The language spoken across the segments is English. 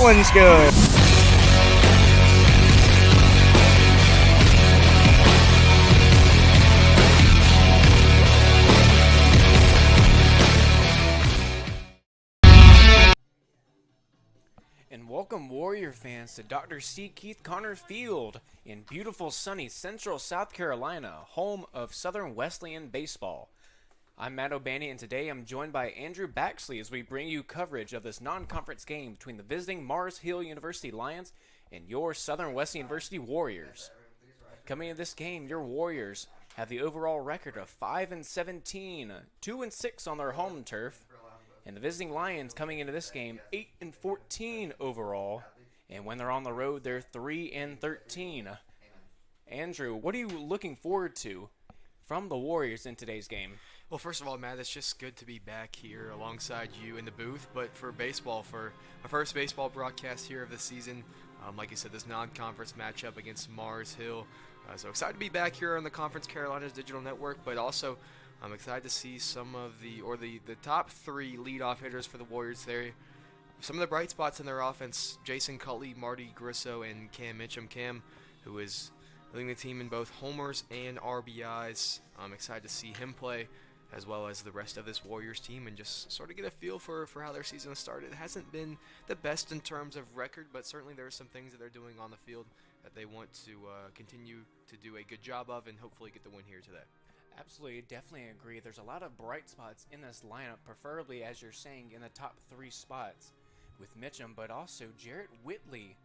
one's good. And welcome Warrior fans to Dr. C. Keith Connor Field in beautiful sunny Central South Carolina, home of Southern Wesleyan baseball. I'm Matt O'Banny, and today I'm joined by Andrew Baxley as we bring you coverage of this non-conference game between the visiting Mars Hill University Lions and your Southern Wesleyan University Warriors. Coming into this game, your Warriors have the overall record of 5-17, 2-6 on their home turf. And the visiting Lions coming into this game 8-14 overall, and when they're on the road, they're 3-13. Andrew, what are you looking forward to from the Warriors in today's game? Well, first of all, Matt, it's just good to be back here alongside you in the booth. But for baseball, for our first baseball broadcast here of the season, like you said, this non-conference matchup against Mars Hill. So excited to be back here on the Conference Carolinas Digital Network, but also I'm excited to see some of the top three leadoff hitters for the Warriors there. Some of the bright spots in their offense: Jason Cutley, Marty Grisso, and Cam Mitchum. Cam, who is leading the team in both homers and RBIs. I'm excited to see him play, as well as the rest of this Warriors team, and just sort of get a feel for how their season has started. It hasn't been the best in terms of record, but certainly there are some things that they're doing on the field that they want to continue to do a good job of, and hopefully get the win here today. Absolutely, definitely agree. There's a lot of bright spots in this lineup, preferably, as you're saying, in the top three spots with Mitchum, but also Jarrett Whitley,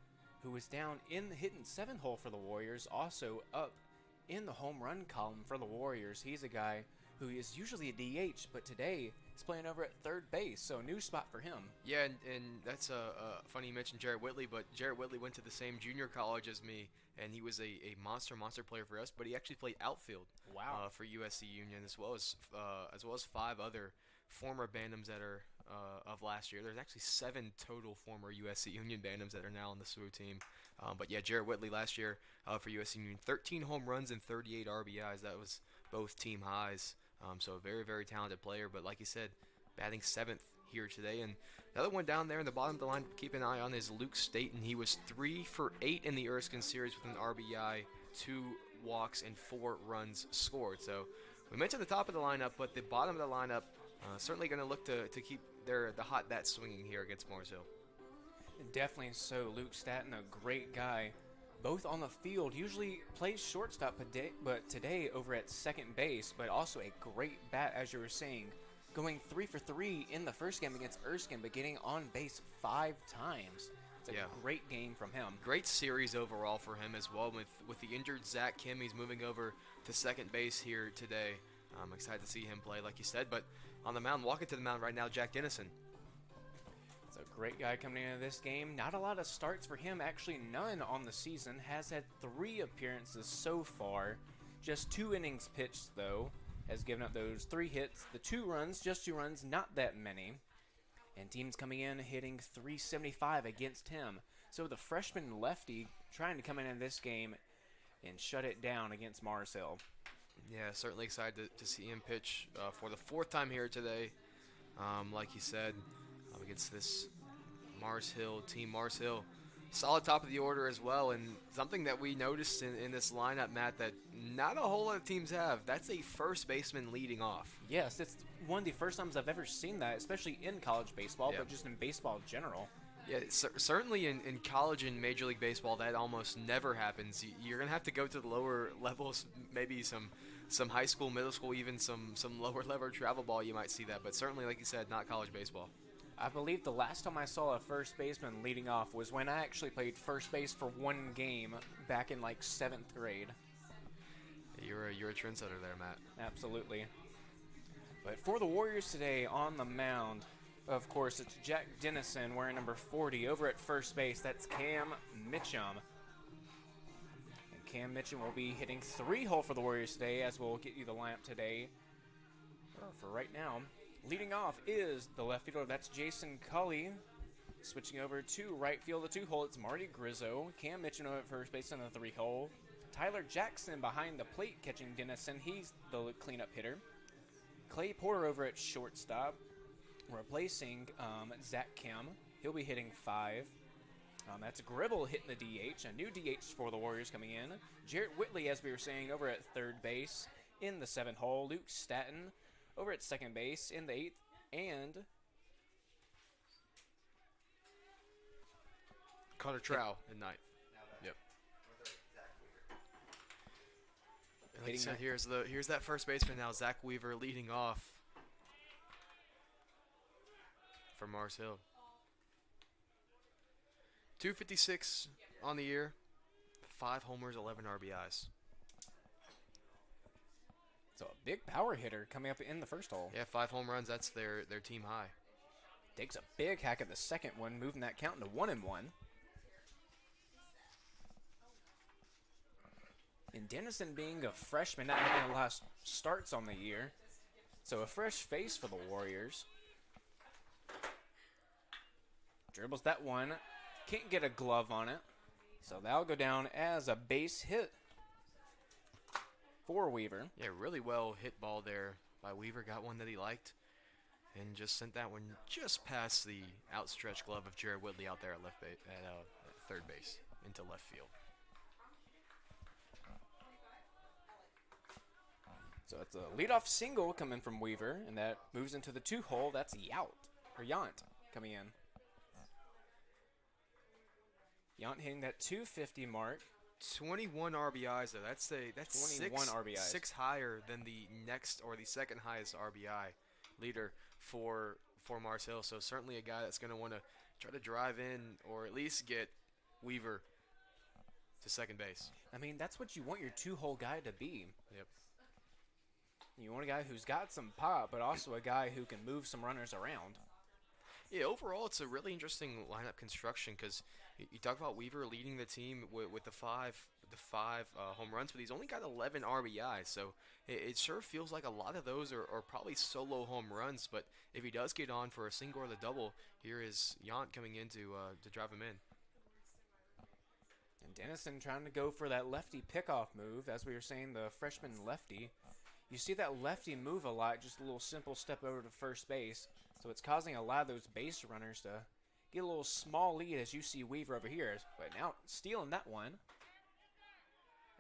who was down in the hitting seventh hole for the Warriors, also up in the home run column for the Warriors. He's a guy who is usually a DH, but today he's playing over at third base, so a new spot for him. Yeah, and that's funny you mentioned Jarrett Whitley, but Jarrett Whitley went to the same junior college as me, and he was a monster player for us, but he actually played outfield. Wow. For USC Union, as well as five other former Bantams that are of last year. There's actually 7 total former USC Union Bantams that are now on the SWU team. But yeah, Jarrett Whitley last year for USC Union, 13 home runs and 38 RBIs. That was both team highs. So a very, very talented player. But like you said, batting 7th here today. And the other one down there in the bottom of the line, keep an eye on, is Luke Staten. He was 3 for 8 in the Erskine series with an RBI, 2 walks, and 4 runs scored. So we mentioned the top of the lineup, but the bottom of the lineup certainly going to look to keep the hot bat swinging here against Mars Hill. Definitely so. Luke Staten, a great guy, both on the field. Usually plays shortstop, but today over at second base, but also a great bat, as you were saying, going 3 for 3 in the first game against Erskine, but getting on base 5 times. It's a great game from him. Great series overall for him as well. With the injured Zach Kim, he's moving over to second base here today. I'm excited to see him play, like you said. But on the mound, walking to the mound right now, Jack Dennison. It's a great guy coming into this game. Not a lot of starts for him, actually none on the season. Has had 3 appearances so far. Just 2 innings pitched, though. Has given up those 3 hits, the 2 runs, just 2 runs, not that many. And teams coming in hitting .375 against him. So the freshman lefty trying to come in this game and shut it down against Mars Hill. Yeah, certainly excited to see him pitch for the 4th time here today. Like you said, against this Mars Hill team. Mars Hill, solid top of the order as well. And something that we noticed in this lineup, Matt, that not a whole lot of teams have. That's a first baseman leading off. Yes, it's one of the first times I've ever seen that, especially in college baseball, but just in baseball in general. Yeah, certainly in college and Major League Baseball, that almost never happens. You're going to have to go to the lower levels, maybe some high school, middle school, even some lower level travel ball, you might see that. But certainly, like you said, not college baseball. I believe the last time I saw a first baseman leading off was when I actually played first base for 1 game back in like 7th grade. You're a trendsetter there, Matt. Absolutely. But for the Warriors today on the mound, of course, it's Jack Dennison wearing number 40 over at first base. That's Cam Mitchum. And Cam Mitchum will be hitting 3-hole for the Warriors today, as we'll get you the lineup today. For right now, leading off is the left fielder. That's Jason Culley. Switching over to right field, the 2-hole, it's Marty Grisso. Cam Mitchum over at first base on the 3-hole. Tyler Jackson behind the plate catching Dennison. He's the cleanup hitter. Clay Porter over at shortstop, replacing Zach Kim. He'll be hitting 5. That's Gribble hitting the DH. A new DH for the Warriors coming in. Jarrett Whitley, as we were saying, over at third base in the 7th hole. Luke Staton over at second base in the 8th. And Connor Trow in 9th. Yep. And like I said, here's that first baseman now, Zach Weaver, leading off for Mars Hill. 256 on the year, 5 homers, 11 RBIs. So a big power hitter coming up in the first hole. Yeah, 5 home runs. That's their team high. Takes a big hack at the second one, moving that count to 1-1. And Dennison being a freshman, not having a lot of starts on the year. So a fresh face for the Warriors. Dribbles that one. Can't get a glove on it. So that'll go down as a base hit for Weaver. Yeah, really well hit ball there by Weaver. Got one that he liked and just sent that one just past the outstretched glove of Jared Whitley out there at third base into left field. So it's a leadoff single coming from Weaver, and that moves into the 2-hole. That's Yount coming in. Yount hitting that 250 mark. 21 RBIs though. That's 21 RBIs. 6 higher than the next or the second highest RBI leader for Mars Hill. So certainly a guy that's going to want to try to drive in or at least get Weaver to second base. I mean, that's what you want your 2-hole guy to be. Yep. You want a guy who's got some pop, but also a guy who can move some runners around. Yeah, overall, it's a really interesting lineup construction because you talk about Weaver leading the team with the five home runs, but he's only got 11 RBIs. So it sure feels like a lot of those are probably solo home runs. But if he does get on for a single or the double, here is Yount coming in to drive him in. And Dennison trying to go for that lefty pickoff move. As we were saying, the freshman lefty. You see that lefty move a lot, just a little simple step over to first base. So it's causing a lot of those base runners to get a little small lead, as you see Weaver over here. But now stealing that one,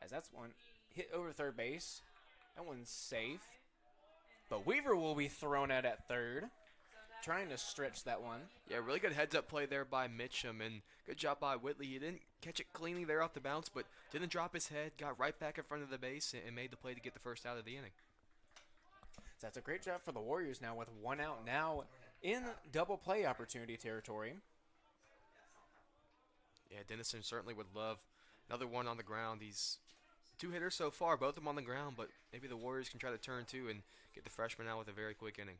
as that's one hit over third base. That one's safe. But Weaver will be thrown out at third, trying to stretch that one. Yeah, really good heads-up play there by Mitchum, and good job by Whitley. He didn't catch it cleanly there off the bounce, but didn't drop his head, got right back in front of the base, and made the play to get the first out of the inning. So that's a great job for the Warriors now with 1 out now in double play opportunity territory. Yeah, Dennison certainly would love another one on the ground. He's 2 hitters so far, both of them on the ground, but maybe the Warriors can try to turn 2 and get the freshman out with a very quick inning.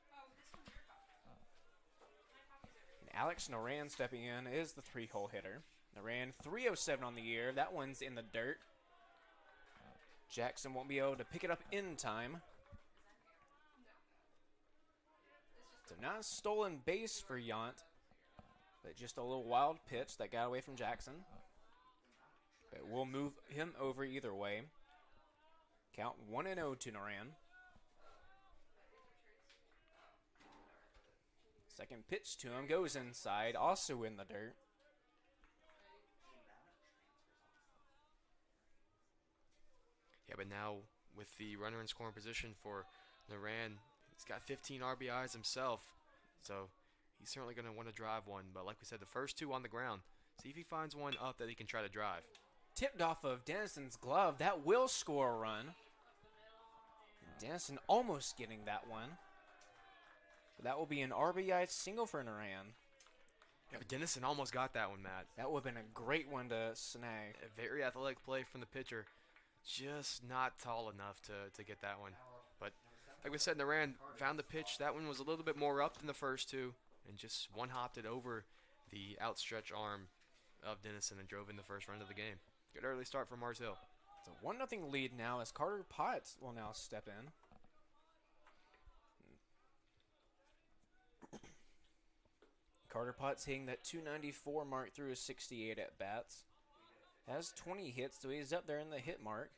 And Alex Noran stepping in is the 3-hole hitter. Noran 307 on the year. That one's in the dirt. Jackson won't be able to pick it up in time. So not a stolen base for Yount, but just a little wild pitch that got away from Jackson. But we'll move him over either way. Count 1-0 to Noran. Second pitch to him goes inside, also in the dirt. Yeah, but now with the runner in scoring position for Noran, he's got 15 RBIs himself, so he's certainly going to want to drive one. But like we said, the first 2 on the ground. See if he finds one up that he can try to drive. Tipped off of Dennison's glove. That will score a run. Dennison almost getting that one. But that will be an RBI single for Noran. Yeah, but Dennison almost got that one, Matt. That would have been a great one to snag. A very athletic play from the pitcher. Just not tall enough to get that one. But like we said, Noran found the pitch. That one was a little bit more up than the first 2 and just one-hopped it over the outstretched arm of Dennison and drove in the first run of the game. Good early start for Mars Hill. It's a 1-0 lead now as Carter Potts will now step in. Carter Potts hitting that 294 mark through his 68 at-bats. Has 20 hits, so he's up there in the hit mark.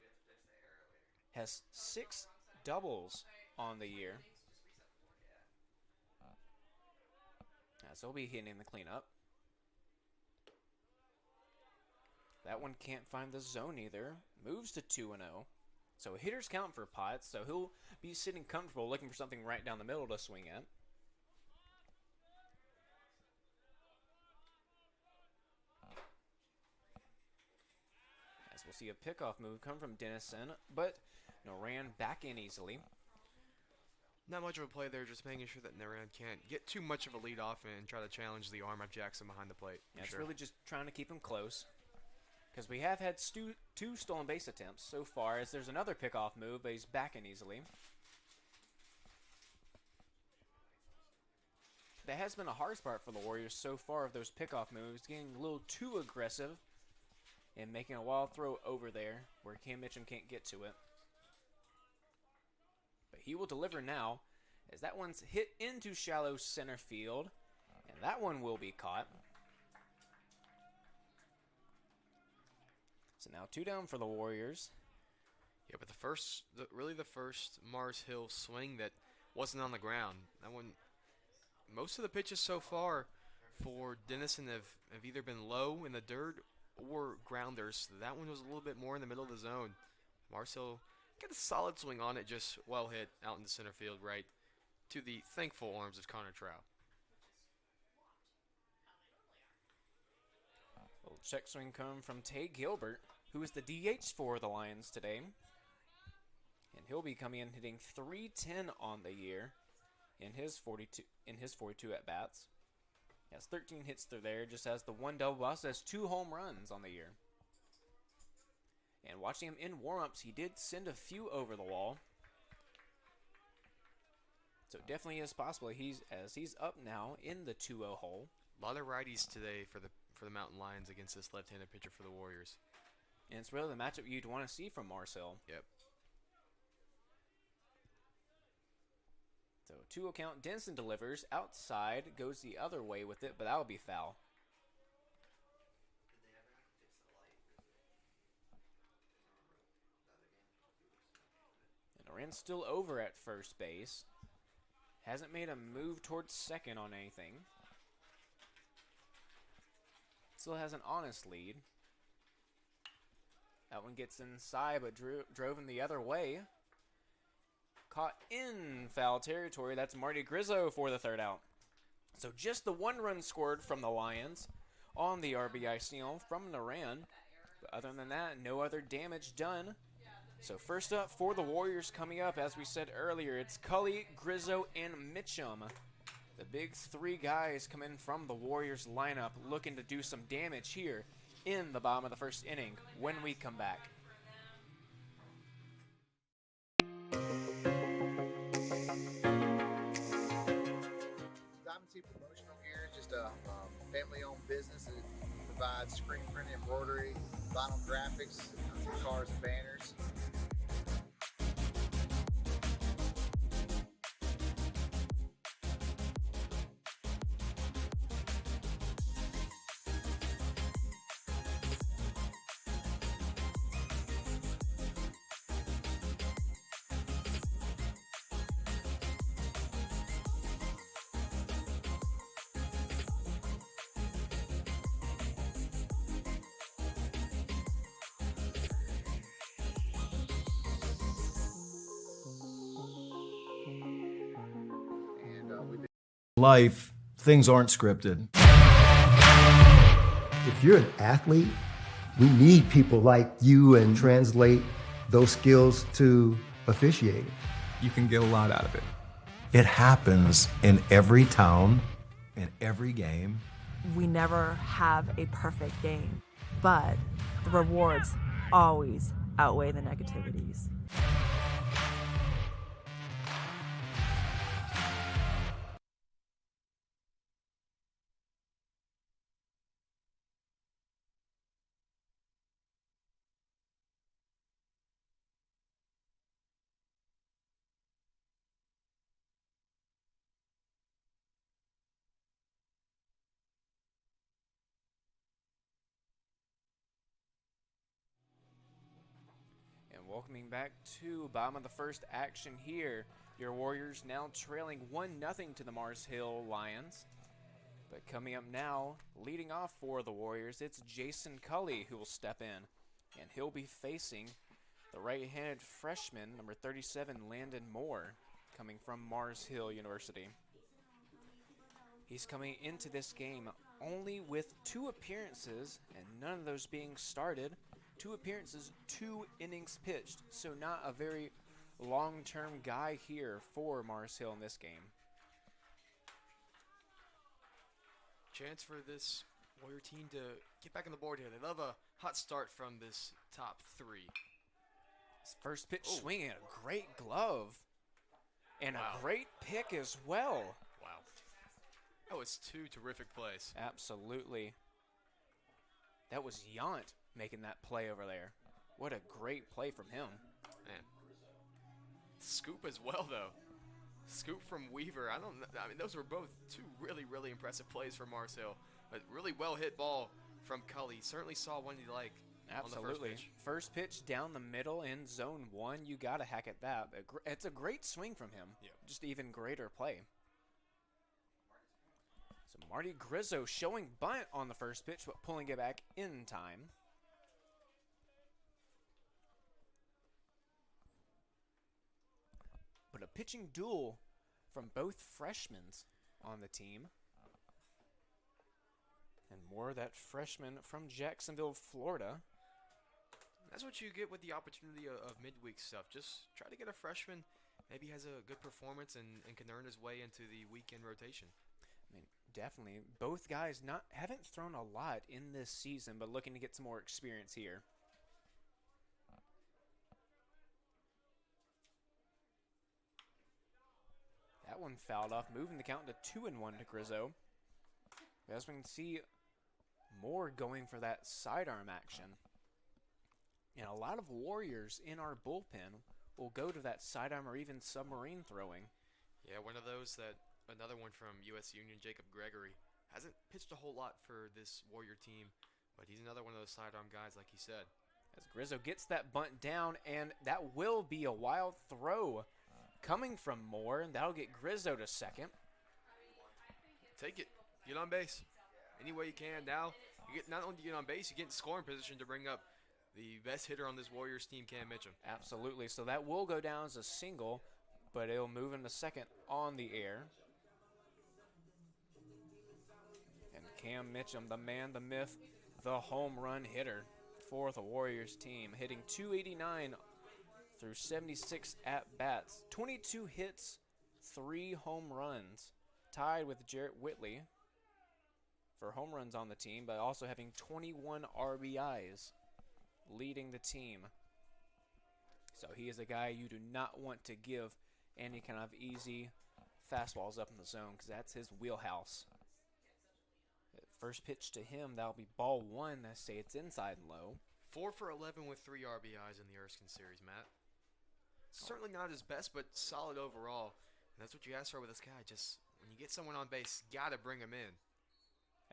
Has 6 doubles on the year. So he'll be hitting the cleanup. That one can't find the zone either. Moves to 2-0. So hitters count for Potts, so he'll be sitting comfortable looking for something right down the middle to swing at. As we'll see a pickoff move come from Dennison, but Noran back in easily. Not much of a play there, just making sure that Naran can't get too much of a lead off and try to challenge the arm of Jackson behind the plate. Yeah, it's really just trying to keep him close. Because we have had two stolen base attempts so far, as there's another pickoff move, but he's back in easily. That has been a hard part for the Warriors so far of those pickoff moves, getting a little too aggressive and making a wild throw over there where Cam Mitchum can't get to it. But he will deliver now, as that one's hit into shallow center field, and that one will be caught. So now 2 down for the Warriors. Yeah, but really the first Mars Hill swing that wasn't on the ground. That one, most of the pitches so far for Dennison have either been low in the dirt or grounders. That one was a little bit more in the middle of the zone. Mars Hill got a solid swing on it, just well hit out in the center field right to the thankful arms of Connor Trout. Little check swing come from Tay Gilbert, who is the DH for the Lions today. And he'll be coming in hitting .310 on the year in his 42 at bats. He has 13 hits through there, just has the 1 double, also has 2 home runs on the year. And watching him in warm-ups, he did send a few over the wall. So definitely is possible. He's up now in the 2-0 hole. A lot of righties today for the Mountain Lions against this left-handed pitcher for the Warriors. And it's really the matchup you'd want to see from Mars Hill. Yep. So 2-0 count. Denson delivers outside, goes the other way with it, but that'll be foul. And Oren's still over at first base. Hasn't made a move towards second on anything. Still has an honest lead. That one gets inside, but drove him the other way. Caught in foul territory. That's Marty Grizzo for the 3rd out. So just the 1 run scored from the Lions on the RBI steal from Naran. But other than that, no other damage done. So first up for the Warriors coming up, as we said earlier, it's Cully, Grizzo, and Mitchum. The big 3 guys come in from the Warriors lineup looking to do some damage here in the bottom of the 1st inning when we come back. Diamond T Promotional Gear is just a family-owned business that provides screen print, embroidery, vinyl graphics for cars and banners. Life, things aren't scripted. If you're an athlete, we need people like you and translate those skills to officiating. You can get a lot out of it. It happens in every town, in every game. We never have a perfect game, but the rewards always outweigh the negativities. Welcoming back to bottom of the 1st action here. Your Warriors now trailing 1-0 to the Mars Hill Lions. But coming up now, leading off for the Warriors, it's Jason Cully who will step in. And he'll be facing the right-handed freshman, number 37, Landon Moore, coming from Mars Hill University. He's coming into this game only with 2 appearances, and none of those being started. 2 appearances, 2 innings pitched, so not a very long-term guy here for Mars Hill in this game. Chance for this Warrior team to get back on the board here. They love a hot start from this top 3. His first pitch swinging at a great glove. And a great pick as well. Wow. That was 2 terrific plays. Absolutely. That was Yount making that play over there. What a great play from him. Man. Scoop as well, though. Scoop from Weaver. I mean, those were both 2 really, really impressive plays for Mars Hill. A really well-hit ball from Cully. Certainly saw one he liked. Absolutely. On the first pitch down the middle in zone 1. You got to hack at that. It's a great swing from him. Yeah. Just even greater play. So Marty Grizzo showing bunt on the first pitch, but pulling it back in time. But a pitching duel from both freshmen on the team. And more that freshman from Jacksonville, Florida. That's what you get with the opportunity of midweek stuff. Just try to get a freshman, maybe has a good performance and can earn his way into the weekend rotation. I mean, definitely. Both guys haven't thrown a lot in this season, but looking to get some more experience here. That one fouled off, moving the count to 2-1 to Grizzo. As we can see, Moore going for that sidearm action. And a lot of Warriors in our bullpen will go to that sidearm or even submarine throwing. Yeah, one of those another one from U.S. Union, Jacob Gregory. Hasn't pitched a whole lot for this Warrior team, but he's another one of those sidearm guys, like he said. As Grizzo gets that bunt down, and that will be a wild throw coming from Moore, and that'll get Grizzo to second. Take it. Get on base. Any way you can. Now, you get not only get on base, you get in scoring position to bring up the best hitter on this Warriors team, Cam Mitchum. Absolutely. So that will go down as a single, but it'll move into second on the air. And Cam Mitchum, the man, the myth, the home run hitter for the Warriors team, hitting .289 through 76 at-bats. 22 hits, 3 home runs, tied with Jarrett Whitley for home runs on the team, but also having 21 RBIs, leading the team. So he is a guy you do not want to give any kind of easy fastballs up in the zone, because that's his wheelhouse. First pitch to him, that'll be ball 1. I say it's inside and low. 4 for 11 with 3 RBIs in the Erskine series, Matt. Certainly not his best, but solid overall. And that's what you ask for with this guy. Just when you get someone on base, gotta bring him in.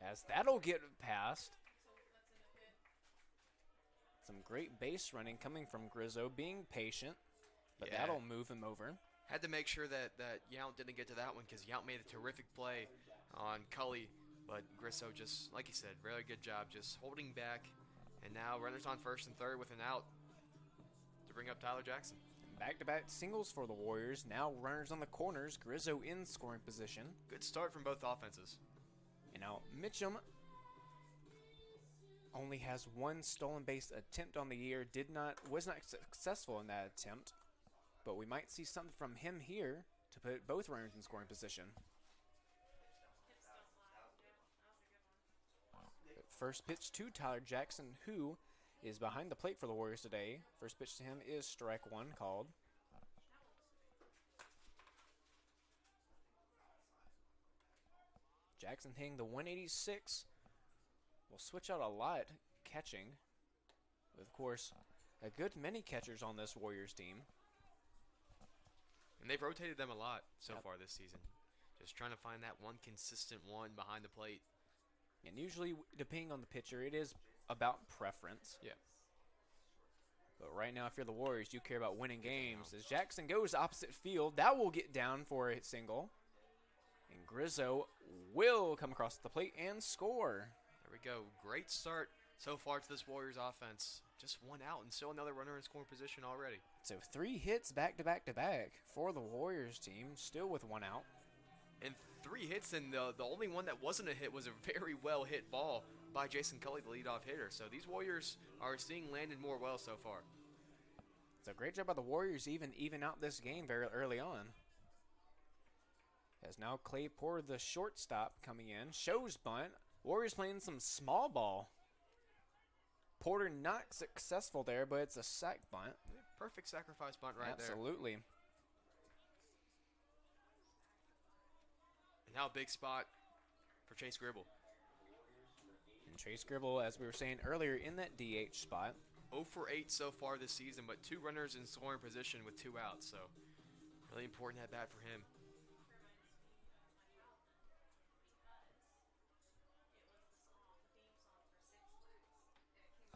As that'll get past. Some great base running coming from Grizzo, being patient, but that'll move him over. Had to make sure that Yount didn't get to that one, because Yount made a terrific play on Cully, but Grizzo just, like you said, really good job just holding back. And now runners on first and third with an out to bring up Tyler Jackson. Back-to-back singles for the Warriors. Now runners on the corners. Grizzo in scoring position. Good start from both offenses. And now Mitchum only has 1 stolen base attempt on the year. Was not successful in that attempt. But we might see something from him here to put both runners in scoring position. First pitch to Tyler Jackson, who is behind the plate for the Warriors today. First pitch to him is strike 1 called. Jackson hitting the 186. Will switch out a lot catching. With, of course, a good many catchers on this Warriors team. And they've rotated them a lot so far this season. Just trying to find that one consistent one behind the plate. And usually, depending on the pitcher, it is about preference. Yeah. But right now, if you're the Warriors, you care about winning games. As Jackson goes opposite field, that will get down for a single. And Grizzo will come across the plate and score. There we go. Great start so far to this Warriors offense. Just one out and still another runner in scoring position already. So 3 hits back to back to back for the Warriors team, still with 1 out. And 3 hits, and the only one that wasn't a hit was a very well hit ball by Jason Cully, the leadoff hitter. So these Warriors are seeing Landon more well so far. It's a great job by the Warriors even out this game very early on. As now Clay Porter, the shortstop, coming in, shows bunt. Warriors playing some small ball. Porter not successful there, but it's a sac bunt. Yeah, perfect sacrifice bunt right there. Absolutely. And now a big spot for Chase Gribble. And Chase Gribble, as we were saying earlier, in that DH spot. 0 for 8 so far this season, but 2 runners in scoring position with 2 outs. So really important at bat for him.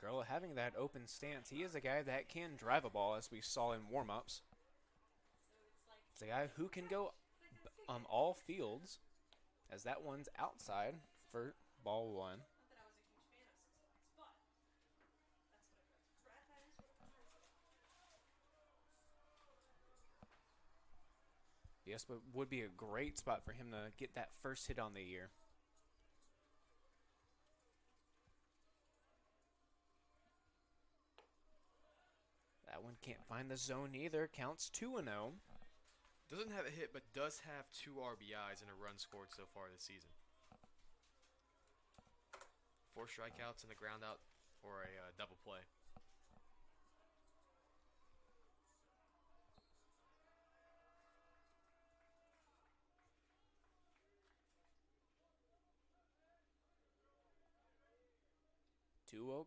Gribble having that open stance. He is a guy that can drive a ball, as we saw in warm-ups. It's a guy who can go all fields, as that one's outside for ball 1. Yes, but would be a great spot for him to get that first hit on the year. That one can't find the zone either. Counts 2-0. Doesn't have a hit, but does have 2 RBIs and a run scored so far this season. 4 strikeouts and a ground out for a double play.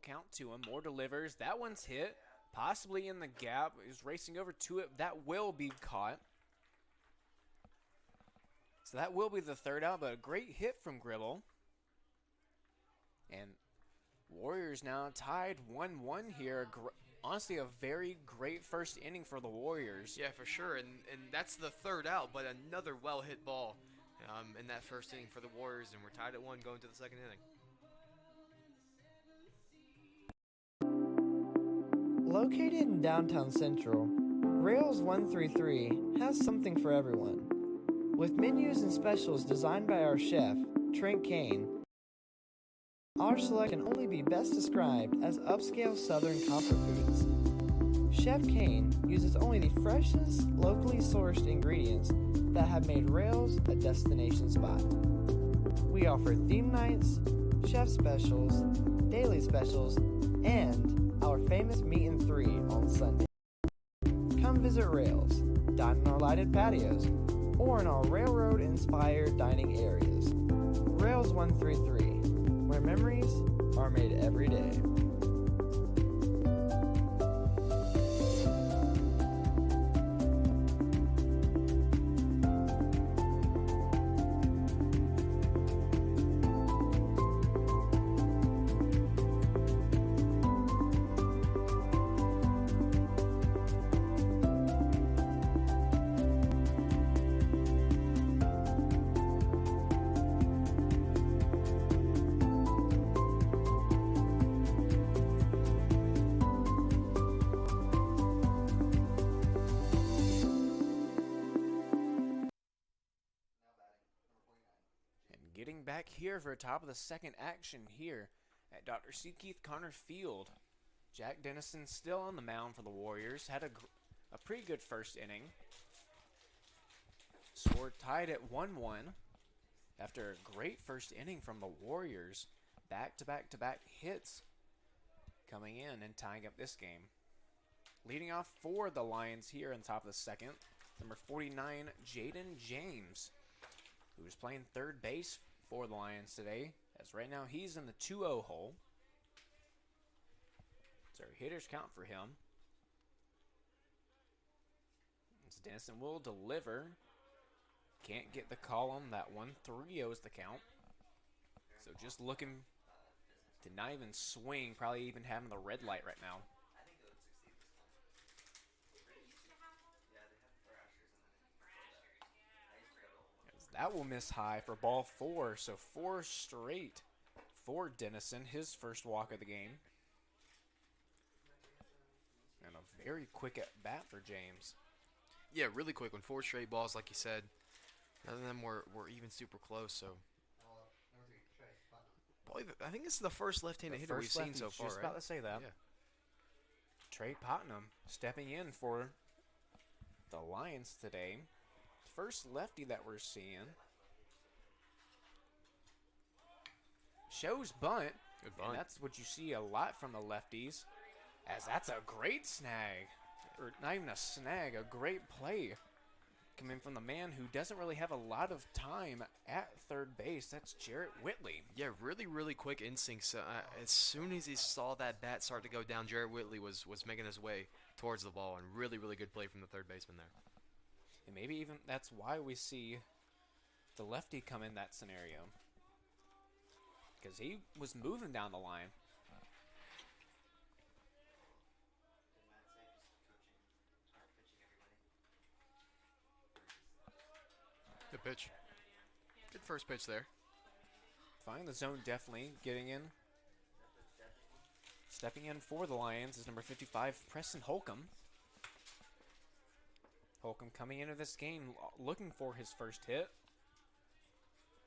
Count to him. Moore delivers. That one's hit. Possibly in the gap. He's racing over to it. That will be caught. So that will be the 3rd out, but a great hit from Gribble. And Warriors now tied 1-1 here. Honestly, a very great first inning for the Warriors. Yeah, for sure. And that's the 3rd out, but another well-hit ball in that first inning for the Warriors. And we're tied at 1 going to the 2nd inning. Located in downtown Central, Rails 133 has something for everyone. With menus and specials designed by our chef, Trent Kane, our select can only be best described as upscale Southern comfort foods. Chef Kane uses only the freshest, locally sourced ingredients that have made Rails a destination spot. We offer theme nights, chef specials, daily specials, and our famous Meat and 3 on Sunday. Come visit Rails, dine in our lighted patios, or in our railroad-inspired dining areas. Rails 133, where memories are made every day. Getting back here for top of the 2nd action here at Dr. C. Keith Connor Field. Jack Dennison still on the mound for the Warriors. Had a pretty good first inning. Score tied at 1-1 after a great first inning from the Warriors. Back-to-back-to-back hits coming in and tying up this game. Leading off for the Lions here on top of the 2nd, number 49, Jaden James, who's playing 3rd base for the Lions today, as right now he's in the 2-0 hole. So hitters count for him. As Dennison will deliver. Can't get the call on that one. 3-0 is the count. So just looking to not even swing, probably even having the red light right now. that will miss high for ball 4. So 4 straight for Dennison, his first walk of the game. And a very quick at bat for James. Yeah, really quick one. 4 straight balls, like you said. None of them were even super close, so. Probably I think this is the first left-handed hitter we've seen so far, just right? about to say that. Yeah. Trey Putnam stepping in for the Lions today. First lefty that we're seeing. Shows bunt. Good bunt. And that's what you see a lot from the lefties, as that's a great snag. Or not even a snag, a great play coming from the man who doesn't really have a lot of time at third base. That's Jarrett Whitley. Yeah, really, really quick instincts. As soon as he saw that bat start to go down, Jarrett Whitley was making his way towards the ball, and really, really good play from the third baseman there. And maybe even that's why we see the lefty come in that scenario, because he was moving down the line. Good pitch. Good first pitch there. Finding the zone, definitely getting in. Stepping in for the Lions is number 55, Preston Holcomb. Holcomb coming into this game looking for his first hit.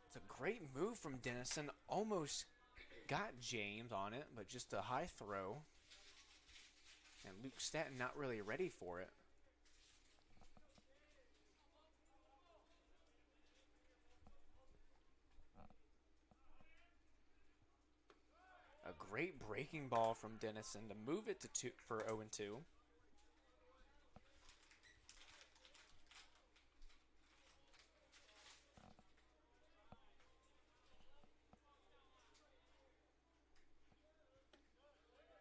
It's a great move from Dennison. Almost got James on it, but just a high throw. And Luke Statton not really ready for it. A great breaking ball from Dennison to move it to 2 for 0-2.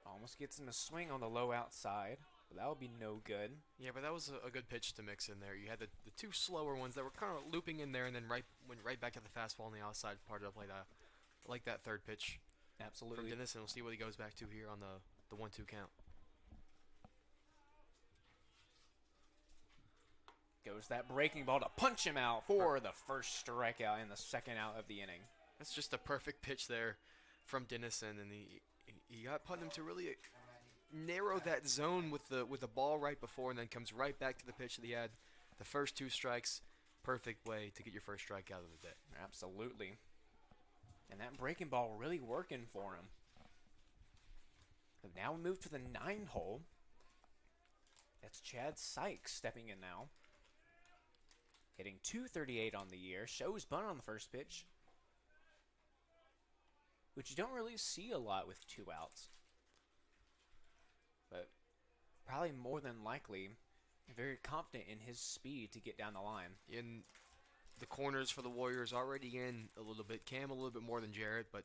Almost gets in the swing on the low outside, but that would be no good. Yeah, but that was a good pitch to mix in there. You had the 2 slower ones that were kind of looping in there, and then went right back to the fastball on the outside part of the plate. I like that third pitch. Absolutely. From Dennison. We'll see what he goes back to here on the 1-2 count. Goes that breaking ball to punch him out for the first strikeout and the second out of the inning. That's just a perfect pitch there from Dennison, and he got Putnam to really narrow that zone with the ball right before, and then comes right back to the pitch that he had. The first 2 strikes, perfect way to get your first strikeout of the day. Absolutely. And that breaking ball really working for him. But now we move to the 9 hole. That's Chad Sykes stepping in now. Hitting .238 on the year. Shows bunt on the first pitch, which you don't really see a lot with 2 outs. But probably more than likely, very confident in his speed to get down the line. In the corners for the Warriors already in a little bit. Cam a little bit more than Jarrett, but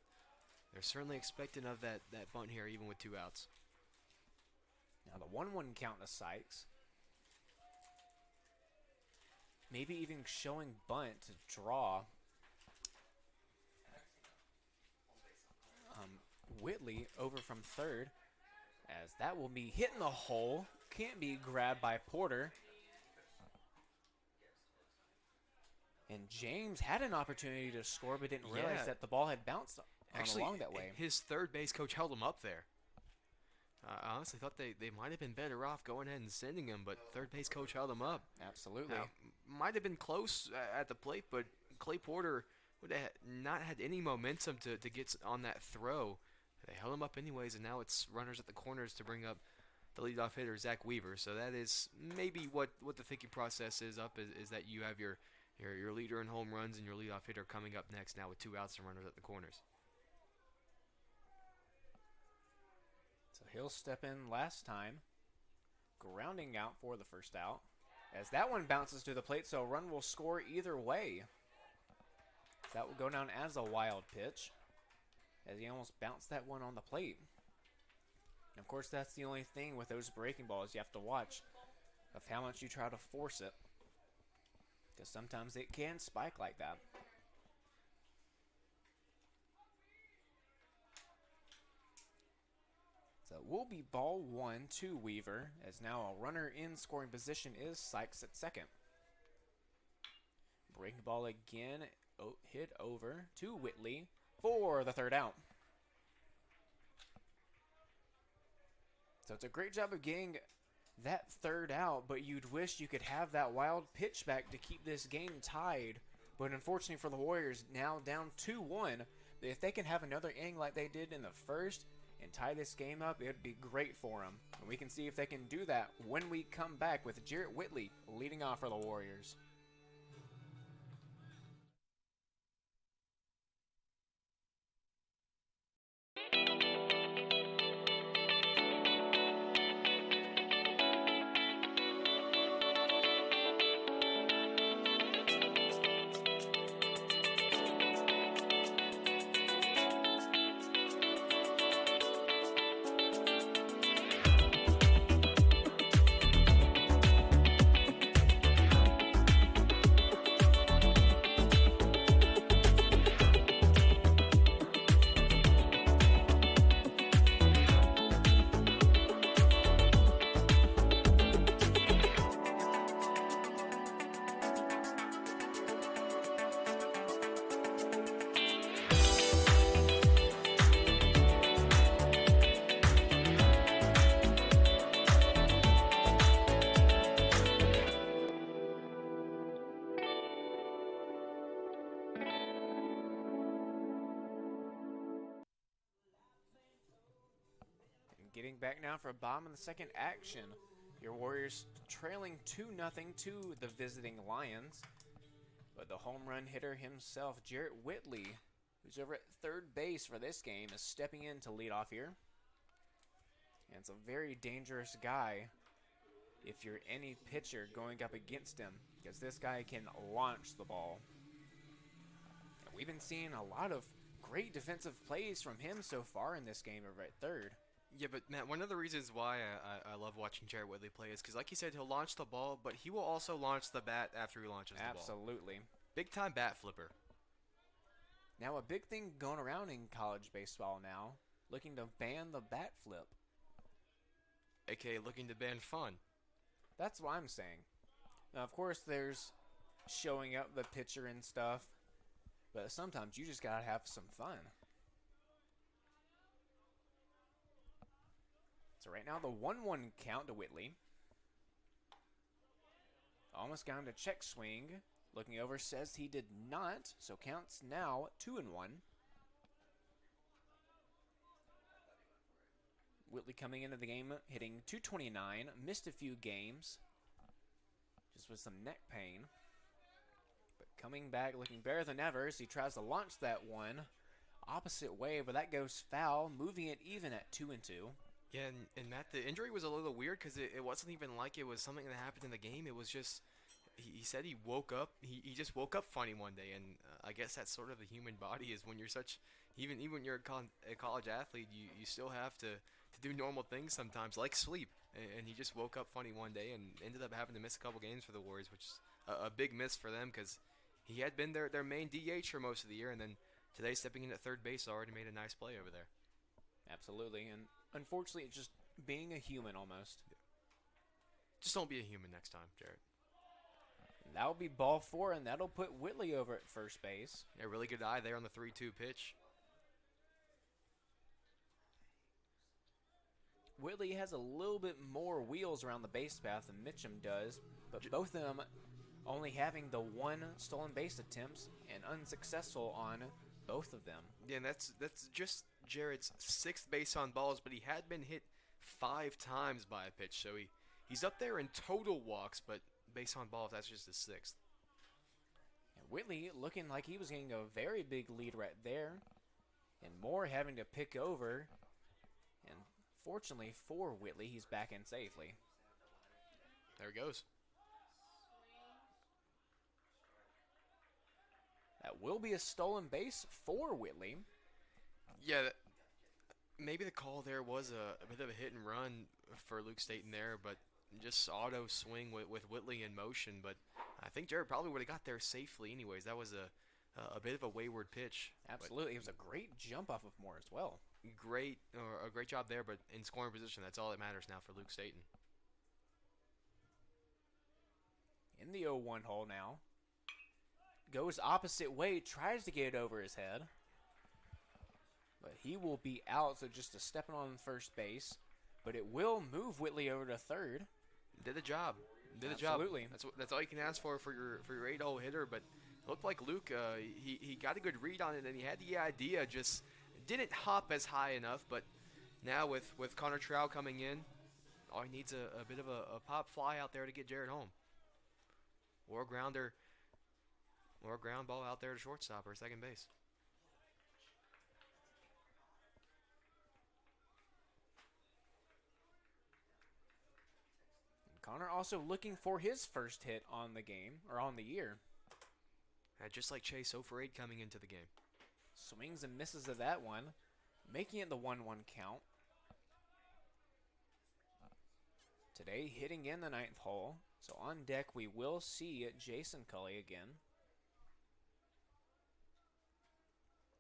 they're certainly expecting of that bunt here, even with 2 outs. Now the 1-1 count to Sykes. Maybe even showing bunt to draw Whitley over from third, as that will be hitting the hole. Can't be grabbed by Porter. And James had an opportunity to score, but didn't realize that the ball had bounced along that way. His third base coach held him up there. I honestly thought they might have been better off going ahead and sending him, but third base coach held him up. Absolutely. Now, might have been close at the plate, but Clay Porter would have not had any momentum to get on that throw. They held him up anyways, and now it's runners at the corners to bring up the leadoff hitter, Zach Weaver. So that is maybe what the thinking process is that you have your leader in home runs and your leadoff hitter coming up next now with 2 outs and runners at the corners. So he'll step in last time, grounding out for the first out. As that one bounces to the plate, so a run will score either way. That will go down as a wild pitch, as he almost bounced that one on the plate. And of course, that's the only thing with those breaking balls you have to watch, of how much you try to force it, because sometimes it can spike like that. So it will be ball 1 to Weaver, as now a runner in scoring position is Sykes at second. Breaking ball again, hit over to Whitley for the third out. So it's a great job of getting that third out, but you'd wish you could have that wild pitch back to keep this game tied. But unfortunately for the Warriors, now down 2-1. If they can have another inning like they did in the first and tie this game up, it would be great for them. And we can see if they can do that when we come back with Jarrett Whitley leading off for the Warriors. Getting back now for a bomb in the second action. Your Warriors trailing 2-0 to the visiting Lions. But the home run hitter himself, Jarrett Whitley, who's over at third base for this game, is stepping in to lead off here. And it's a very dangerous guy if you're any pitcher going up against him, because this guy can launch the ball. And we've been seeing a lot of great defensive plays from him so far in this game over at third. Yeah, but Matt, one of the reasons why I love watching Jarrett Whitley play is because, like you said, he'll launch the ball, but he will also launch the bat after he launches the ball. Absolutely. Big-time bat flipper. Now, a big thing going around in college baseball now, looking to ban the bat flip. AKA looking to ban fun. That's what I'm saying. Now, of course, there's showing up the pitcher and stuff, but sometimes you just gotta have some fun. So right now, the 1-1 count to Whitley. Almost got him to check swing. Looking over, says he did not, so counts now 2-1. Whitley coming into the game, hitting .229, missed a few games, just with some neck pain. But coming back, looking better than ever as he tries to launch that one opposite way, but that goes foul, moving it even at 2-2. Yeah, and Matt, the injury was a little weird because it wasn't even like it was something that happened in the game. It was just, he said he woke up, he just woke up funny one day, and I guess that's sort of the human body is when you're such, even when you're a college athlete, you still have to do normal things sometimes, like sleep. And he just woke up funny one day and ended up having to miss a couple games for the Warriors, which is a big miss for them because he had been their main DH for most of the year, and then today stepping in at third base already made a nice play over there. Absolutely, and unfortunately, it's just being a human almost. Just don't be a human next time, Jared. That'll be ball 4, and that'll put Whitley over at first base. Yeah, really good eye there on the 3-2 pitch. Whitley has a little bit more wheels around the base path than Mitchum does, but both of them only having the one stolen base attempts and unsuccessful on both of them. Yeah, and that's just Jared's 6th base on balls, but he had been hit 5 times by a pitch, so he's up there in total walks, but base on balls, that's just his 6th. And Whitley looking like he was getting a very big lead right there, and Moore having to pick over, and fortunately for Whitley, he's back in safely. There he goes. That will be a stolen base for Whitley. Yeah, maybe the call there was a bit of a hit and run for Luke Staten there, but just auto swing with Whitley in motion. But I think Jared probably would have got there safely anyways. That was a bit of a wayward pitch. Absolutely. It was a great jump off of Moore as well. A great job there, but in scoring position, that's all that matters now for Luke Staten. In the 0-1 hole now. goes opposite way, tries to get it over his head. But he will be out, so just a stepping on first base. But it will move Whitley over to third. Did the job. Did the Absolutely. job. That's all you can ask for your 8-hole hitter. But it looked like Luke, he got a good read on it, and he had the idea, just didn't hop as high enough. But now with Connor Trout coming in, all he needs a bit of a pop fly out there to get Jared home. Or a grounder, or a ground ball out there to shortstop or second base. Connor also looking for his first hit on the game, or on the year. Just like Chase, 0 for 8 coming into the game. Swings and misses of that one, making it the 1-1 count. Today, hitting in the 9th hole. So on deck, we will see Jason Cully again.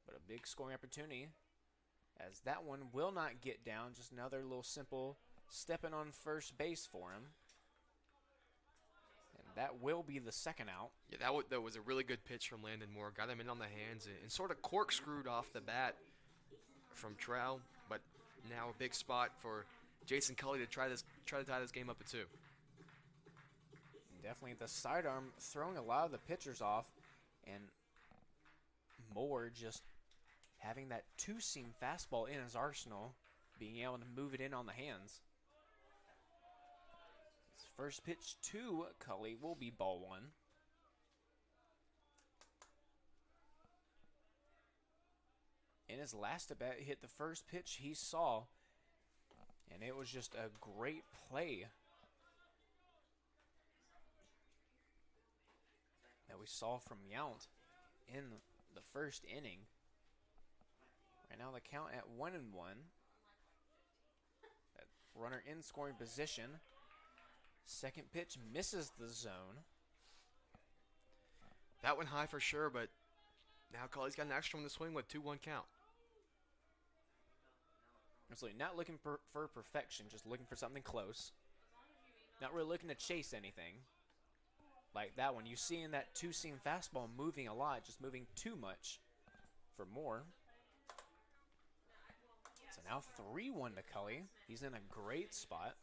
But a big scoring opportunity, as that one will not get down. Just another little simple stepping on first base for him. And that will be the second out. Yeah, that was a really good pitch from Landon Moore. Got him in on the hands and sort of corkscrewed off the bat from Trout. But now a big spot for Jason Cully to try to tie this game up at 2. Definitely the sidearm throwing a lot of the pitchers off, and Moore just having that two-seam fastball in his arsenal, being able to move it in on the hands. His first pitch to Cully will be ball 1. In his last at bat, hit the first pitch he saw, and it was just a great play that we saw from Yount in the first inning. Right now the count at 1-1. That runner in scoring position. Second pitch misses the zone. That went high for sure, but now Cully's got an extra one to swing with. 2-1 count. Absolutely not looking for perfection, just looking for something close. Not really looking to chase anything. Like that one, you see in that two-seam fastball moving a lot, just moving too much for Moore. So now 3-1 to Cully. He's in a great spot.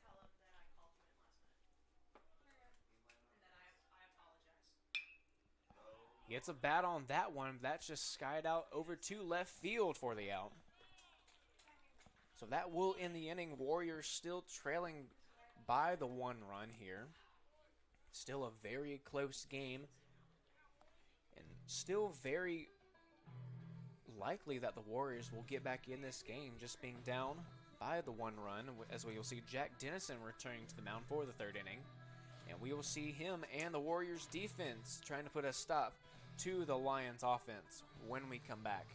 He gets a bat on that one. That's just skied out over to left field for the out. So that will end the inning. Warriors still trailing by the 1 run here. Still a very close game. And still very likely that the Warriors will get back in this game, just being down by the 1 run, as we will see Jack Dennison returning to the mound for the 3rd inning. And we will see him and the Warriors defense trying to put a stop to the Lions offense when we come back.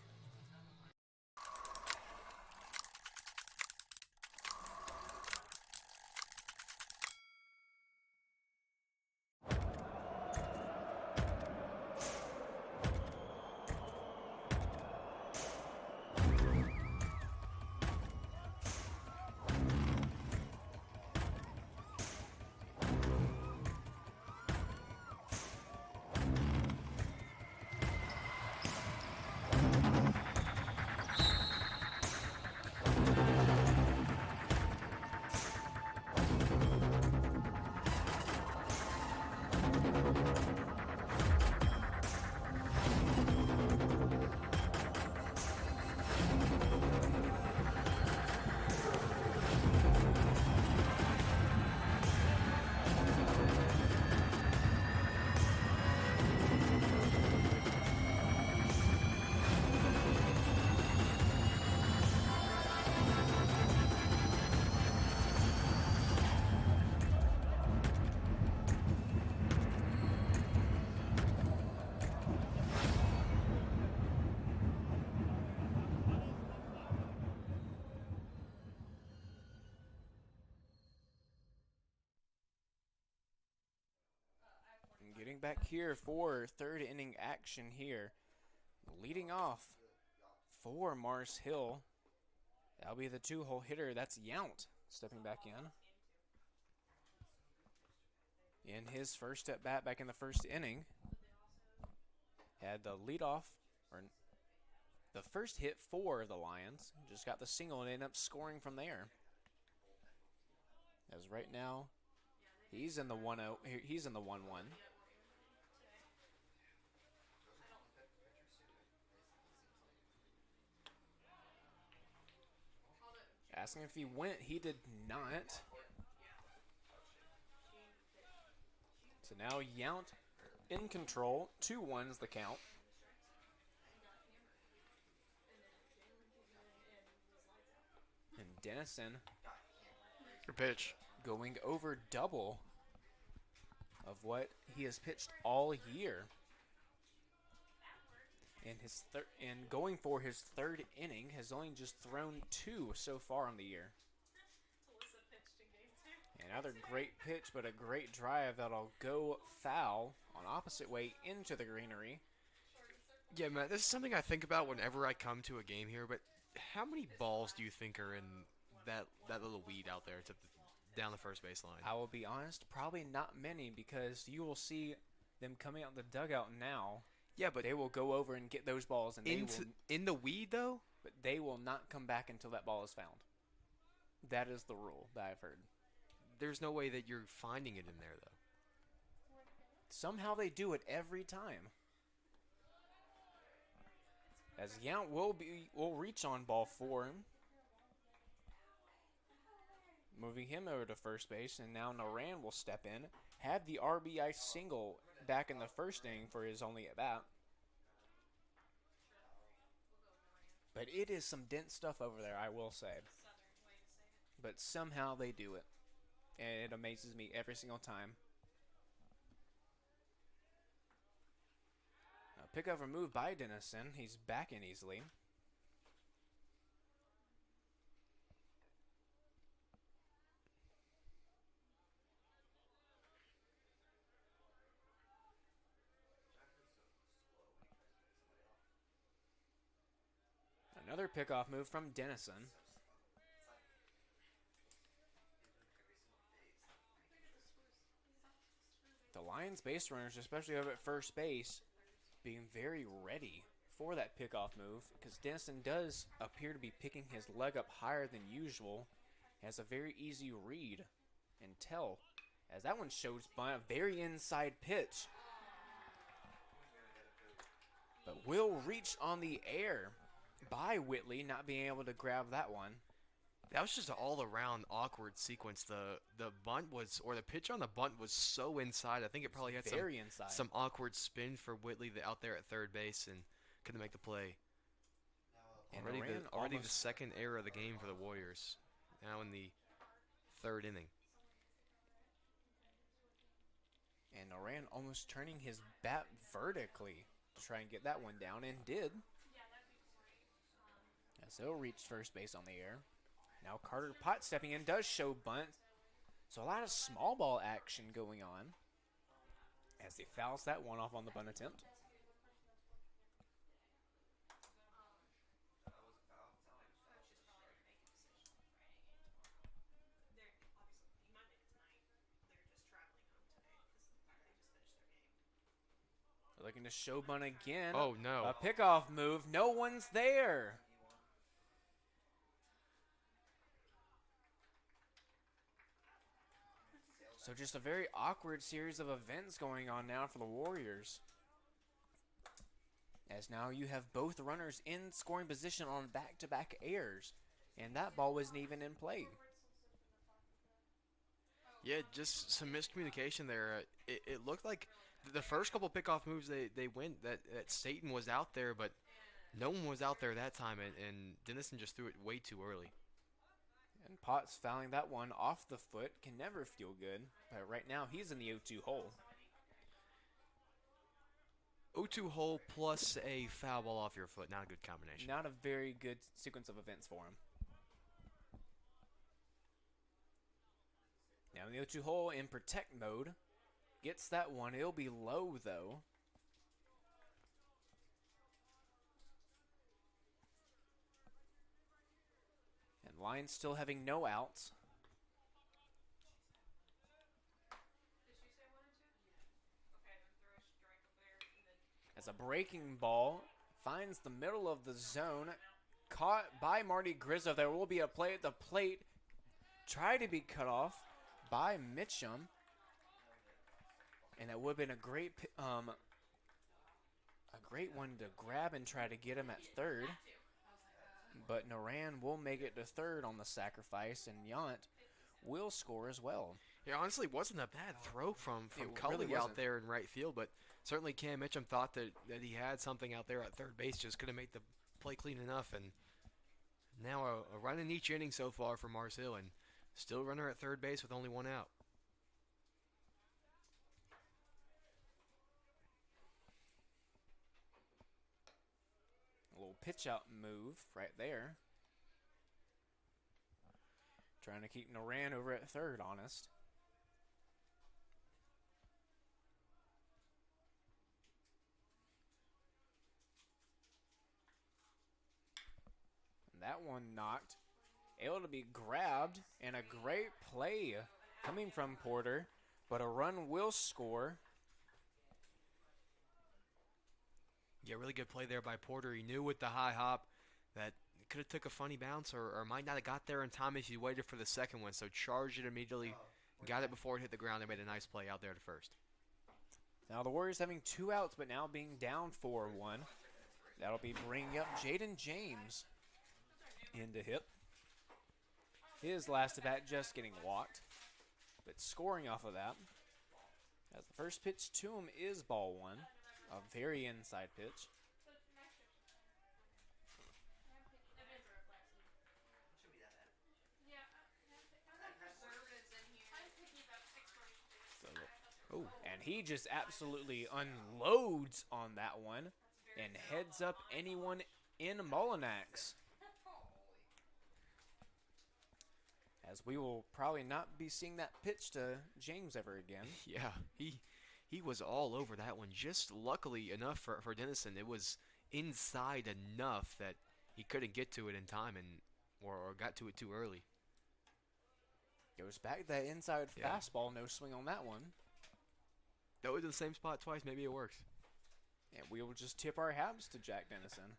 Getting back here for 3rd inning action here. Leading off for Mars Hill. That'll be the 2-hole hitter. That's Yount stepping back in. In his first at bat back in the 1st inning. had the leadoff, or the first hit for the Lions. Just got the single and ended up scoring from there. As right now, he's in the 1-0. He's in the 1-1. Asking if he went, he did not. So now Yount in control. 2-1's the count. And Dennison Good pitch. going over double of what he has pitched all year. And going for his third inning, has only just thrown 2 so far on the year. Another great pitch, but a great drive that'll go foul on opposite way into the greenery. Yeah, Matt, this is something I think about whenever I come to a game here, but how many balls do you think are in that little weed out there down the first baseline? I will be honest, probably not many, because you will see them coming out the dugout now. Yeah, but They will go over and get those balls, and in the weed, though? but they will not come back until that ball is found. That is the rule that I've heard. There's no way that you're finding it in there, though. Somehow they do it every time. As Yount will reach on ball 4. Moving him over to first base, and now Naran will step in. Had the RBI single back in the first inning for his only at-bat. But it is some dense stuff over there, I will say. But somehow they do it. And it amazes me every single time. A pickover move by Dennison. He's back in easily. Another pickoff move from Dennison. The Lions base runners, especially over at first base, being very ready for that pickoff move, because Dennison does appear to be picking his leg up higher than usual. He has a very easy read and tell, as that one shows by a very inside pitch. But will reach on the air by Whitley, not being able to grab that one. That was just an all-around awkward sequence. The bunt was, or the pitch on the bunt was so inside. I think it probably had Very inside. some awkward spin for Whitley out there at third base and couldn't make the play. And Already the second error of the game for the Warriors. Now in the third inning. And Naran almost turning his bat vertically to try and get that one down, and did. As he'll reach first base on the air. Now Carter Potts stepping in, does show bunt. So a lot of small ball action going on as he fouls that one off on the bunt attempt. Looking to show bunt again. Oh, no. A pickoff move. No one's there. So just a very awkward series of events going on now for the Warriors. As now you have both runners in scoring position on back-to-back errors. And that ball wasn't even in play. Yeah, just some miscommunication there. It looked like the first couple pickoff moves they went that Staten was out there, but no one was out there that time, and Dennison just threw it way too early. And Potts fouling that one off the foot can never feel good. But right now he's in the 0-2 hole. 0-2 hole plus a foul ball off your foot. Not a good combination. Not a very good sequence of events for him. Now in the 0-2 hole in protect mode. Gets that one. It'll be low though. And Lions still having no outs. As As a breaking ball finds the middle of the zone, caught by Marty Grizzo. There will be a play at the plate. Try to be cut off by Mitchum. And that would have been a great one to grab and try to get him at third. But Naran will make it to third on the sacrifice, and Yount will score as well. It honestly wasn't a bad throw from It Cully really out wasn't. there in right field, but certainly Cam Mitchum thought that he had something out there at third base, just couldn't make the play clean enough. And now a run in each inning so far for Mars Hill, and still runner at third base with only one out. A little pitch out move right there. Trying to keep Naran over at third, honest. And that one knocked. Able to be grabbed, and a great play coming from Porter, but a run will score. Yeah, really good play there by Porter. He knew with the high hop that it could have took a funny bounce or might not have got there in time if he waited for the second one. So charged it immediately, got it before it hit the ground, and made a nice play out there to first. Now the Warriors having 2 outs, but now being down 4-1. That'll be bringing up Jaden James in to hit. His last at bat just getting walked, but scoring off of that. As the first pitch to him is ball one, a very inside pitch. And he just absolutely unloads on that one and heads up anyone in Mullinax. As we will probably not be seeing that pitch to James ever again. Yeah, he was all over that one. Just luckily enough for Dennison, it was inside enough that he couldn't get to it in time or got to it too early. Goes back to that inside fastball, no swing on that one. That was in the same spot twice, maybe it works. And we will just tip our hats to Jack Dennison.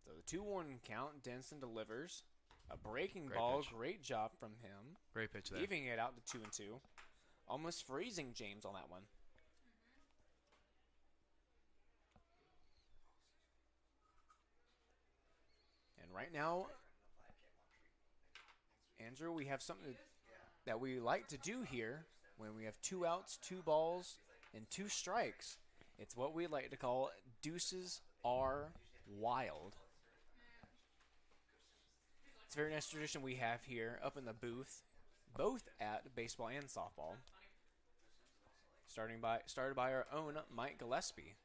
So the 2-1 count, Dennison delivers. A breaking ball, pitch. great job from him. Great pitch there. Leaving it out to 2-2. Almost freezing James on that one. And right now, Andrew, we have something that we like to do here when we have 2 outs, 2 balls, and 2 strikes. It's what we like to call deuces are wild. It's a very nice tradition we have here up in the booth, both at baseball and softball. Started by our own Mike Gillespie.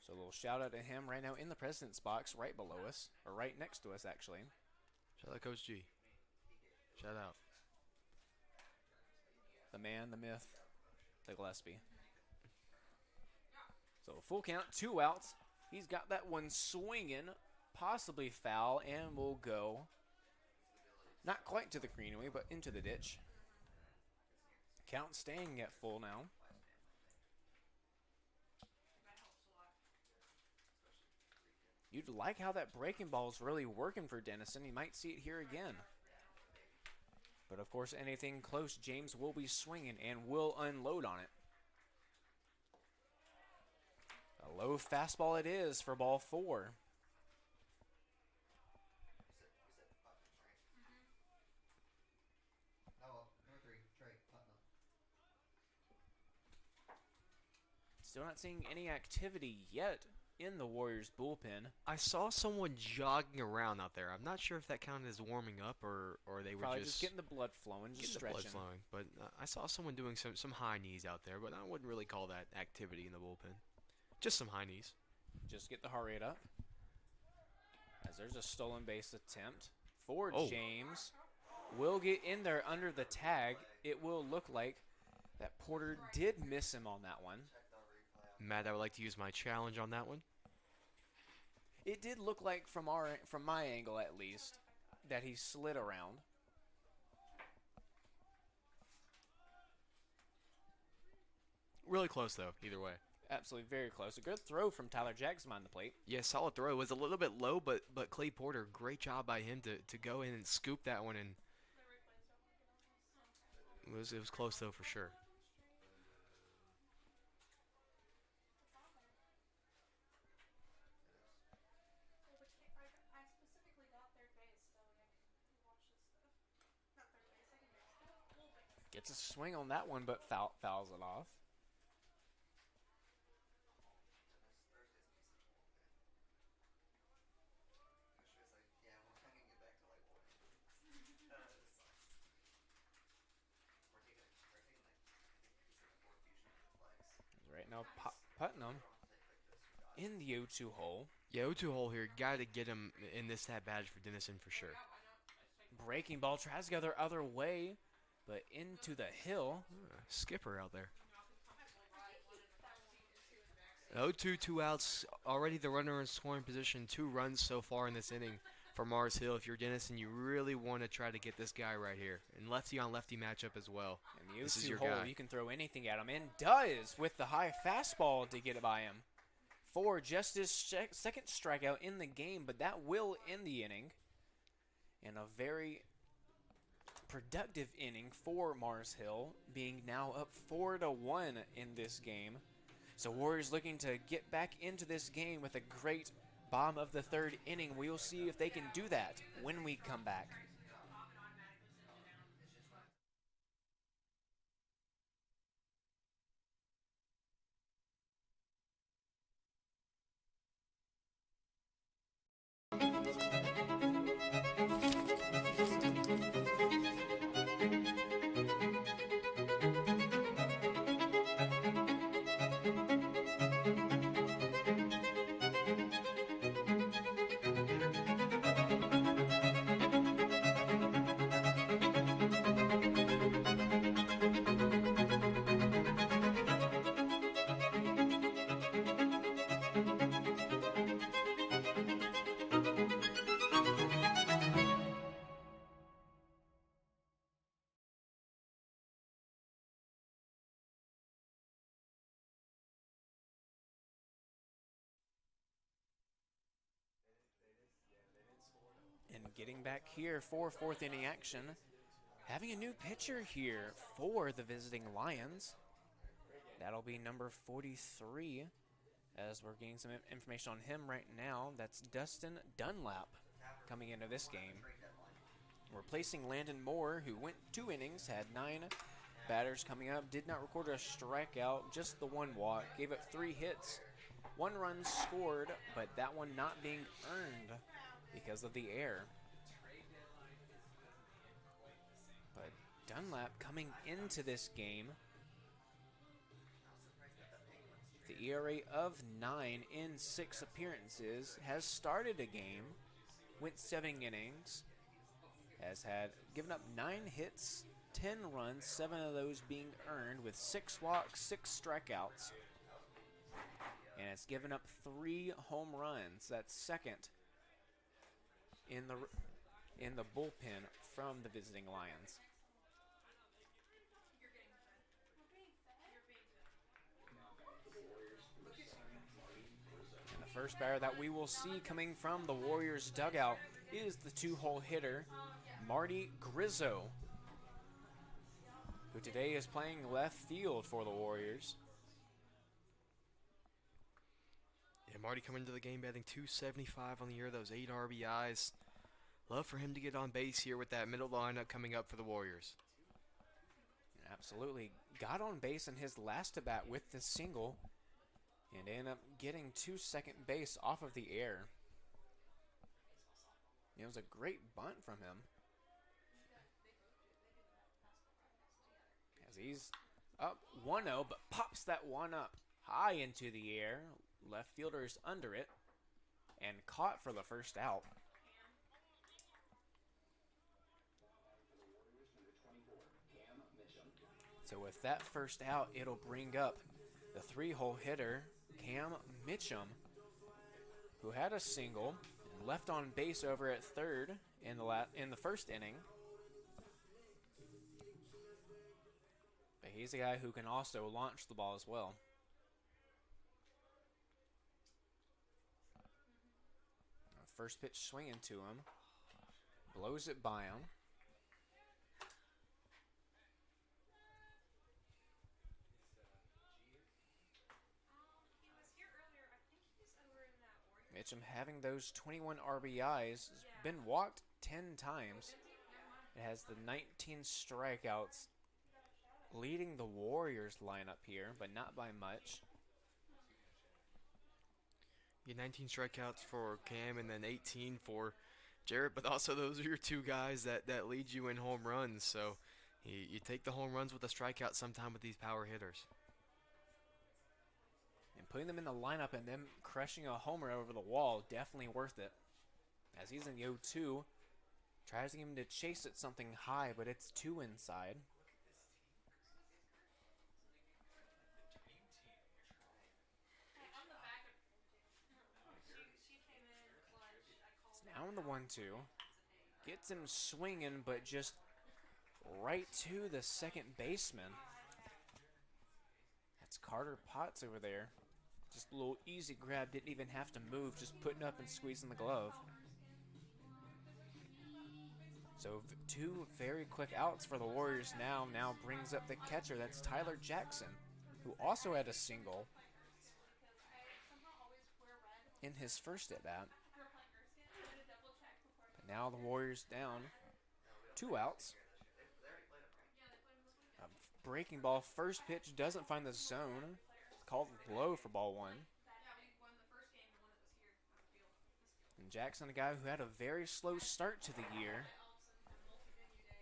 So a little shout out to him right now in the president's box right below us, or right next to us actually. Shout out Coach G. Shout out. The man, the myth, the Gillespie. So a full count, 2 outs. He's got that one swinging, possibly foul, and will go not quite to the greenway, but into the ditch. Count staying at full now. You'd like how that breaking ball is really working for Dennison. You might see it here again. But of course, anything close, James will be swinging and will unload on it. A low fastball it is for ball 4. Still not seeing any activity yet in the Warriors bullpen. I saw someone jogging around out there. I'm not sure if that counted as warming up or they were Probably just getting the blood flowing, just getting the stretching. blood flowing. But I saw someone doing some high knees out there, but I wouldn't really call that activity in the bullpen. Just some high knees. Just get the heart rate up. As there's a stolen base attempt for James. Will get in there under the tag. It will look like that Porter did miss him on that one. Matt, I would like to use my challenge on that one. It did look like from my angle at least that he slid around. Really close, though, either way. Absolutely very close. A good throw from Tyler Jackson behind the plate. Yeah, solid throw. It was a little bit low, but Clay Porter, great job by him to go in and scoop that one. And it was close, though, for sure. Gets a swing on that one, but fouls it off. Right now, Putnam in the 0-2 hole. Yeah, 0-2 hole here. Got to get him in this at-bat for Denison for sure. Breaking ball tries to go the other way, but into the hill. Skipper out there. 0-2, 2 outs. Already the runner in scoring position. 2 runs so far in this inning for Mars Hill. If you're Denison, you really want to try to get this guy right here. And lefty on lefty matchup as well. And the This is 0-2 your hole, guy. you can throw anything at him, and does with the high fastball to get it by him. For just his second strikeout in the game, but that will end the inning. And a very productive inning for Mars Hill, being now up 4-1 in this game. So Warriors looking to get back into this game with a great bottom of the third inning. We'll see if they can do that when we come back. And getting back here for fourth inning action, having a new pitcher here for the visiting Lions. That'll be number 43, as we're getting some information on him right now. That's Dustin Dunlap coming into this game. Replacing Landon Moore, who went 2 innings, had 9 batters coming up, did not record a strikeout, just the 1 walk, gave up 3 hits, 1 run scored, but that one not being earned because of the air. But Dunlap coming into this game, the ERA of 9 in 6 appearances, has started a game, went 7 innings, has given up 9 hits, 10 runs, 7 of those being earned with 6 walks, 6 strikeouts, and it's given up 3 home runs. That's second in the bullpen from the visiting Lions. And the first batter that we will see coming from the Warriors dugout is the 2-hole hitter, Marty Grizzo, who today is playing left field for the Warriors. Yeah, Marty coming into the game batting .275 on the year, those 8 RBIs. Love for him to get on base here with that middle lineup coming up for the Warriors. Absolutely. Got on base in his last at-bat with the single and ended up getting to second base off of the air. It was a great bunt from him. As he's up 1-0, but pops that one up high into the air. Left fielder's under it and caught for the first out. So with that first out, it'll bring up the 3-hole hitter, Cam Mitchum, who had a single and left on base over at third in the first inning. But He's a guy who can also launch the ball as well. First pitch swinging to him. Blows it by him. Mitchum having those 21 RBIs, has been walked 10 times. It has the 19 strikeouts, leading the Warriors lineup here, but not by much. You 19 strikeouts for Cam and then 18 for Jarrett, but also those are your two guys that lead you in home runs. So you take the home runs with the strikeout sometime with these power hitters. And putting them in the lineup and them crushing a homer over the wall, definitely worth it. As he's in the 0-2, tries to get him to chase it something high, but it's 2 inside. It's now in the 1-2. Gets him swinging, but just right to the second baseman. That's Carter Potts over there. Just a little easy grab, didn't even have to move, just putting up and squeezing the glove. So 2 very quick outs for the Warriors now. Now brings up the catcher, that's Tyler Jackson, who also had a single in his first at bat. But now the Warriors down 2 outs. A breaking ball, first pitch doesn't find the zone. Called low for ball 1. And Jackson, a guy who had a very slow start to the year.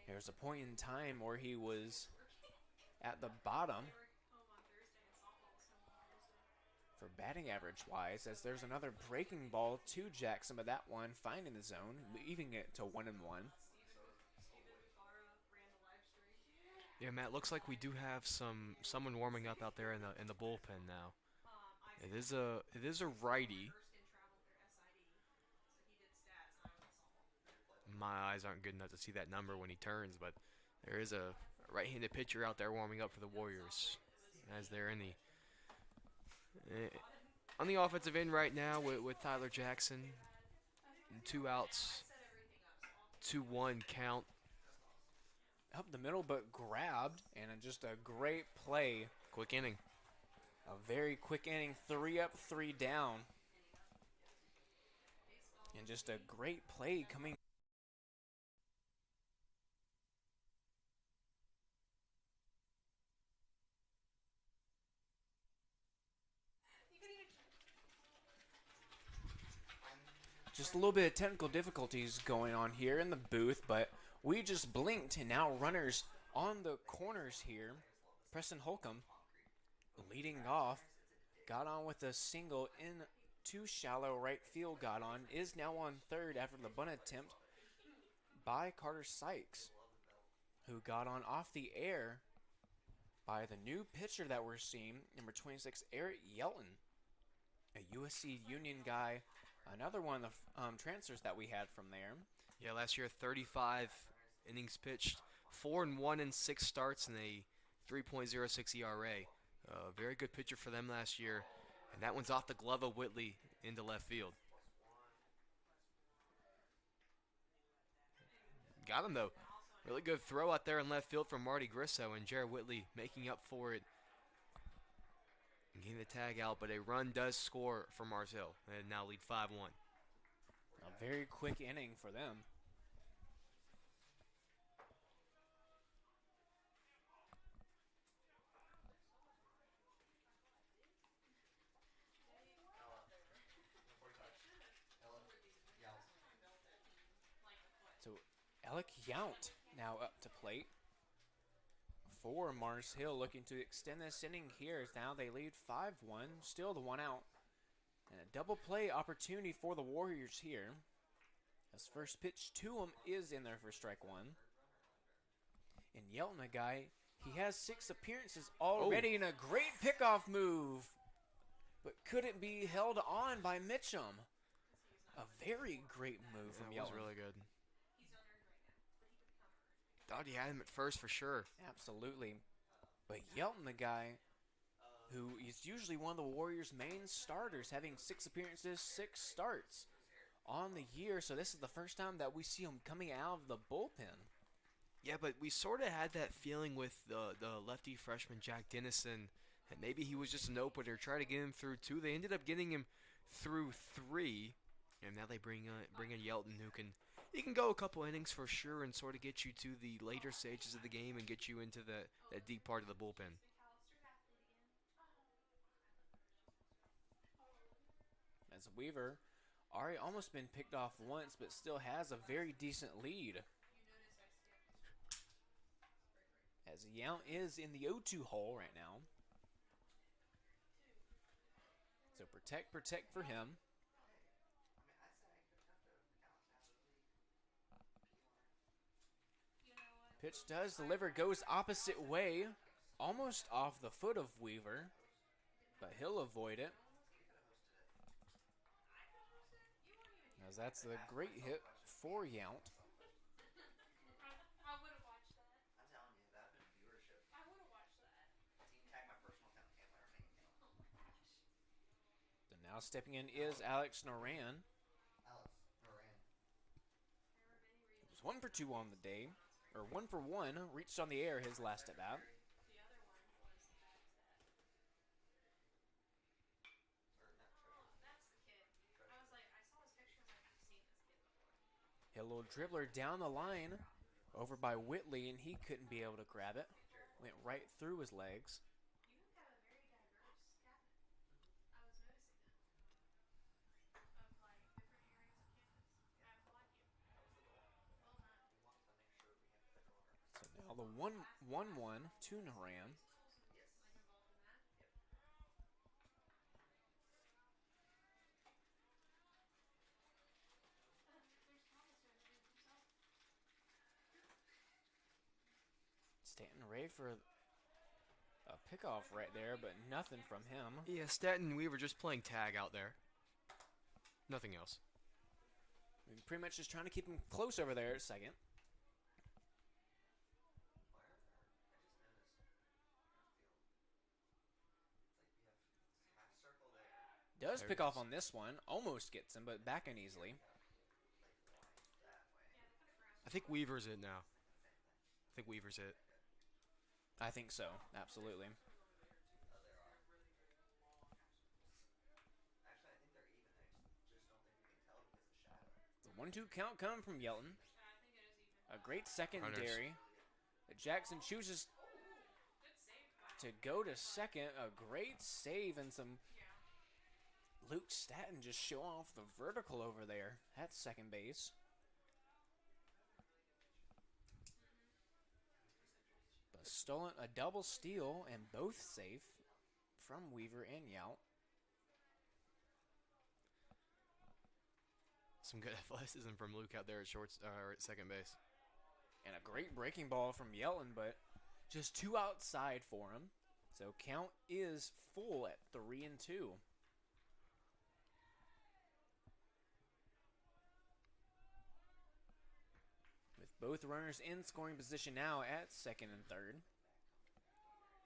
There was a point in time where he was at the bottom for batting average wise, as there's another breaking ball to Jackson, but that one finding the zone, leaving it to 1-1. Yeah, Matt, looks like we do have someone warming up out there in the bullpen now. It is a righty. My eyes aren't good enough to see that number when he turns, but there is a right-handed pitcher out there warming up for the Warriors, as they're in on the offensive end right now with Tyler Jackson. 2 outs, 2-1 count. Up the middle, but grabbed, and just a great play. Quick inning. A very quick inning, 3 up, 3 down. And just a great play coming. Just a little bit of technical difficulties going on here in the booth, but we just blinked, and now runners on the corners here. Preston Holcomb leading off, got on with a single in too shallow right field, got on, is now on third after the bunt attempt by Carter Sykes, who got on off the air by the new pitcher that we're seeing, number 26, Eric Yelton, a USC Union guy, another one of the transfers that we had from there. Yeah, last year 35 innings pitched, 4-1 in 6 starts, and a 3.06 ERA. Very good pitcher for them last year, and that one's off the glove of Whitley into left field. Got him though. Really good throw out there in left field from Marty Grisso, and Jared Whitley making up for it and getting the tag out, but a run does score for Mars Hill, and now lead 5-1. A very quick inning for them. So Alec Yount now up to plate for Mars Hill, looking to extend this inning here. Now they lead 5-1, still the 1 out. And a double play opportunity for the Warriors here. As first pitch to him is in there for strike 1. And Yelton, a guy, he has 6 appearances already in a great pickoff move, but couldn't be held on by Mitchum. A very great move from That was Yelton. really good. Thought he had him at first for sure. Absolutely. But Yelton, the guy who is usually one of the Warriors' main starters, having 6 appearances, 6 starts on the year. So this is the first time that we see him coming out of the bullpen. Yeah, but we sort of had that feeling with the lefty freshman Jack Dennison, and maybe he was just an opener. Try to get him through 2. They ended up getting him through 3, and now they bring in Yelton, who can go a couple innings for sure, and sort of get you to the later stages of the game and get you into that deep part of the bullpen. As Weaver already almost been picked off once, but still has a very decent lead. As Yount is in the 0-2 hole right now. So protect for him. Pitch does deliver, goes opposite way. Almost off the foot of Weaver, but he'll avoid it. As that's a great hit for Yount. I would have watched that. I'm telling you, that would have been viewership. I would have watched that. Team tag my personal account, can't let her make it. Oh my gosh. So now stepping in is Alex Noran. Alex, Moran. It was 1 for 2 on the day, or 1 for 1. Reached on the air his last at bat. The other one was the back set. Or not Treasure. Oh, that's the kid. I was like, I saw his picture. I was like, I've seen this kid before. Hit a little dribbler down the line over by Whitley, and he couldn't be able to grab it. Went right through his legs. You have a very diverse cabinet. I was noticing that. Of like different areas of campus. I applaud you. That was the goal. Well done. We want to make sure we have federal So representation. now the 1-1 to Noran. Yes. Like involved in that? Yep. There's Thomas over there himself. Stanton Ray for a pickoff right there, but nothing from him. Yeah, Stanton and Weaver just playing tag out there. Nothing else. Pretty much just trying to keep him close over there at second. Why are there? I just noticed. Field. It's like we have half circle there. Does There pick it off is. on this one. Almost gets him, but back in easily. Like lines that way. I think Weaver's it now. I think Weaver's it. I think so, absolutely. Oh, there are. Actually, I think they're even. I just don't think we can tell because of the shadow. The 1-2 count coming from Yelton. I think it is even. A great secondary. But Jackson chooses to go to second. A great save and some Luke Statton just showing off the vertical over there at second base. But stolen a double steal and both safe from Weaver and Yount. Some good athleticism from Luke out there at at second base. And a great breaking ball from Yelton, but just 2 outside for him. So count is full at 3-2. With both runners in scoring position now at second and third.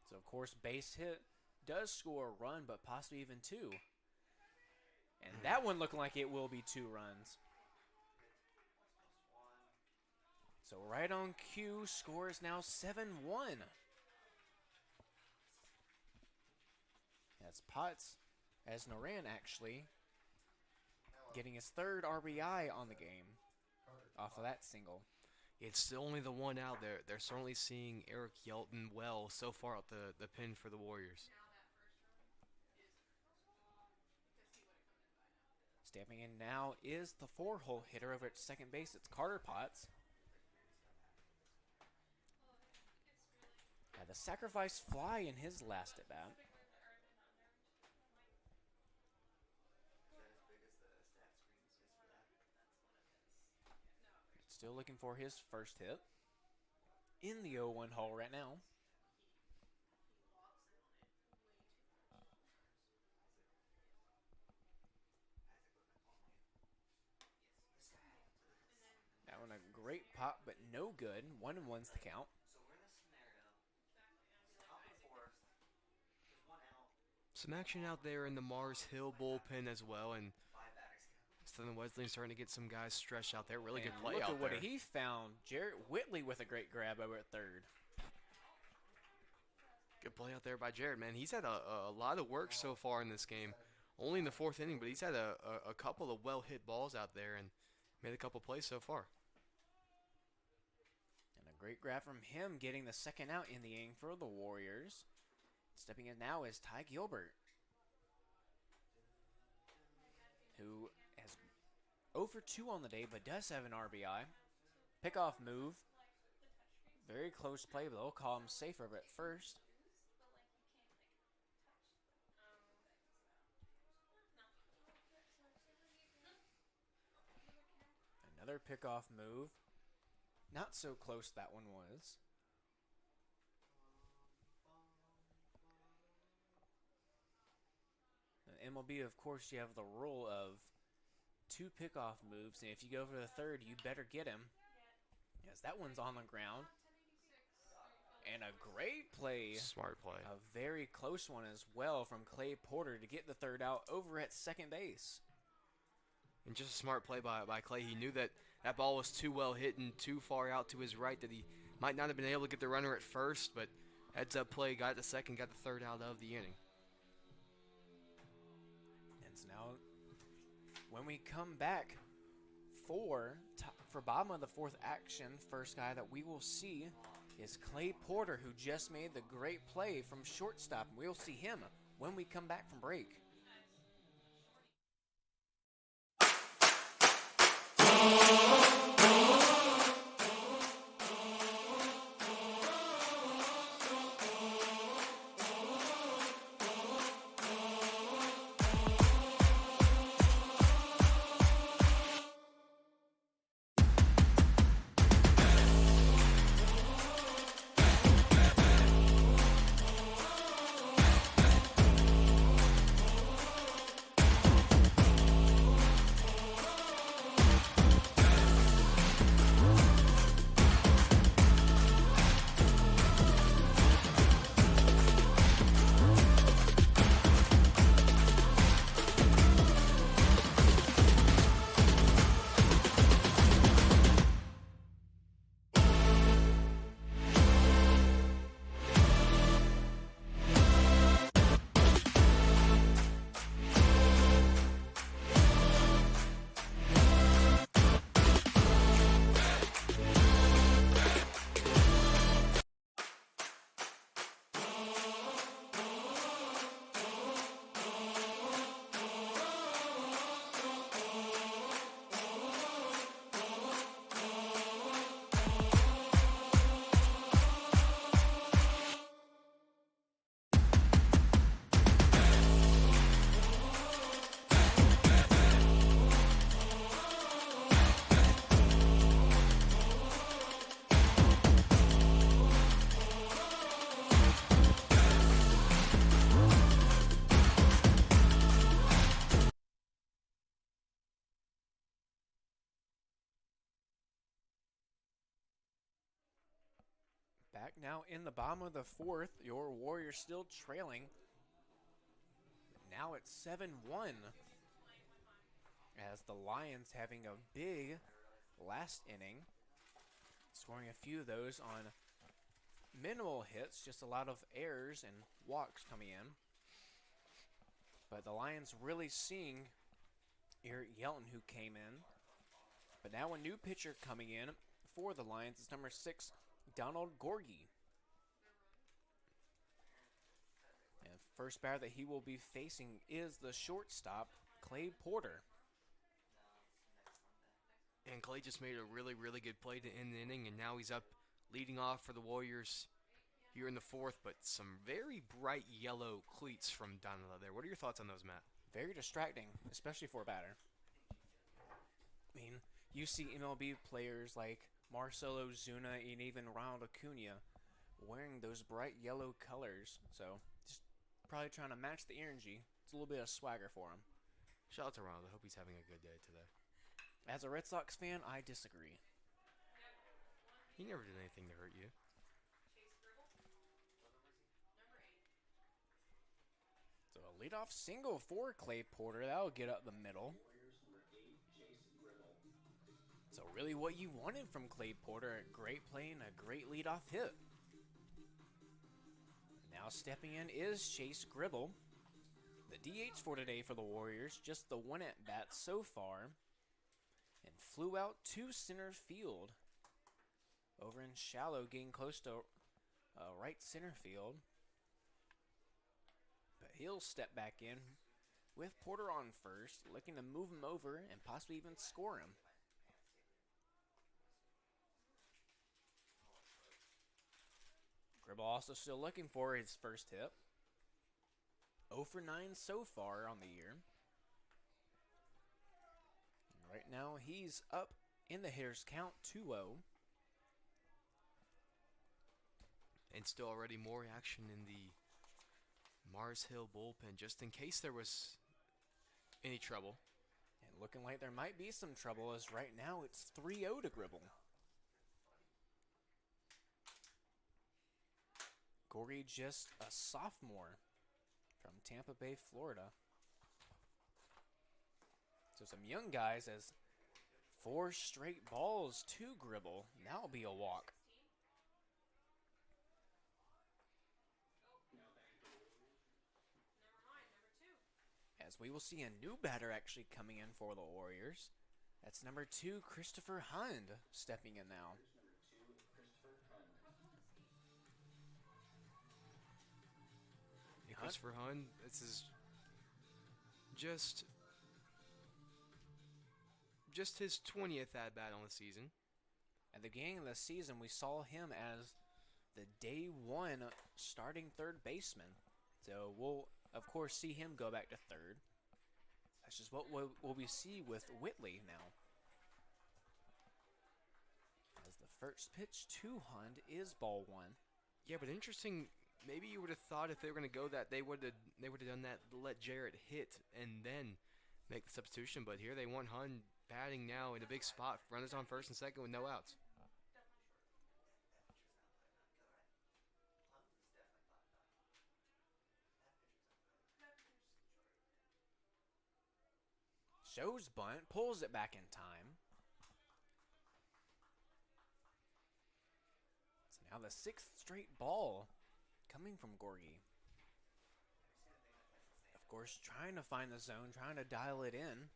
So of course base hit does score a run, but possibly even 2. And that one looking like it will be 2 runs. So right on cue, score is now 7-1. That's Potts, as Noran actually getting his 3rd RBI on the game off of that single. It's only the one out there. They're certainly seeing Eric Yelton well so far out the pin for the Warriors. Stepping in now is the 4-hole hitter over at second base. It's Carter Potts. Had the sacrifice fly in his last at bat. Still looking for his first hit. In the 0-1 hole right now. That one a great pop, but no good. 1-1's the count. So we're in a scenario. Some action out there in the Mars Hill bullpen as well, and Southern Wesleyan starting to get some guys stretched out there. Really good play look out at what there. he found. Jarrett Whitley with a great grab over at third. Good play out there by Jared, man. He's had a lot of work so far in this game. Only in the fourth inning, but he's had a couple of well-hit balls out there and made a couple plays so far. And a great grab from him, getting the second out in the inning for the Warriors. Stepping in now is Ty Gilbert, who has 0 for 2 on the day, but does have an RBI. Pickoff move. Very close play, but they'll call him safe over at first. Another pickoff move. Not so close that one was. In MLB, of course, you have the rule of 2 pickoff moves, and if you go for the third, you better get him. Yes, that one's on the ground. And a great play. Smart play. A very close one as well from Clay Porter to get the third out over at second base. And just a smart play by Clay. He knew that that ball was too well hit and too far out to his right that he might not have been able to get the runner at first, but heads up play, got the second, got the third out of the inning. And so now, when we come back for bottom of the fourth action, first guy that we will see is Clay Porter, who just made the great play from shortstop. And we'll see him when we come back from break. Back now in the bottom of the fourth, your Warriors still trailing. Now it's 7-1. As the Lions having a big last inning, scoring a few of those on minimal hits, just a lot of errors and walks coming in. But the Lions really seeing Eric Yelton, who came in. But now a new pitcher coming in for the Lions is number 6, Donald Gorgie. And first batter that he will be facing is the shortstop, Clay Porter. And Clay just made a really, really good play to end the inning, and now he's up leading off for the Warriors here in the fourth, but some very bright yellow cleats from Donald there. What are your thoughts on those, Matt? Very distracting, especially for a batter. I mean, you see MLB players like Marcelo Zuna and even Ronald Acuna wearing those bright yellow colors. So, just probably trying to match the energy. It's a little bit of swagger for him. Shout out to Ronald. I hope he's having a good day today. As a Red Sox fan, I disagree. He never did anything to hurt you. So a Leadoff single for Clay Porter. That'll get up the middle. So really what you wanted from Clay Porter, a great play and a great leadoff hit. Now stepping in is Chase Gribble. The DH for today for the Warriors, just the one at bat so far. And flew out to center field. Over in shallow, getting close to right center field. But he'll step back in with Porter on first, looking to move him over and possibly even score him. Gribble also still looking for his first hit. 0 for 9 so far on the year. And right now he's up in the hitters count 2-0. And still already more action in the Mars Hill bullpen, just in case there was any trouble. And looking like there might be some trouble, as right now it's 3-0 to Gribble. Gorgie, just a sophomore from Tampa Bay, Florida. So some young guys, as 4 straight balls to Gribble. That'll be a walk. As we will see a new batter actually coming in for the Warriors. That's number 2, Christopher Hund, stepping in now. Christopher Hund, this is just his 20th at-bat on the season. At the beginning of the season, we saw him as the day 1 starting third baseman. So we'll, of course, see him go back to third. That's just what we'll be see with Whitley now. As the first pitch to Hund is ball 1. Yeah, but interesting. Maybe you would have thought if they were going to go that they would have done that, let Jarrett hit and then make the substitution. But here they want Hund batting now in a big spot. Runners on first and second with no outs. Shows bunt, pulls it back in time. So now the 6th straight ball coming from Gorgie. Of course, trying to find the zone, trying to dial it in.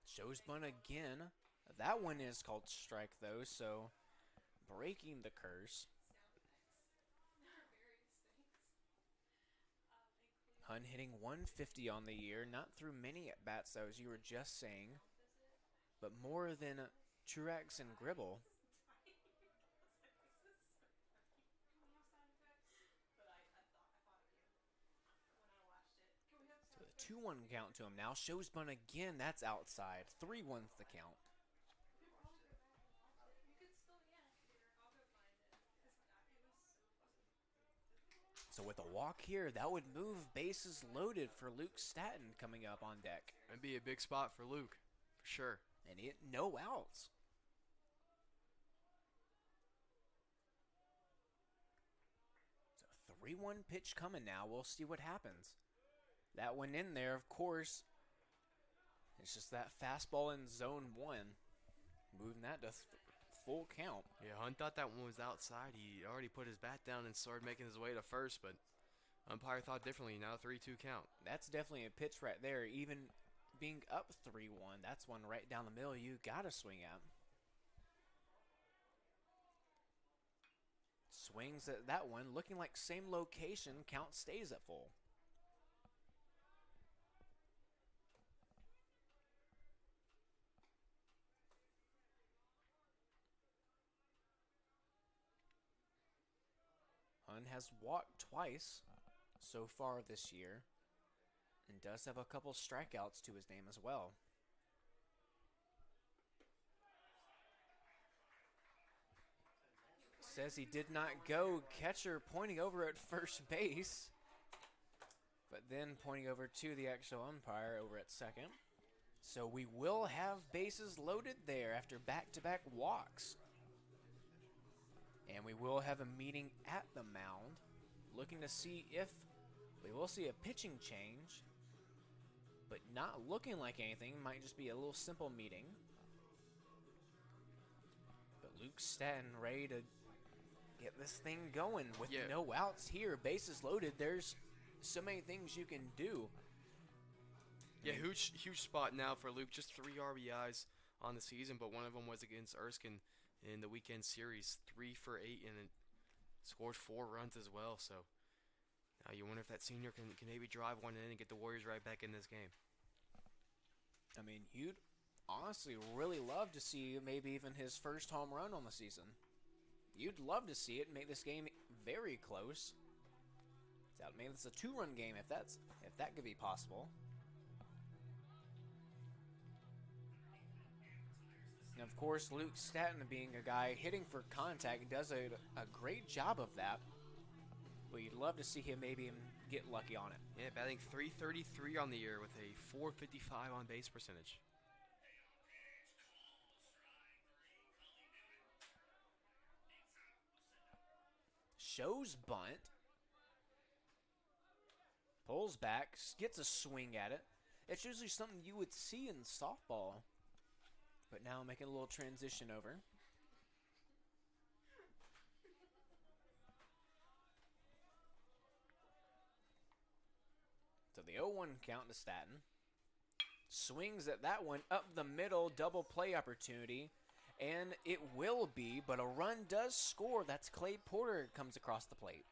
Shows bunt again. That one is called strike though, so breaking the curse. Hund hitting 150 on the year, not through many at-bats though, as you were just saying, but more than Truex and Gribble. So the 2-1 count to him now. Shows bunt again, that's outside. 3-1's the count. So with a walk here, that would move bases loaded for Luke Staton coming up on deck. That'd be a big spot for Luke, for sure. And no outs. So 3-1 pitch coming now. We'll see what happens. That one in there, of course. It's just that fastball in zone 1. Moving that to full count. Yeah, Hunt thought that one was outside. He already put his bat down and started making his way to first, but umpire thought differently. Now 3-2 count. That's definitely a pitch right there. Even being up 3-1, that's one right down the middle you got to swing at. Swings at that one, looking like same location. Count stays at full. Hund has walked twice so far this year and does have a couple strikeouts to his name as well. Says he did not go. Catcher pointing over at first base, but then pointing over to the actual umpire over at second. So we will have bases loaded there after back-to-back walks. And we will have a meeting at the mound, looking to see if we will see a pitching change, but not looking like anything. Might just be a little simple meeting. But Luke Stanton ready to get this thing going with no outs here. Bases loaded. There's so many things you can do. Yeah, huge spot now for Luke. Just 3 RBIs on the season, but one of them was against Erskine in the weekend series. 3 for 8 and scored 4 runs as well. So now you wonder if that senior can maybe drive one in and get the Warriors right back in this game. I mean, you'd honestly really love to see maybe even his first home run on the season. You'd love to see it and make this game very close. Maybe it's a 2-run game if that could be possible. And of course, Luke Stanton, being a guy hitting for contact, does a great job of that. But you'd love to see him maybe get lucky on it. Yeah, batting .333 on the year with a .455 on base percentage. Shows bunt. Pulls back, gets a swing at it. It's usually something you would see in softball. But now making a little transition over. So the 0-1 count to Stanton. Swings at that one up the middle, double play opportunity. And it will be, but a run does score. That's Clay Porter comes across the plate.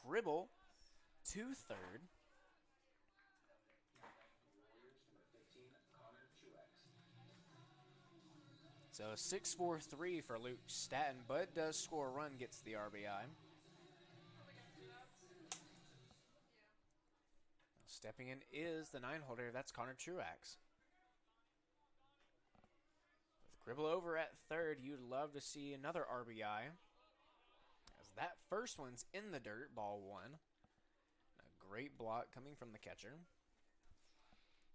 Gribble to third. So 6-4-3 for Luke Stanton, but does score a run, gets the RBI. Stepping in is the 9-holder. That's Connor Truax. With Gribble over at third, you'd love to see another RBI. As that first one's in the dirt, ball 1. A great block coming from the catcher.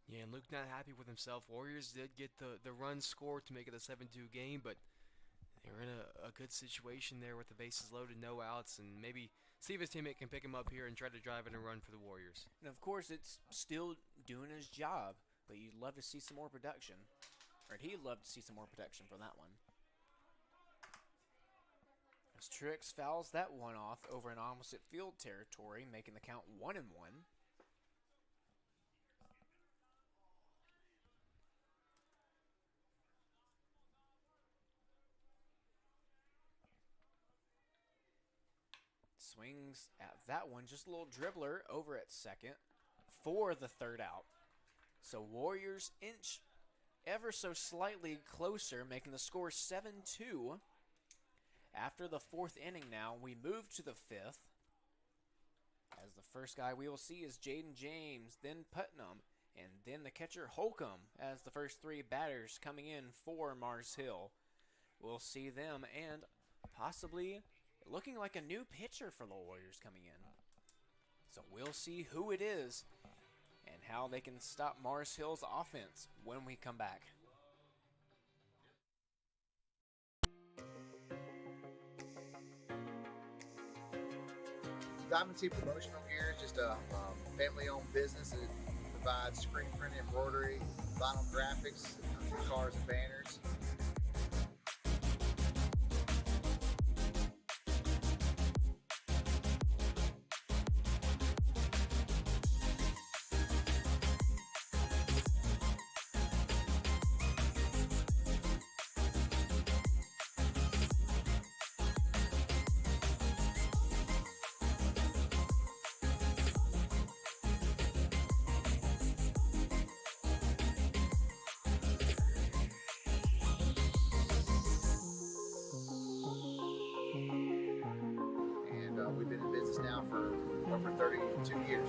Yeah, and Luke not happy with himself. Warriors did get the run scored to make it a 7-2 game, but they were in a good situation there with the bases loaded, no outs, and maybe see if his teammate can pick him up here and try to drive in a run for the Warriors. And of course, it's still doing his job, but you'd love to see some more production. Or he'd love to see some more production from that one. As Truex fouls that one off over in opposite field territory, making the count 1-1. Swings at that one, just a little dribbler over at second for the third out. So Warriors inch ever so slightly closer, making the score 7-2. After the 4th inning now, we move to the 5th. As the first guy we will see is Jaden James, then Putnam, and then the catcher Holcomb as the first 3 batters coming in for Mars Hill. We'll see them and possibly looking like a new pitcher for the Warriors coming in. So we'll see who it is and how they can stop Mars Hill's offense when we come back. Diamond T Promotional Gear is just a family-owned business that provides screen print, embroidery, vinyl graphics, cars and banners. We've been in business now for over 32 years.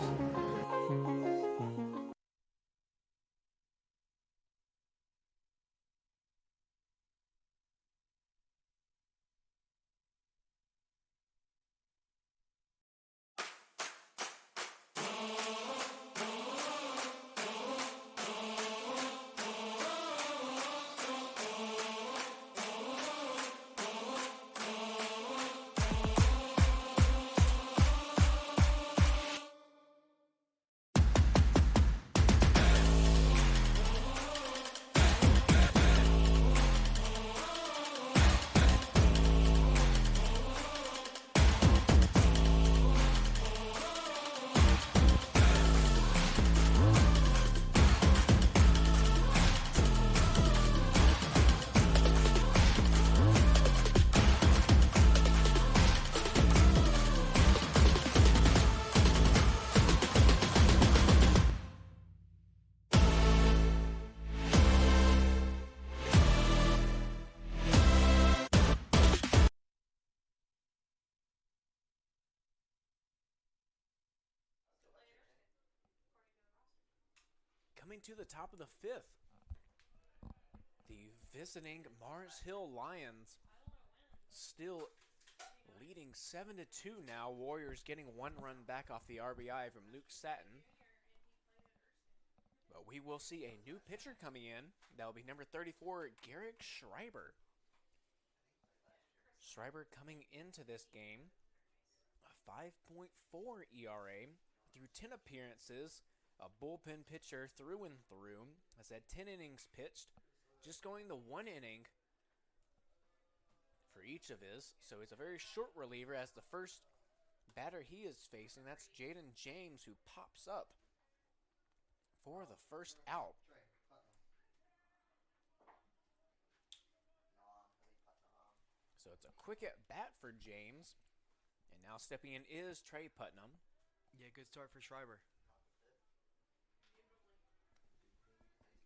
coming to the top of the fifth. The visiting Mars Hill Lions still leading 7-2 now. Warriors getting one run back off the RBI from Luke Satin. But we will see a new pitcher coming in. That will be number 34, Garrick Schreiber. Schreiber coming into this game, a 5.4 ERA through 10 appearances, a bullpen pitcher through and through. Has had 10 innings pitched, just going the 1 inning for each of his. So it's a very short reliever as the first batter he is facing. That's Jaden James, who pops up for the first out. So it's a quick at bat for James. And now stepping in is Trey Putnam. Yeah, good start for Schreiber.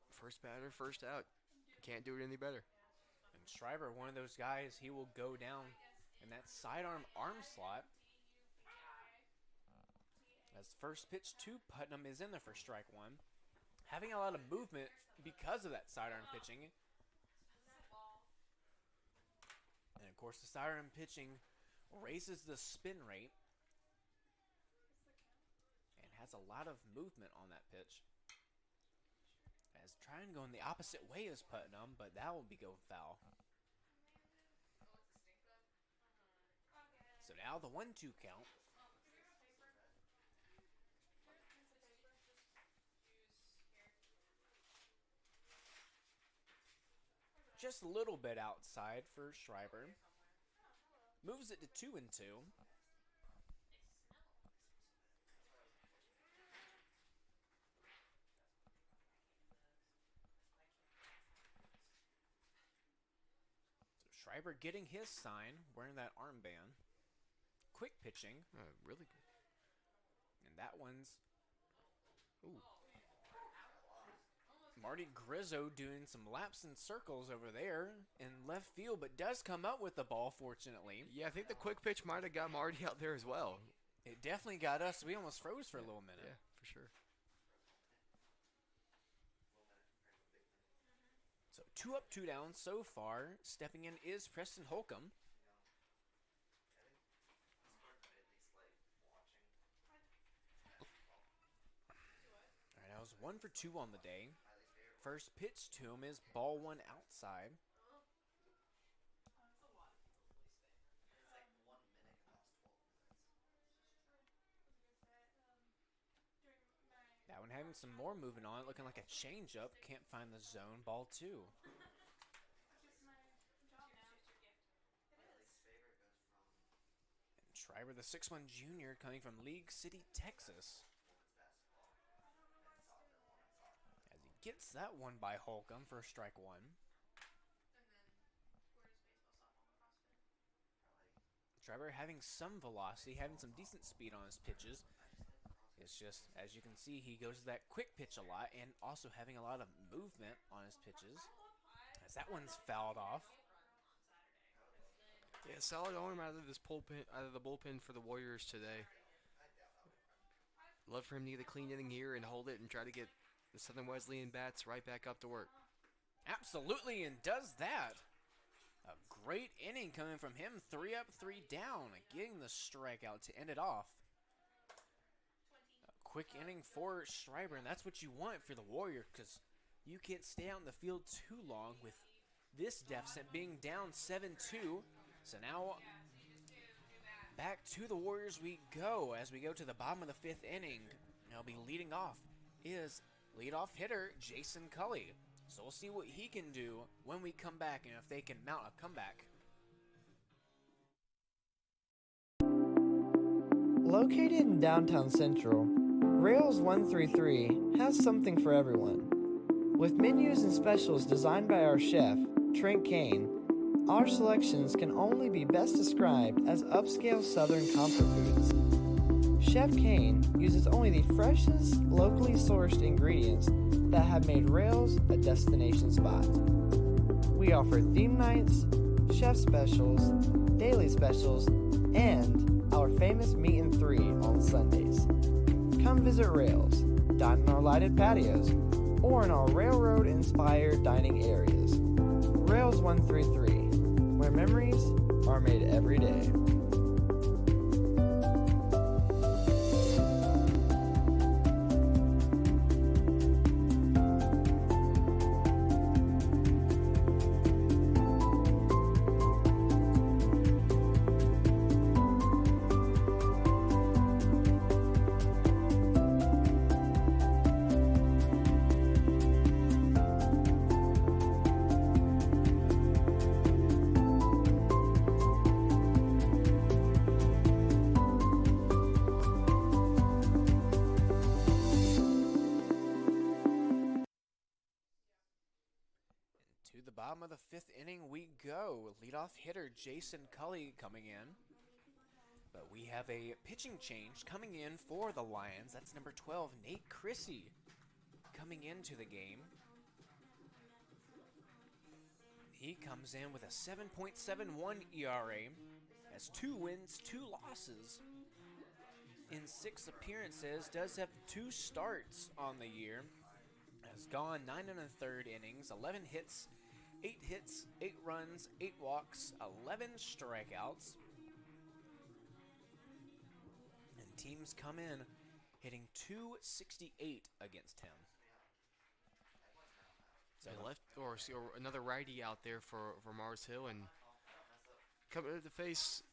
First batter, first out. Can't do it any better. And Schreiber, one of those guys, he will go down in that sidearm arm slot. As first pitch to Putnam is in there for strike one. Having a lot of movement because of that sidearm pitching. And of course, the sidearm pitching raises the spin rate and has a lot of movement on that pitch. As trying to go in the opposite way as Putnam, but that will be going foul. So now the 1-2 count. Just a little bit outside for Schreiber. Moves it to 2-2. So Schreiber getting his sign, wearing that armband. Quick pitching. Really good. And that one's... Ooh. Marty Grizzo doing some laps and circles over there in left field, but does come up with the ball, fortunately. Yeah, I think the quick pitch might have got Marty out there as well. It definitely got us. We almost froze for a little minute. Yeah, for sure. So 2 up, 2 down so far. Stepping in is Preston Holcomb. All right, I was 1 for 2 on the day. First pitch to him is ball 1 outside. That one having some more movement on it, looking like a changeup. Can't find the zone. Ball 2. And Schreiber, the 6'1" junior, coming from League City, Texas. As he gets that one by Holcomb for strike 1. Schreiber having some velocity, having some decent speed on his pitches. It's just, as you can see, he goes to that quick pitch a lot and also having a lot of movement on his pitches. As that one's fouled off. Yeah, solid arm out of this bullpen, out of the bullpen for the Warriors today. Love for him to get a clean inning here and hold it and try to get the Southern Wesleyan bats right back up to work. Absolutely, and does that. A great inning coming from him. 3 up, 3 down, getting the strikeout to end it off. Quick inning for Schreiber, and that's what you want for the Warriors, because you can't stay out in the field too long with this deficit being down 7-2. So now back to the Warriors we go as we go to the bottom of the 5th inning. Now be leading off is leadoff hitter Jason Cully. So we'll see what he can do when we come back and if they can mount a comeback. Located in downtown Central, Rails 133 has something for everyone. With menus and specials designed by our chef, Trent Kane, our selections can only be best described as upscale Southern comfort foods. Chef Kane uses only the freshest, locally sourced ingredients that have made Rails a destination spot. We offer theme nights, chef specials, daily specials, and our famous meat and 3 on Sundays. Come visit Rails, dine in our lighted patios, or in our railroad-inspired dining areas. Rails 133, where memories are made every day. To the bottom of the fifth inning we go. Leadoff hitter Jason Cully coming in. But we have a pitching change coming in for the Lions. That's number 12, Nate Chrissy, coming into the game. He comes in with a 7.71 ERA, has 2 wins, 2 losses in 6 appearances, does have 2 starts on the year, has gone 9 1/3 innings, 11 hits, 8 runs, 8 walks, 11 strikeouts. And teams come in hitting .268 against him. So left or another righty out there for Mars Hill, and coming to face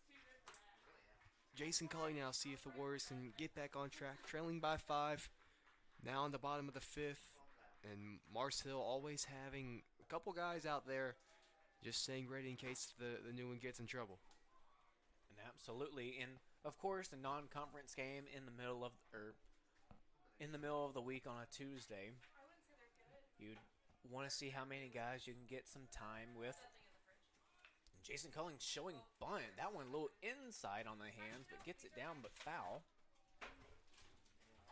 Jason Cully now. See if the Warriors can get back on track. Trailing by 5, now on the bottom of the 5th, and Mars Hill always having a couple guys out there just staying ready in case the new one gets in trouble. And absolutely, and of course, the non-conference game in the middle of the week on a Tuesday, you'd want to see how many guys you can get some time with. Jason Culling showing bunt. That one a little inside on the hands, but gets it down, but foul.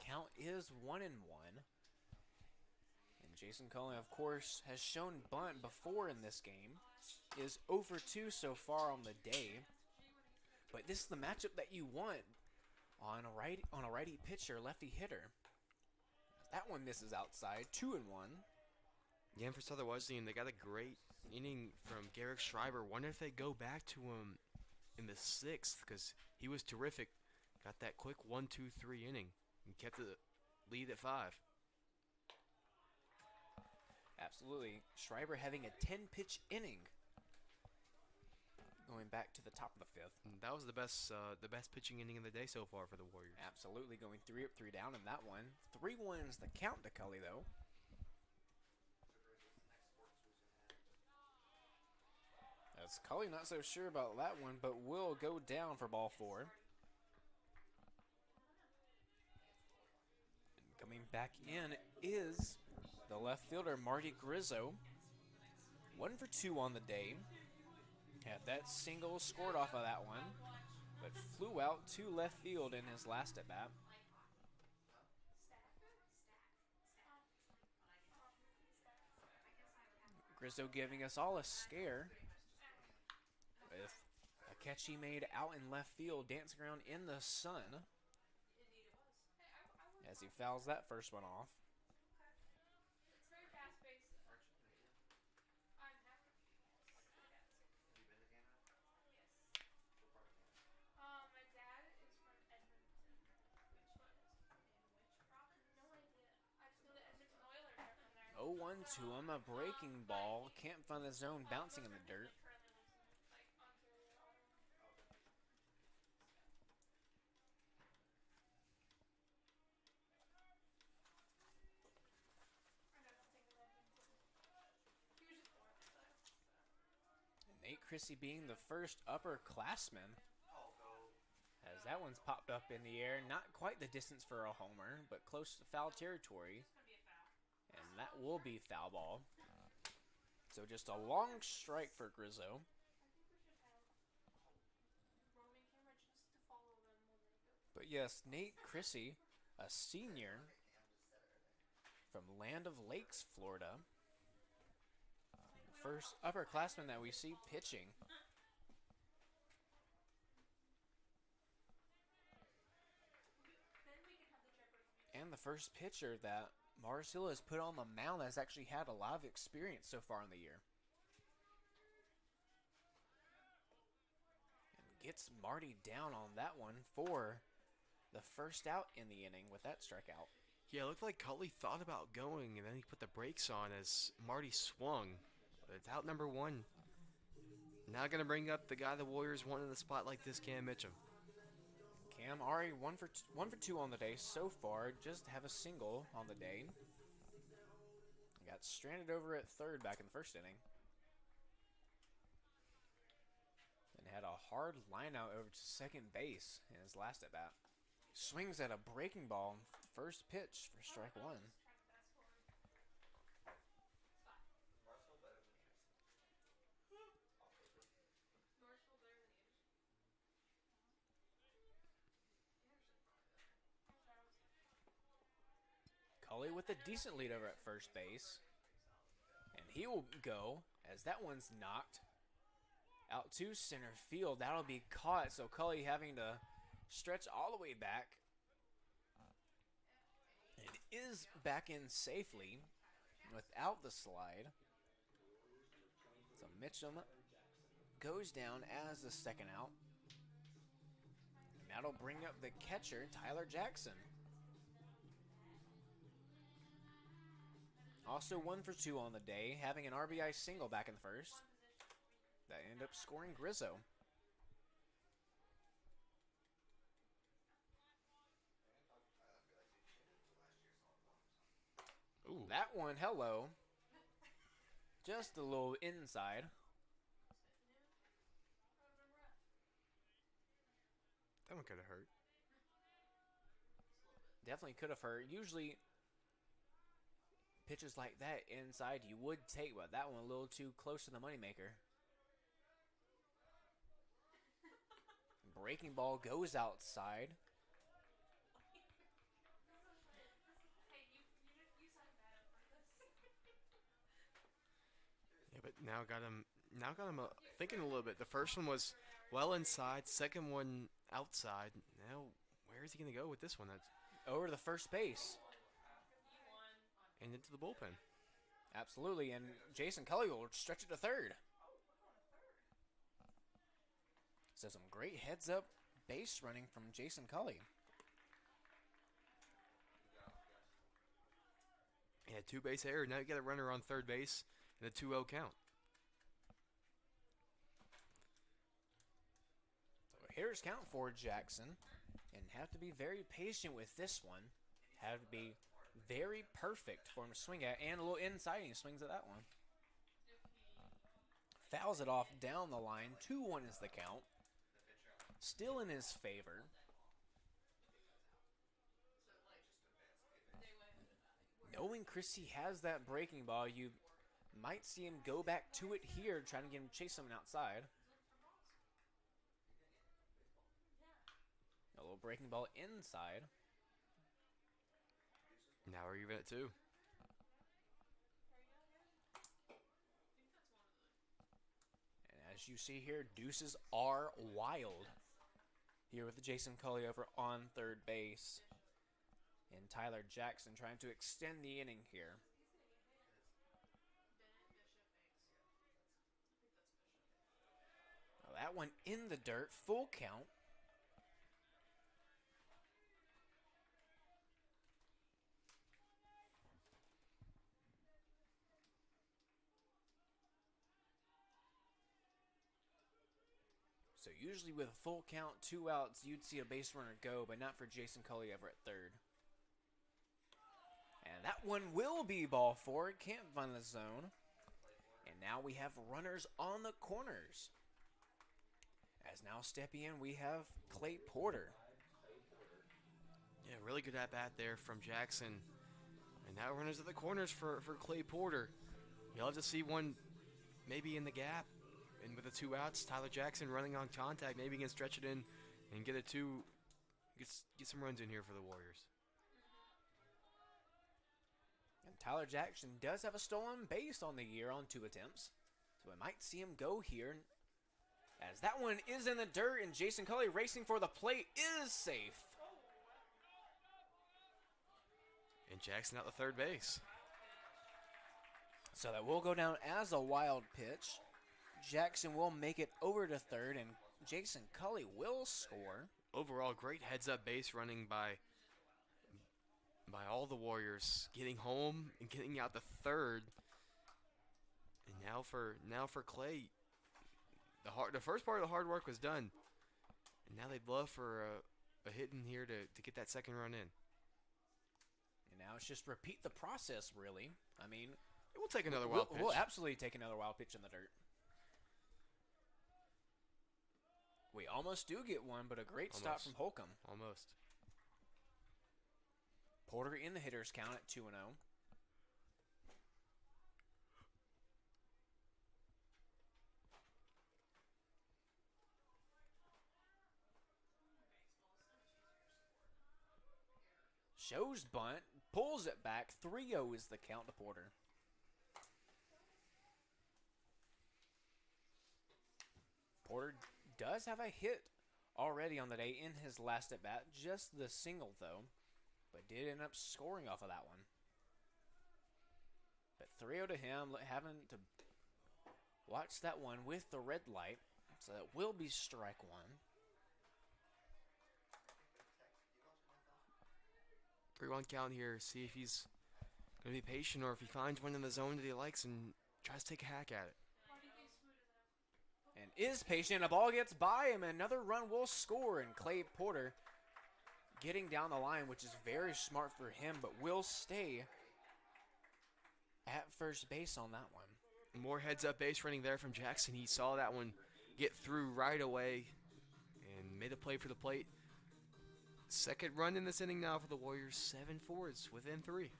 Count is 1-1. And Jason Culling, of course, has shown bunt before in this game. Is 0 for 2 so far on the day. But this is the matchup that you want on a righty pitcher, lefty hitter. That one misses outside, 2-1. Yeah, and for Southern Wesleyan, they got a great inning from Garrick Schreiber. Wonder if they go back to him in the 6th, because he was terrific. Got that quick 1-2-3 inning and kept the lead at 5. Absolutely. Schreiber having a 10-pitch inning. Going back to the top of the 5th. And that was the best pitching inning of the day so far for the Warriors. Absolutely, going 3 up, 3 down in that one. 3-1 is the count to Cully, though. As Cully not so sure about that one, but will go down for ball 4. And coming back in is the left fielder, Marty Grizzo. 1 for 2 on the day. Had that single scored off of that one, but flew out to left field in his last at bat. Grizzo giving us all a scare with a catch he made out in left field, dancing around in the sun as he fouls that first one off. My dad is from Edmonton. Which one? In which province? No idea. I just know the Edmonton Oilers are from there. 0-1 to him, a breaking ball. Can't find the zone, bouncing in the dirt. Nate Chrissy being the first upperclassman, as that one's popped up in the air. Not quite the distance for a homer, but close to foul territory. And that will be foul ball. So just a long strike for Grizzo. But yes, Nate Chrissy, a senior from Land of Lakes, Florida. First upperclassman that we see pitching. And the first pitcher that Mars Hill has put on the mound that's actually had a lot of experience so far in the year. And gets Marty down on that one for the first out in the inning with that strikeout. Yeah, it looked like Cutley thought about going, and then he put the brakes on as Marty swung. But it's out number 1. Now going to bring up the guy the Warriors want in the spot like this, Cam Mitchum. Cam already one for two on the day so far. Just have a single on the day. Got stranded over at third back in the first inning. And had a hard line out over to second base in his last at bat. Swings at a breaking ball. First pitch for strike 1. Cully with a decent lead over at first base. And he will go as that one's knocked out to center field. That'll be caught, so Cully having to stretch all the way back. It is back in safely without the slide. So Mitchum goes down as the second out. And that'll bring up the catcher, Tyler Jackson. Also 1 for 2 on the day, having an RBI single back in the first. That ended up scoring Grizzo. Ooh. That one, hello. Just a little inside. That one could have hurt. Definitely could have hurt. Usually, pitches like that inside you would take, but that one a little too close to the moneymaker. Breaking ball goes outside. Yeah, but now got him thinking a little bit. The first one was well inside, second one outside. Now, where is he going to go with this one? That's Over to the first base. and into the bullpen. Absolutely, and Jason Cully will stretch it to third. So some great heads-up base running from Jason Cully. Yeah, 2-base error. Now you got a runner on third base and a 2-0 count. So here's count for Jackson. And have to be very patient with this one. Have to be very perfect for him to swing at. And a little inside, and he swings at that one. Fouls it off down the line. 2-1 is the count. Still in his favor. Knowing Christie has that breaking ball, you might see him go back to it here, trying to get him chase someone outside. A little breaking ball inside. Now we're even at 2. And as you see here, deuces are wild. Here with Jason Cully over on third base. And Tyler Jackson trying to extend the inning here. Well, that one in the dirt, full count. So usually with a full count, 2 outs, you'd see a base runner go, but not for Jason Cully over at third. And that one will be ball 4. Can't find the zone. And now we have runners on the corners. As now stepping in, we have Clay Porter. Yeah, really good at-bat there from Jackson. And now runners at the corners for Clay Porter. You'll have to see one maybe in the gap. And with the 2 outs, Tyler Jackson running on contact. Maybe he can stretch it in and get some runs in here for the Warriors. And Tyler Jackson does have a stolen base on the year on 2 attempts. So we might see him go here. As that one is in the dirt, and Jason Cully racing for the plate is safe. And Jackson out to third base. So that will go down as a wild pitch. Jackson will make it over to third, and Jason Cully will score. Overall, great heads-up base running by all the Warriors, getting home and getting out to third. And now for Clay, the first part of the hard work was done, and now they'd love for a hit in here to get that second run in. And now it's just repeat the process, really. I mean, It will take another wild pitch. We'll absolutely take another wild pitch in the dirt. We almost do get one, but a great stop Almost. from Holcomb. Almost. Porter in the hitter's count at 2-0. Shows bunt, pulls it back. 3-0 is the count to Porter. Porter does have a hit already on the day in his last at bat, just the single though, but did end up scoring off of that one. But 3-0 to him, having to watch that one with the red light, so that will be strike one. 3-1 count here. See if he's going to be patient or if he finds one in the zone that he likes and tries to take a hack at it. And is patient. A ball gets by him. Another run will score. And Clay Porter getting down the line, which is very smart for him, but will stay at first base on that one. More heads-up base running there from Jackson. He saw that one get through right away and made a play for the plate. Second run in this inning now for the Warriors. 7-4. It's within 3.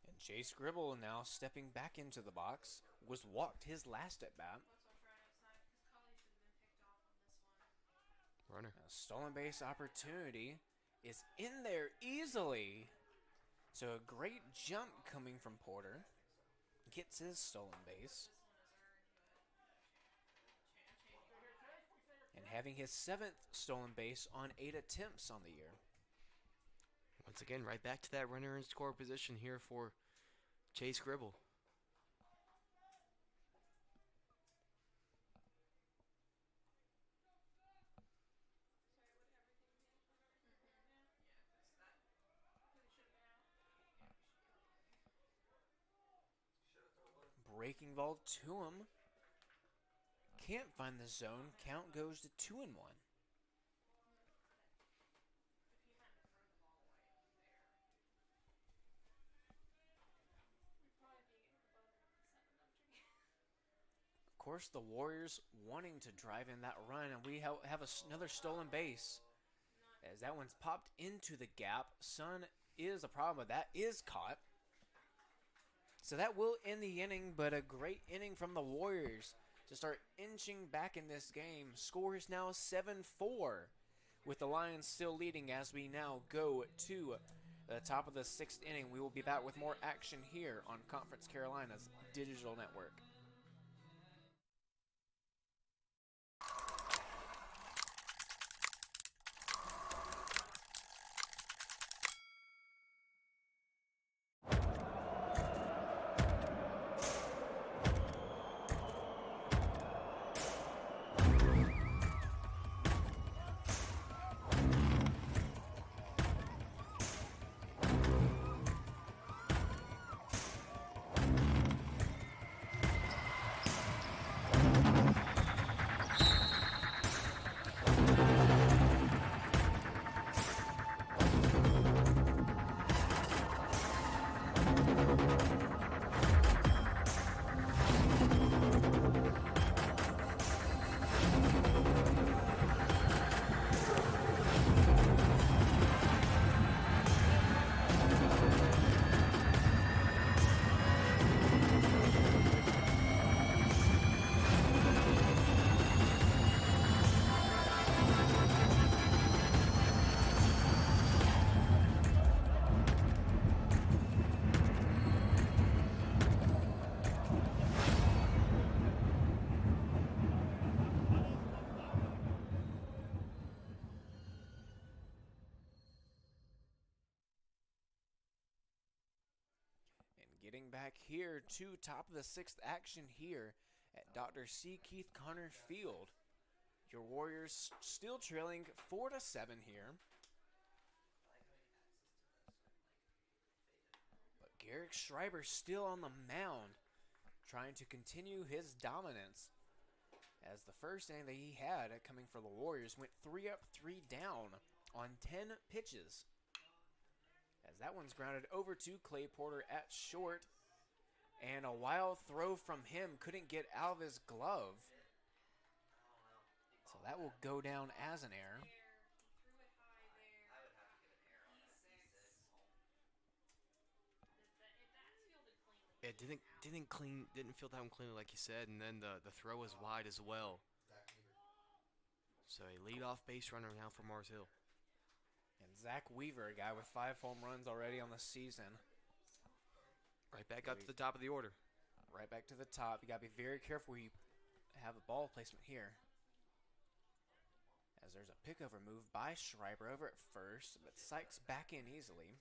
And Chase Gribble now stepping back into the box. Was walked his last at bat. Runner. A stolen base opportunity is in there easily. So a great jump coming from Porter. Gets his stolen base. And having his 7th stolen base on 8 attempts on the year. Once again, right back to that runner in score position here for Chase Gribble. Breaking ball to him. Can't find the zone. Count goes to 2-1. Of course, the Warriors wanting to drive in that run, and we have another stolen base. As that one's popped into the gap. Sun is a problem, but that is caught. So that will end the inning, but a great inning from the Warriors to start inching back in this game. Score is now 7-4, with the Lions still leading as we now go to the top of the 6th inning. We will be back with more action here on Conference Carolina's digital network. Getting back here to top of the 6th action here at Dr. C. Keith Connor Field. Your Warriors still trailing 4-7 here. But Garrick Schreiber still on the mound, trying to continue his dominance. As the first inning that he had coming for the Warriors went 3 up, 3 down on 10 pitches. As that one's grounded over to Clay Porter at short. And a wild throw from him couldn't get out of his glove. So that will go down as an error. He threw it high there. I would have to give an error on that E6. E6. If that's fielded cleanly. It didn't feel that one cleanly like you said, and then the throw was wide as well. So a leadoff base runner now for Mars Hill. And Zach Weaver, a guy with 5 home runs already on the season. Right back up to the top of the order. Right back to the top. You got to be very careful where you have a ball placement here. As there's a pickover move by Schreiber over at first, but Sykes back in easily.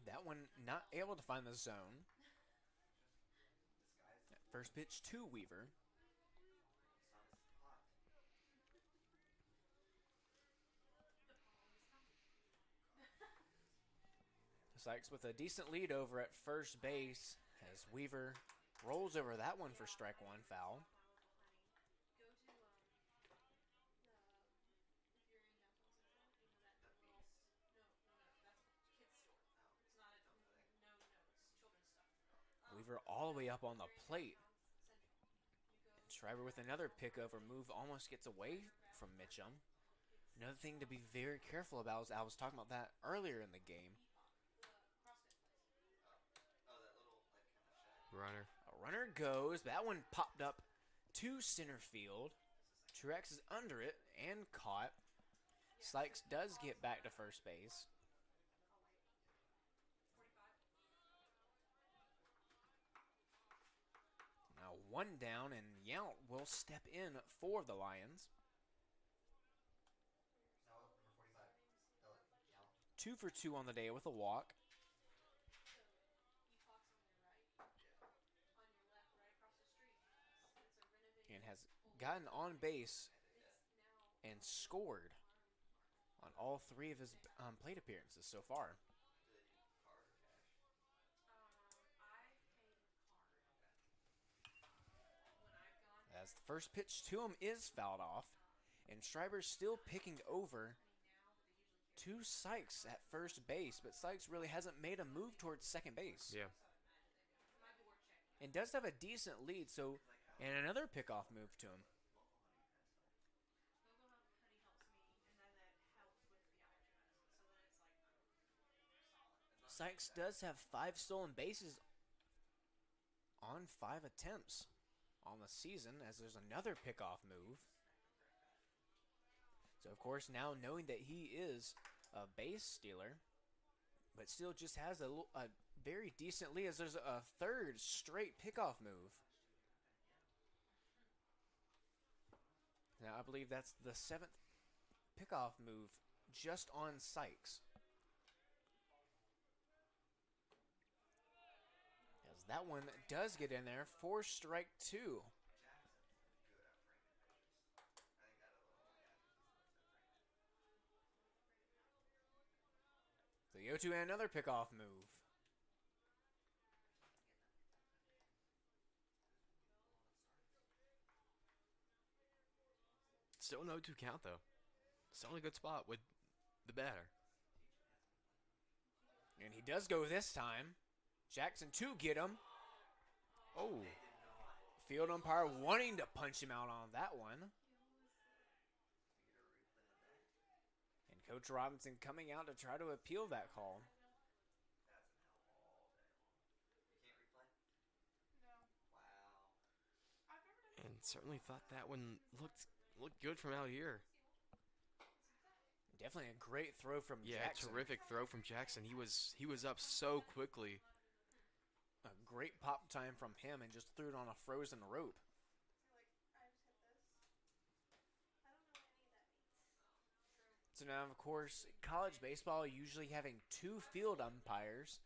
That one not able to find the zone. First pitch to Weaver. Sykes with a decent lead over at first base as Weaver rolls over that one for strike 1 foul. Go to if you're in downtown Central, you know that little no, that's a kid's store. It's not it's children's stuff. Weaver all the way up on the plate. Central. You go And Schreiber with another pickover move almost gets away from Mitchum. Another thing to be very careful about is I was talking about that earlier in the game. the CrossFit place. Oh, that little like kind of shack. Runner. A runner goes. That one popped up to center field. Truex is under it and caught. Sykes does get back to first base. 45. Now 1 down, and Yount will step in for the Lions. Now number 45. Now. 2 for 2 on the day with a walk. So E-Fox on your right. On your left, right across the street. It's a renovated. And has gotten on base It's now and scored on all 3 of his plate appearances so far. Do they do card or cash? I paid with card. When I've gone As the first pitch to him is fouled off. And Schreiber's still picking over to Sykes at first base. But Sykes really hasn't made a move towards second base. Yeah. it might be worth checking. And does have a decent lead. So, and another pickoff move to him. Local honey helps me, and then that helps with the allergy medicine, so then it's like solid. Sykes does have 5 stolen bases on 5 attempts on the season, as there's another pickoff move. So, of course, now knowing that he is a base stealer, but still just has a very decent lead, as there's a 3rd straight pickoff move. Now, I believe that's the 7th pickoff move just on Sykes. As that one does get in there for strike 2. Jackson's good at framing pitches. I think that a little more. Yeah, So you go to another pickoff move. Still an 0-2 count, though. Still in a good spot with the batter. And he does go this time. Jackson to get him. Oh. Field umpire wanting to punch him out on that one. And Coach Robinson coming out to try to appeal that call. That's an L all day long. You can't replay? No. Wow. I've never done And certainly thought that one looked good from out here. Definitely a great throw from Yeah, Jackson. terrific throw from Jackson. He was up so quickly. A great pop time from him and just threw it on a frozen rope. So now, of course, college baseball usually having 2 field umpires,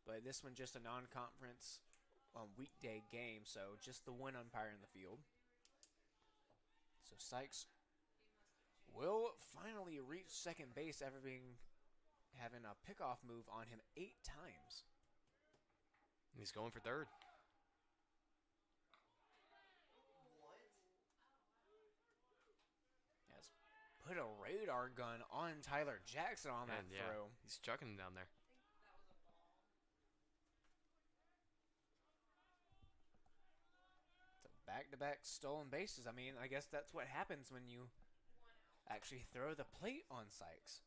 but this one just a non-conference weekday game, so just the 1 umpire in the field. So Sykes will finally reach second base after having a pickoff move on him 8 times. He's going for third. Has put a radar gun on Tyler Jackson on that And yeah, throw. he's chucking him down there. So back-to-back stolen bases. I mean, I guess that's what happens when you actually throw the plate on Sykes.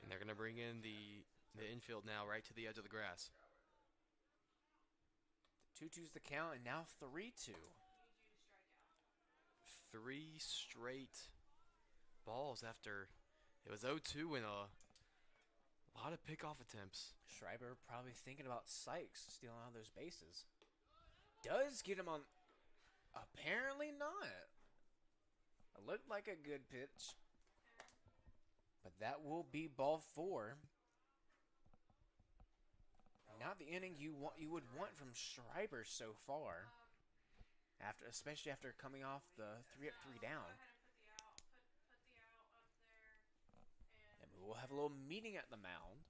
And they're going to bring in the infield now right to the edge of the grass. 2-2's the count, and now 3-2. 3 straight balls after it was 0-2 and a lot of pickoff attempts. Schreiber probably thinking about Sykes stealing all those bases. Does get him on. Apparently not. It looked like a good pitch. But that will be ball 4. Not the inning you would want from Schreiber so far. Especially after coming off the 3-3 down. And we will have a little meeting at the mound.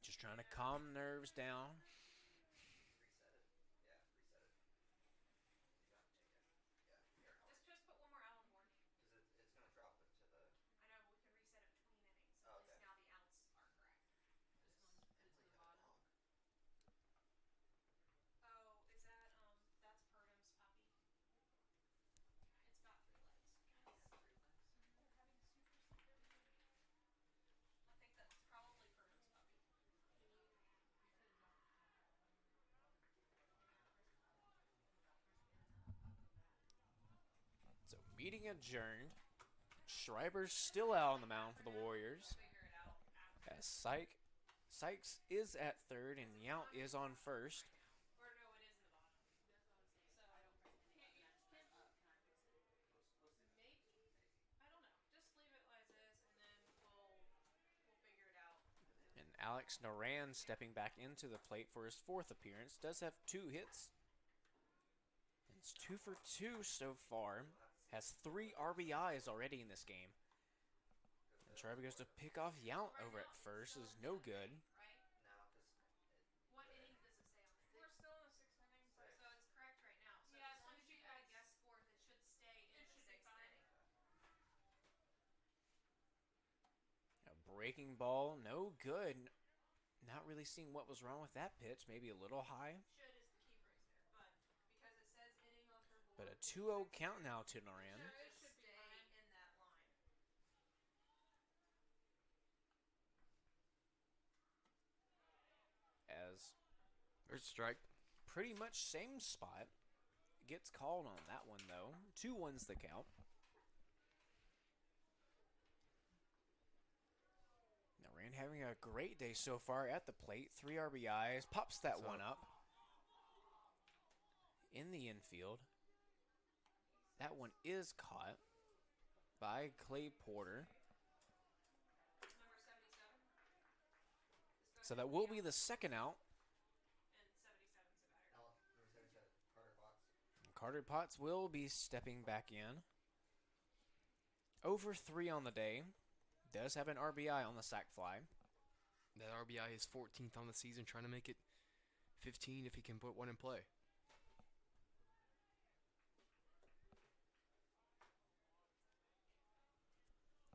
Just trying to calm nerves down. Reset it. Yeah, reset it. You got it. Yeah. Here, Just put one more out on board. because it's gonna drop it to the. I know, but we can reset it between innings. Oh, At least okay. now the outs are correct. Emily had a dog. Oh, is that that's Purdum's puppy? It's got 3 legs. They're having a super secret meeting. I think that's probably Purdum's puppy. So meeting adjourned. Schreiber's still out on the mound for the Warriors. Figure it out after. As Sykes is at third and Yount is on first. Or no, it is in the bottom. So maybe, I don't know. Just leave it as is, and then we'll figure it out. And Alex Noran stepping back into the plate for his 4th appearance. Does have 2 hits. It's 2 for 2 so far. Has 3 RBIs already in this game. And Schreiber goes to pick off Yount over at first. Is no good. Right? No, because What inning does it say on there? We're still in the 6th inning, but Six. so it's correct right now. So Yeah, as as long long as as you you put a guys- guess score, it should stay in It the should be 6th fine. inning. A breaking ball, no good. Not really seeing what was wrong with that pitch. Maybe a little high. Should is the key phrase there, but because it says inning on her board. But a 2-0 count now to Noran. It should should be stay fine. in that line. As There's a strike. pretty much same spot. Gets called on that one, though. 2-1's the count. Noran having a great day so far at the plate. 3 RBIs. Pops that one up. In the infield. That one is caught by Clay Porter. Number 77. So that will be the second out. And 77's a batter. Ella, number 77, Carter Potts. Carter Potts will be stepping back in. Over 3 on the day. Does have an RBI on the sac fly. That RBI is 14th on the season, trying to make it 15 if he can put one in play.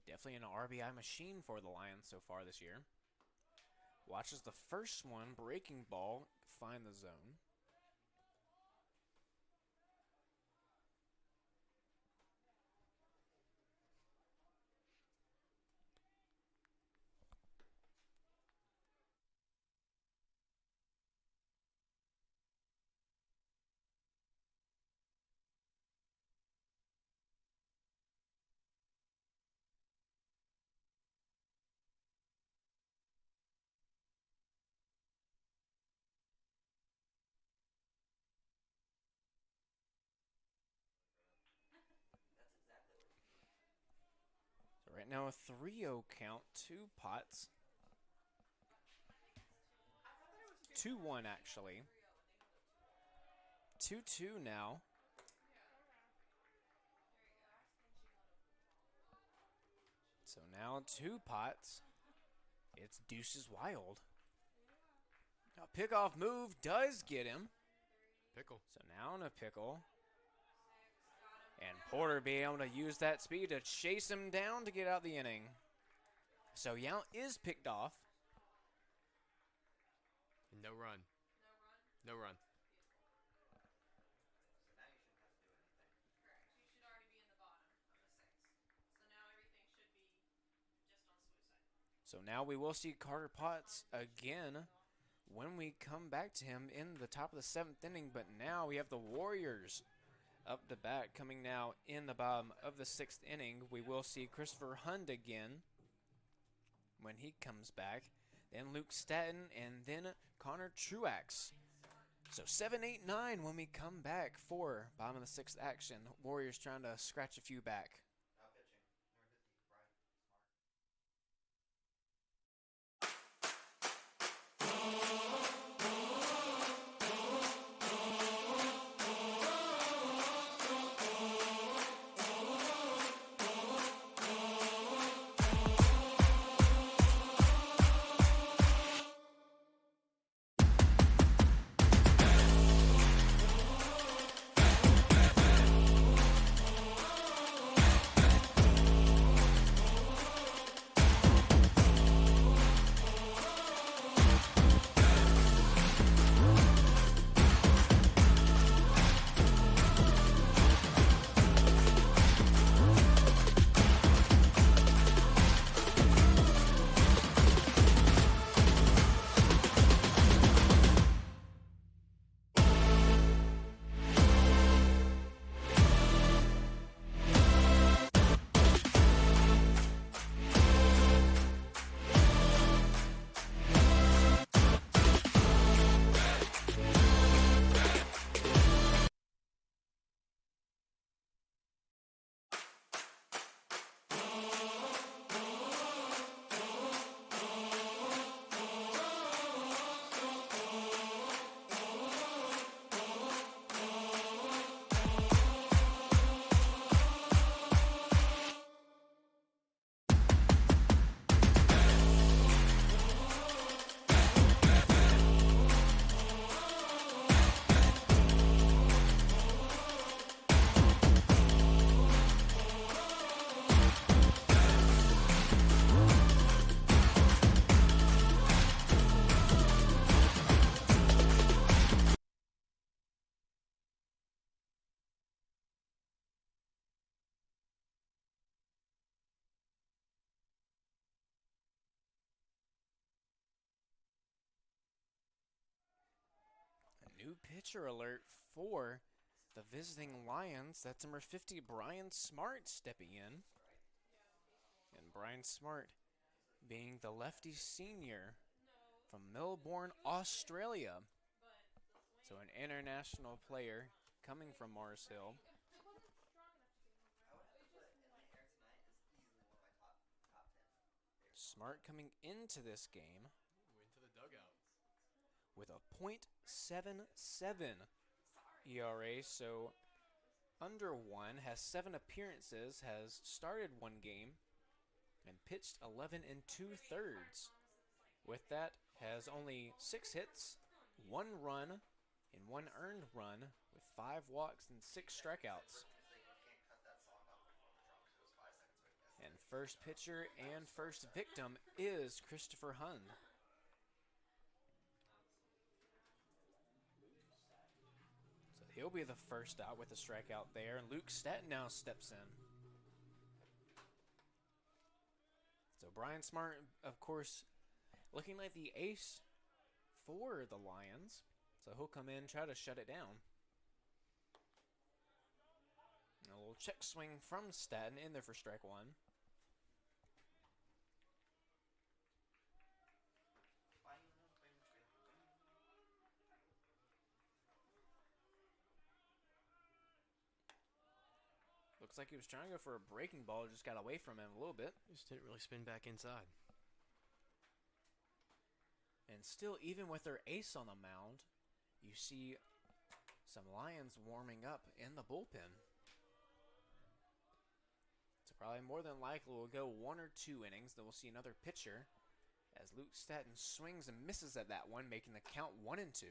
Definitely an RBI machine for the Lions so far this year. Watches the first one, breaking ball, find the zone. Right now a 3-0 count, 2 pots. 2-1 actually. 2-2 now. So now 2 pots. It's Deuces Wild. A pickoff move does get him. Pickle. So now in a pickle. And Porter being able to use that speed to chase him down to get out the inning. So Yount is picked off. No run. No run. So now you shouldn't have to do anything. Correct. You should already be in the bottom of the 6. So now everything should be just on SWU side. So now we will see Carter Potts again when we come back to him in the top of the 7th inning. But now we have the Warriors up the bat coming now in the bottom of the 6th inning. We will see Christopher Hund again when he comes back. Then Luke Staton and then Connor Truax. So 7, 8, 9 when we come back for bottom of the 6th action. Warriors trying to scratch a few back. Now pitching. Number 50, Brian Smart. A new pitcher alert for the visiting Lions. That's number 50, Brian Smart, stepping in. And Brian Smart being the lefty senior from Melbourne, Australia. So an international player coming from Mars Hill. I would have to put Edwin here tonight is easily one of my top 10 favorites. Smart coming into this game Ooh, into the dugout. with a .77 ERA, so under 1, has 7 appearances, has started 1 game, and pitched 11 2/3. With that, has only 6 hits, 1 run, and 1 earned run, with 5 walks and 6 strikeouts. And first pitcher and first victim is Christopher Hund. So he'll be the first out with a strikeout there, and Luke Staton now steps in. So Brian Smart, of course, looking like the ace for the Lions. So he'll come in, try to shut it down. And a little check swing from Staton in there for strike 1. Looks like he was trying to go for a breaking ball, just got away from him a little bit. Just didn't really spin back inside. And still, even with their ace on the mound, you see some Lions warming up in the bullpen. So probably more than likely we'll go 1 or 2 innings. Then we'll see another pitcher as Luke Staton swings and misses at that one, making the count 1-2.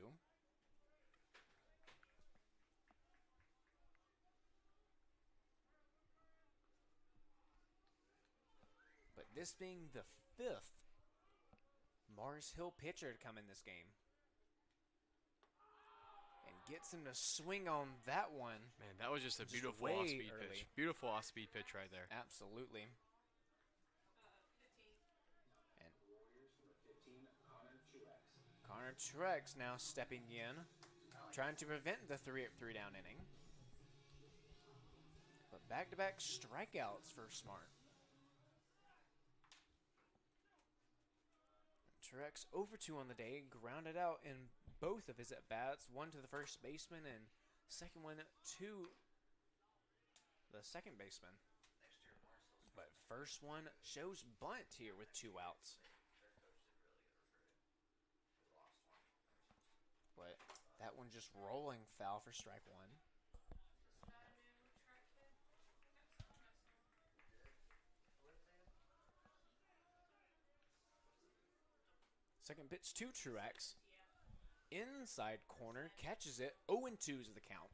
But this being the 5th Mars Hill pitcher to come in this game. And gets him to swing on that one. Man, that was just a beautiful way off-speed early. pitch. Beautiful off-speed pitch right there. Absolutely. And Connor Truex now stepping in, trying to prevent the 3-up, 3-down inning. But back-to-back strikeouts for Smart. Truex over 2 on the day, grounded out in both of his at-bats, one to the first baseman and second one to the second baseman. But first one shows bunt here with 2 outs. But that one just rolling foul for strike 1. Second pitch to Truex. Inside corner, catches it. 0-2 is the count.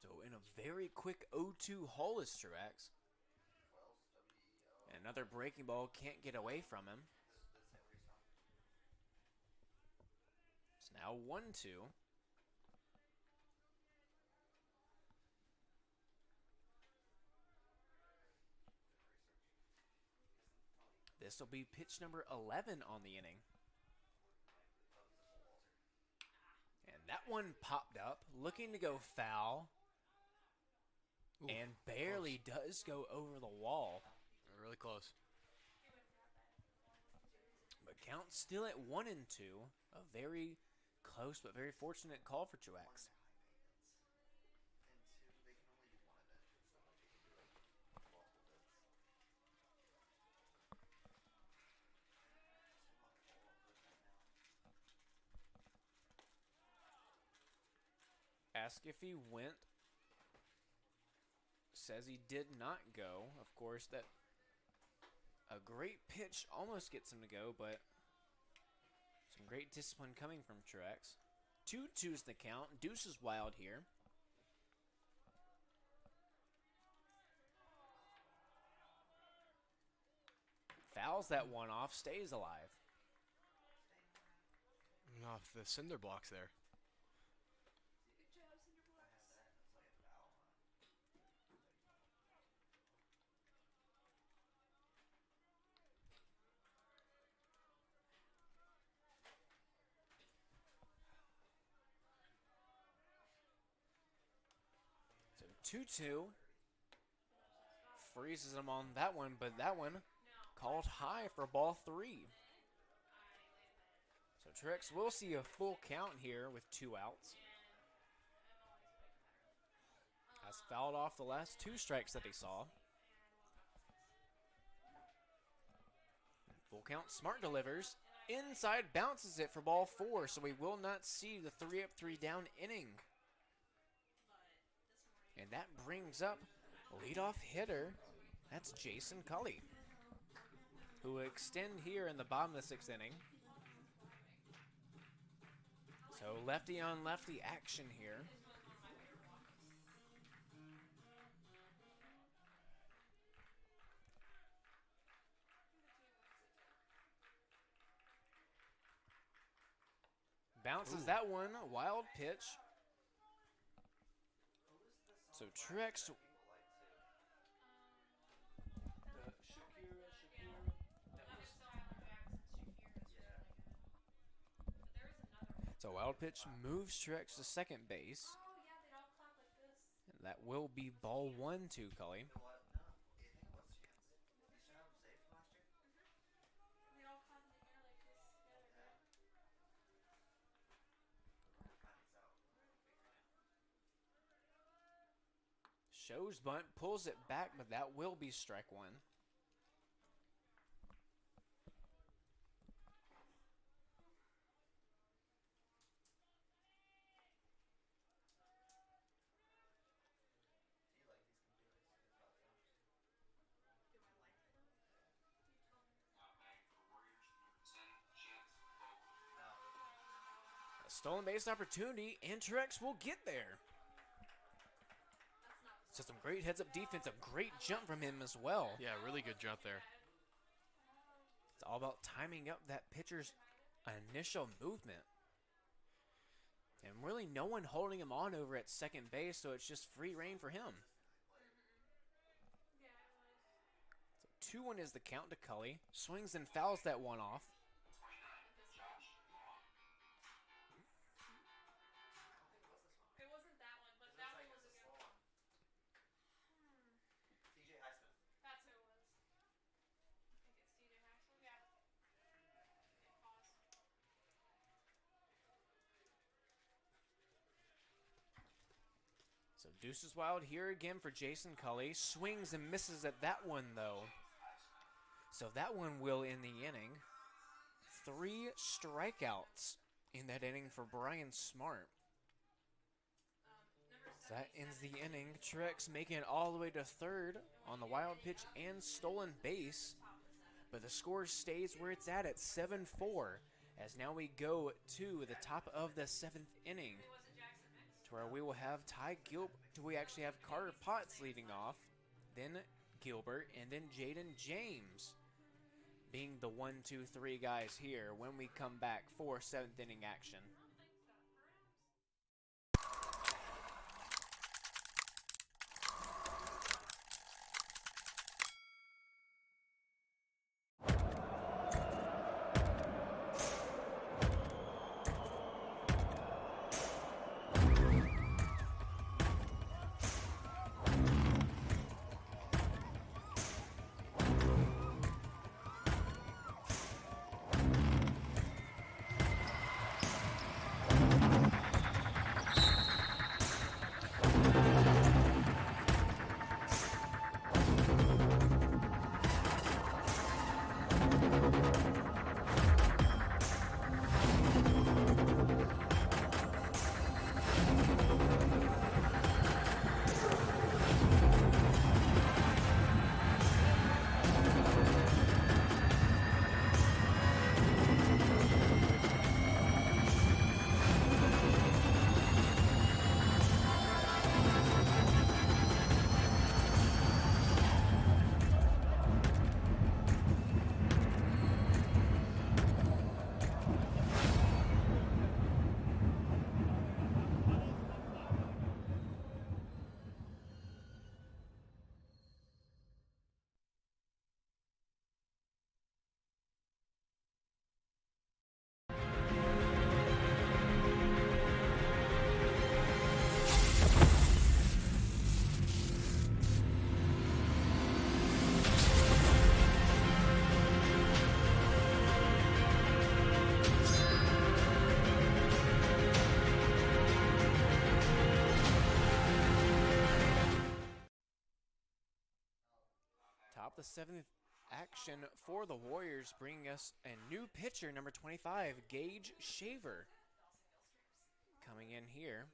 So in a very quick 0-2 haul is Truex. And another breaking ball can't get away from him. It's now 1-2. This will be pitch number 11 on the inning. And that one popped up, looking to go foul. Ooh, and barely does go over the wall. Really close. But count still at 1-2. A very close but very fortunate call for Truex. Ask if he went. Says he did not go. Of course, that a great pitch almost gets him to go, but some great discipline coming from Truex. 2-2's the count. Deuce is wild here. Fouls that one off, stays alive. And off the cinder blocks there. So 2-2. Freezes him on that one, but that one called high for ball 3. So Truex will see a full count here with 2 outs. Has fouled off the last 2 strikes that he saw. Full count, Smart delivers. Inside bounces it for ball 4, so we will not see the 3-up, 3-down inning. And that brings up leadoff hitter. That's Jason Cully, who will extend here in the bottom of the 6th inning. So lefty on lefty action here. Bounces that one, a wild pitch. So Truex. So wild pitch moves Truex to second base. And that will be ball 1 to Cully. Shows bunt, pulls it back, but that will be strike one. Do you like these computers? These about them? Do I like them? You tell me. No. A stolen base opportunity, and Truex will get there. So some great heads-up defense, a great jump from him as well. Yeah, really good jump there. It's all about timing up that pitcher's initial movement. And really no one holding him on over at second base, so it's just free reign for him. Yeah, it was. So 2-1 is the count to Cully. Swings and fouls that one off. It wasn't that one, but that one was a good one. TJ Highsmith. That's who it was. I think it's TJ Highsmith. Yeah. Okay, pause. So deuces wild here again for Jason Cully. Swings and misses at that one, though. So that one will end the inning. 3 strikeouts in that inning for Brian Smart. So that ends the inning. Truex making it all the way to third on the wild pitch and stolen base. But the score stays where it's at 7-4. As now we go to the top of the 7th inning, to where we will have Ty Gilbert. We actually have Carter Potts leading off, then Gilbert, and then Jaden James being the 1, 2, 3 guys here when we come back for 7th inning action. Top of the 7th action for the Warriors, bringing us a new pitcher, number 25, Gage Shaver, coming in here.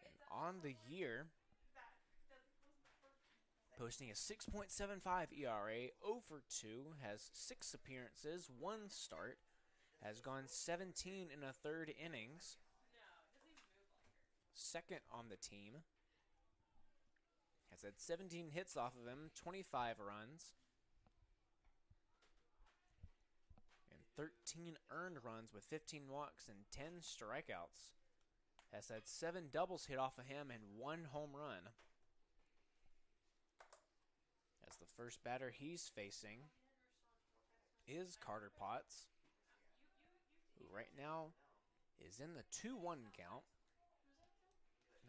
And on the year, posting a 6.75 ERA, 0 for 2, has 6 appearances, 1 start, has gone 17 in a third innings, second on the team. Has had 17 hits off of him, 25 runs, and 13 earned runs with 15 walks and 10 strikeouts. Has had 7 doubles hit off of him and 1 home run. As the first batter he's facing is Carter Potts, who right now is in the 2-1 count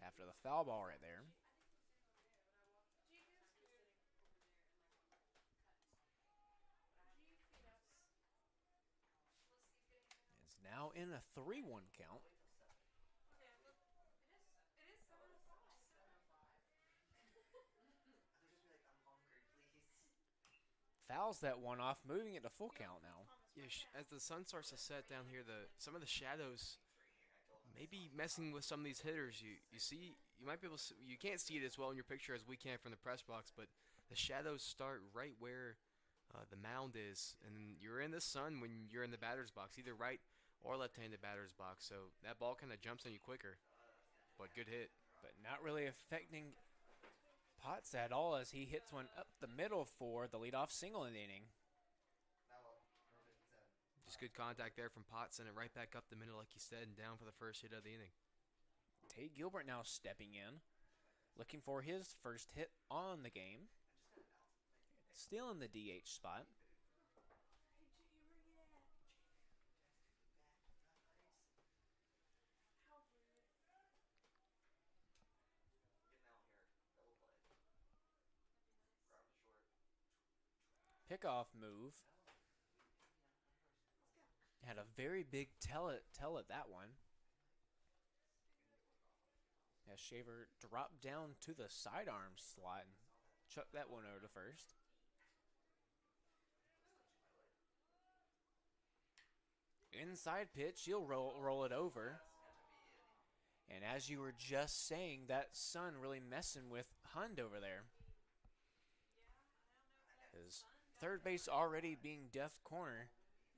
after the foul ball right there. Is now in a 3-1 count. Fouls that one off, moving it to full count now. Yeah, as the sun starts to set down here, some of the shadows maybe messing with some of these hitters. You see, you might be able to, you can't see it as well in your picture as we can from the press box, but the shadows start right where the mound is, and you're in the sun when you're in the batter's box, either right or left-handed batter's box. So that ball kind of jumps on you quicker, but good hit. But not really affecting Potts at all as he hits one up the middle for the leadoff single in the inning. Just good contact there from Potts, sent it right back up the middle like you said, and down for the first hit of the inning. Tate Gilbert now stepping in, looking for his first hit on the game. Still in the DH spot. Pickoff move. Had a very big tell at that one. As Shaver dropped down to the sidearm slot and chucked that one over to first. Inside pitch, he'll roll it over. And as you were just saying, that sun really messing with Hund over there. His third base already being death corner.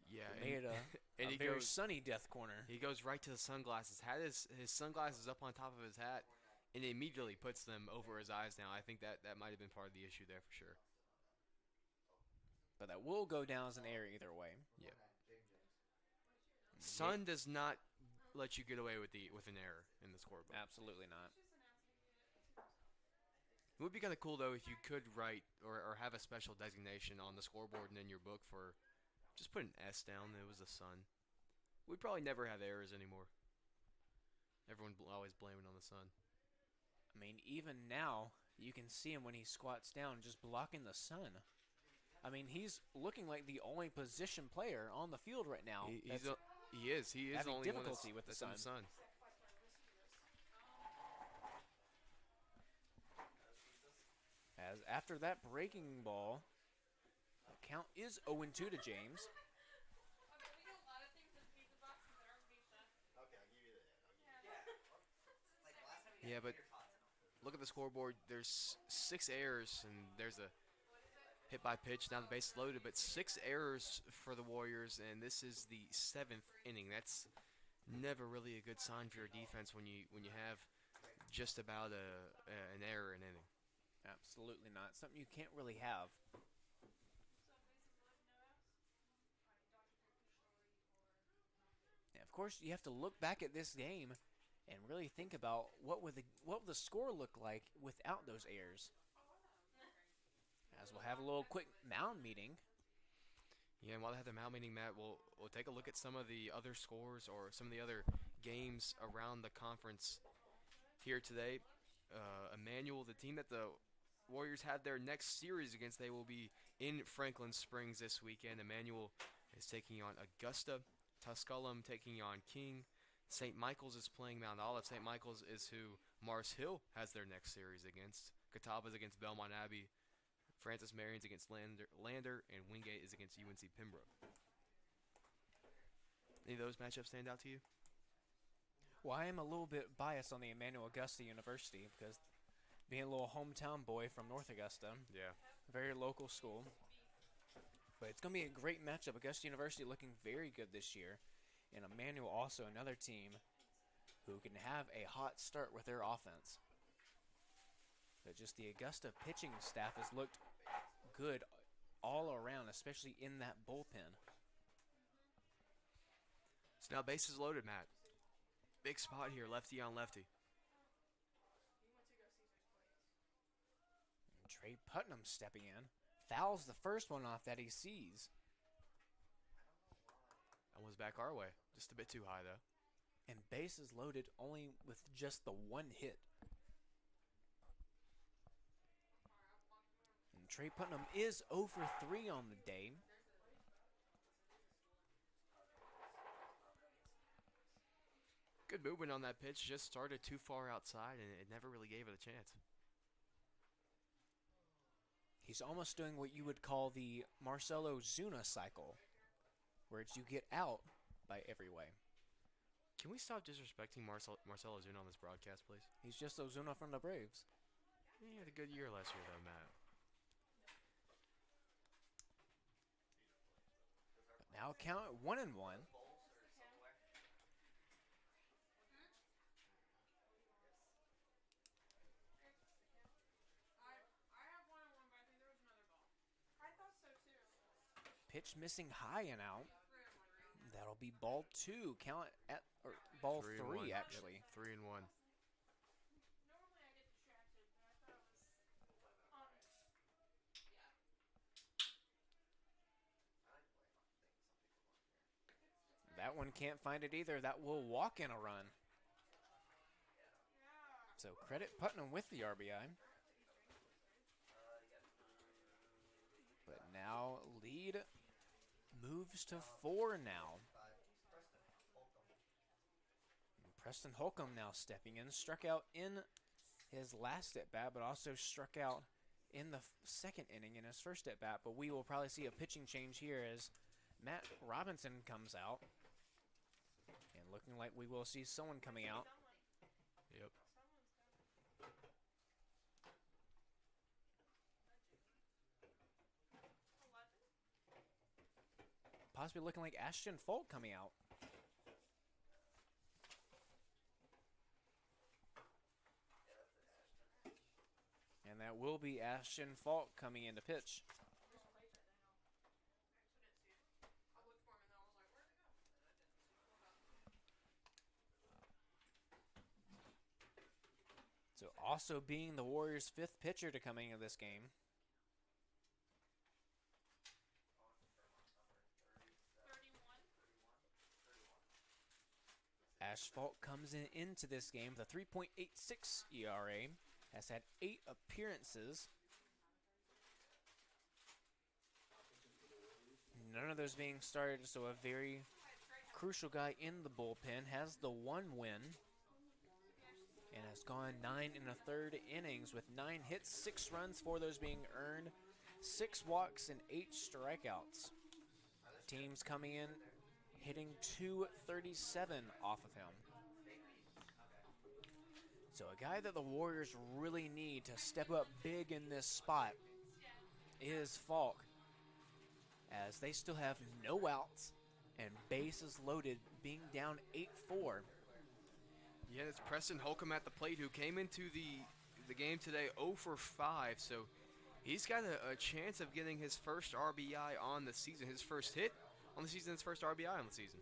Yeah, made a very sunny death corner. He goes right to the sunglasses. Had his sunglasses up on top of his hat, and immediately puts them over his eyes now. I think that might have been part of the issue there for sure. But that will go down as an error either way. Yeah. Sun does not let you get away with an error in the scoreboard. Absolutely not. It would be kind of cool, though, if you could write or have a special designation on the scoreboard and in your book for just put an S down. It was the sun. We'd probably never have errors anymore. Everyone always blaming on the sun. I mean, even now, you can see him when he squats down just blocking the sun. I mean, he's looking like the only position player on the field right now. He is. He is the only difficulty one with the that's in the sun. As after that breaking ball, the count is 0-2 to James. Yeah, but look at the scoreboard. There's 6 errors, and there's a hit by pitch. Now the base is loaded, but 6 errors for the Warriors, and this is the 7th inning. That's never really a good sign for your defense when you have just about an error an inning. Absolutely not. Something you can't really have. And of course, you have to look back at this game and really think about what would the score look like without those errors. As we'll have a little quick mound meeting. Yeah, and while they have the mound meeting, Matt, we'll take a look at some of the other scores or some of the other games around the conference here today. Emmanuel, the team that the Warriors have their next series against, they will be in Franklin Springs this weekend. Emmanuel is taking on Augusta. Tusculum taking on King. St. Michael's is playing Mount Olive. St. Michael's is who Mars Hill has their next series against. Catawba's against Belmont Abbey. Francis Marion's against Lander, and Wingate is against UNC Pembroke. Any of those matchups stand out to you? Well, I am a little bit biased on the Emmanuel Augusta University because being a little hometown boy from North Augusta. Yeah. Very local school. But it's going to be a great matchup. Augusta University looking very good this year. And Emmanuel also another team who can have a hot start with their offense. But just the Augusta pitching staff has looked good all around, especially in that bullpen. So now bases loaded, Matt. Big spot here, lefty on lefty. And Trey Putnam stepping in. Fouls the first one off that he sees. That one's back our way. Just a bit too high, though. And bases loaded only with just the one hit. And Trey Putnam is 0 for 3 on the day. Good movement on that pitch. Just started too far outside, and it never really gave it a chance. He's almost doing what you would call the Marcelo Zuna cycle, where it's you get out by every way. Can we stop disrespecting Marcelo Zuna on this broadcast, please? He's just Ozuna from the Braves. He had a good year last year, though, Matt. But now count at 1-1. Pitch missing high and out. That'll be ball 2. Count at or ball 3 actually. Yep, 3-1. Normally I get distracted, but I thought it was on. Yeah. That one can't find it either. That will walk in a run. So credit Putnam with the RBI. But now lead moves to 4 now. And Preston Holcomb now stepping in. Struck out in his last at-bat, but also struck out in the second inning in his first at-bat. But we will probably see a pitching change here as Matt Robinson comes out. And looking like we will see someone coming out. Yep. Possibly looking like Ashton Folk coming out. And that will be Ashton Falk coming in to pitch. So also being the Warriors' 5th pitcher to coming into this game. Asphalt comes into this game with a 3.86 ERA. Has had 8 appearances. None of those being started, so a very crucial guy in the bullpen. Has the 1 win. And has gone 9 1/3 innings with 9 hits, 6 runs, 4 of those being earned, 6 walks, and 8 strikeouts. Teams coming in hitting .237 off of him. So a guy that the Warriors really need to step up big in this spot is Falk, as they still have no outs and bases loaded, being down 8-4. Yeah, it's Preston Holcomb at the plate, who came into the game today 0 for 5, so he's got a chance of getting his first RBI on the season, his first hit on the season, his first RBI on the season.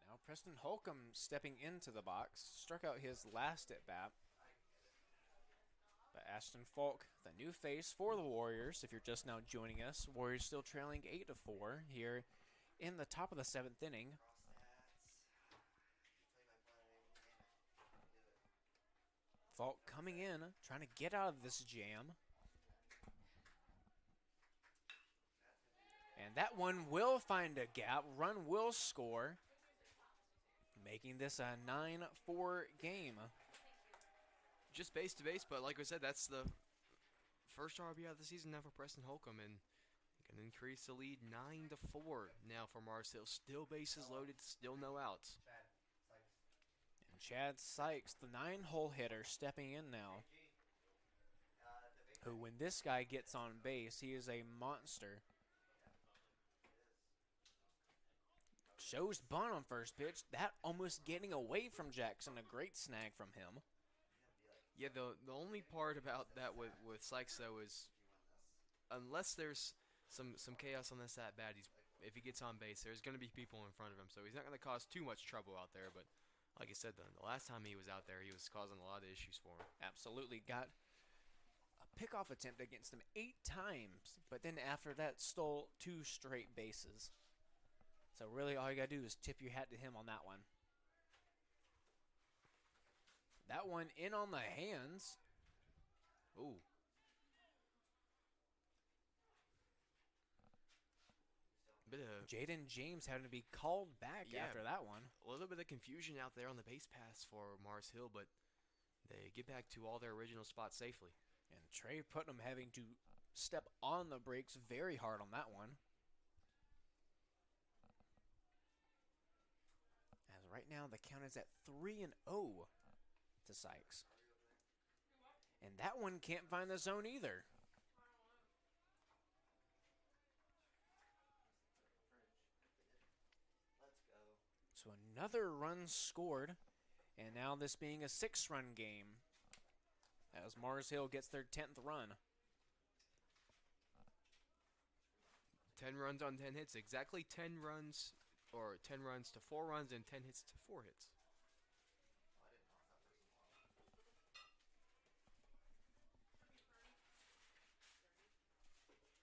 Now Preston Holcomb stepping into the box, struck out his last at bat. But Ashton Falk, the new face for the Warriors, if you're just now joining us, Warriors still trailing 8-4 here in the top of the 7th inning. Falk coming in, trying to get out of this jam. And that one will find a gap. Run will score, making this a 9-4 game. Just base to base, but like I said, that's the first RBI of the season now for Preston Holcomb, and can increase the lead 9-4 now for Mars Hill. Still bases loaded, still no outs. And Chad Sykes, the 9-hole hitter, stepping in now. Who, when this guy gets on base, he is a monster. Shows bunt on first pitch. That almost getting away from Jackson. A great snag from him. Yeah, the only part about that with Sykes though is unless there's some chaos on this at bat, if he gets on base, there's going to be people in front of him, so he's not going to cause too much trouble out there. But like I said, the last time he was out there, he was causing a lot of issues for him. Absolutely got a pickoff attempt against him 8 times, but then after that stole 2 straight bases. So really all you got to do is tip your hat to him on that one. That one in on the hands. Ooh. Jaden James having to be called back after that one. A little bit of confusion out there on the base pass for Mars Hill, but they get back to all their original spots safely. And Trey Putnam having to step on the brakes very hard on that one. As right now the count is at 3-0 to Sykes. And that one can't find the zone either. So another run scored, and now this being a 6-run game as Mars Hill gets their 10th run. 10 runs on 10 hits, exactly 10 runs, or 10 runs to 4 runs and 10 hits to 4 hits.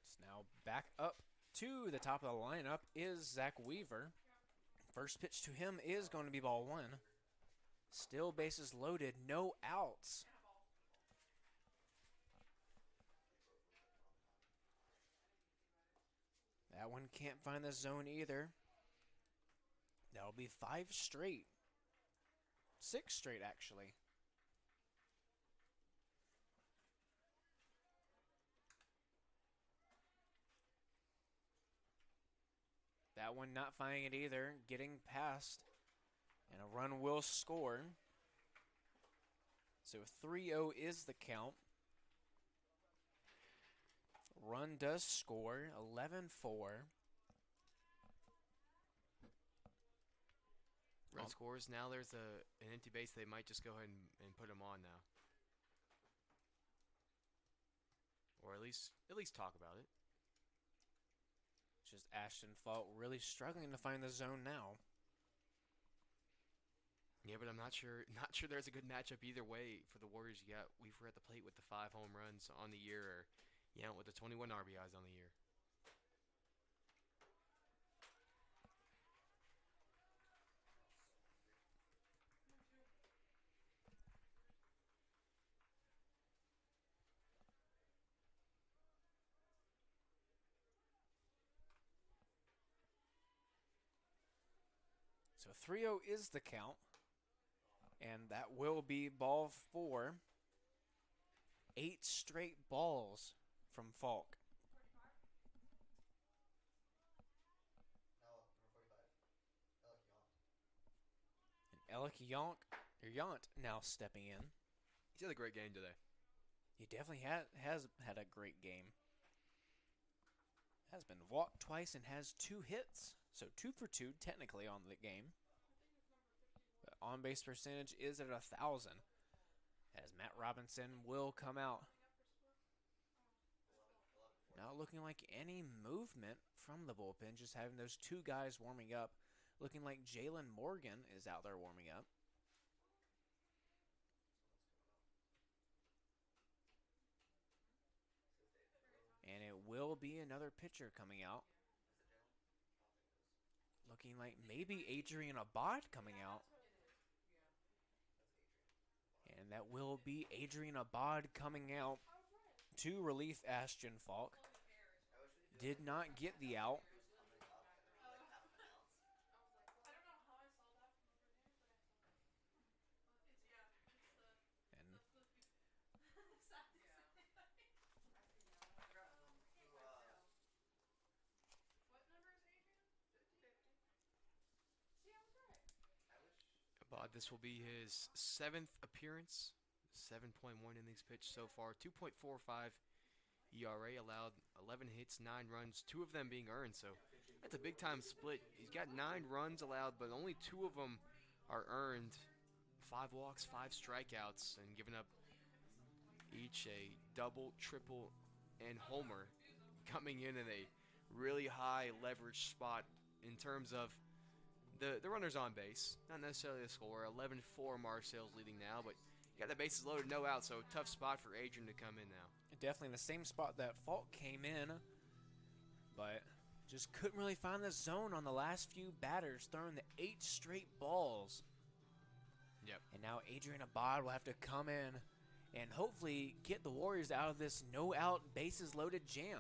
It's now back up to the top of the lineup is Zach Weaver. First pitch to him is going to be ball 1. Still bases loaded, no outs. That one can't find the zone either. That'll be 5 straight. 6 straight, actually. That one not finding it either. Getting past. And a run will score. So 3-0 is the count. Run does score. 11-4. Run scores. Now there's an empty base. They might just go ahead and put him on now. Or at least talk about it. Just Ashton Falk really struggling to find the zone now. Yeah, but I'm not sure there's a good matchup either way for the Warriors. You got Weaver at the plate with the 5 home runs on the year, or with the 21 RBIs on the year. So 3-0 is the count. And that will be ball 4. 8 straight balls from Falk. And Alec Yount now stepping in. He's had a great game today. He definitely has had a great game. Has been walked twice and has 2 hits. So 2 for 2 technically on the game. But on-base percentage is at 1,000. As Matt Robinson will come out. Not looking like any movement from the bullpen. Just having those 2 guys warming up. Looking like Jalen Morgan is out there warming up. And it will be another pitcher coming out. Looking like maybe Adrian Abad coming out. And that will be Adrian Abad coming out to relief Ashton Falk. Did not get the out. And This will be his 7th appearance, 7.1 innings pitched so far, 2.45 ERA, allowed 11 hits, 9 runs, 2 of them being earned. So That's a big time split. He's got 9 runs allowed, but only 2 of them are earned. 5 walks, 5 strikeouts, and giving up each a double, triple, and homer, coming in a really high leverage spot in terms of the runners on base. Not necessarily the score. 11-4 Marseille's leading now, but you got the bases loaded, no out, so tough spot for Adrian to come in now. Definitely the same spot that Falk came in, but just couldn't really find the zone on the last few batters, throwing the 8 straight balls. Yep. And now Adrian Abad will have to come in and hopefully get the Warriors out of this no-out, bases-loaded jam.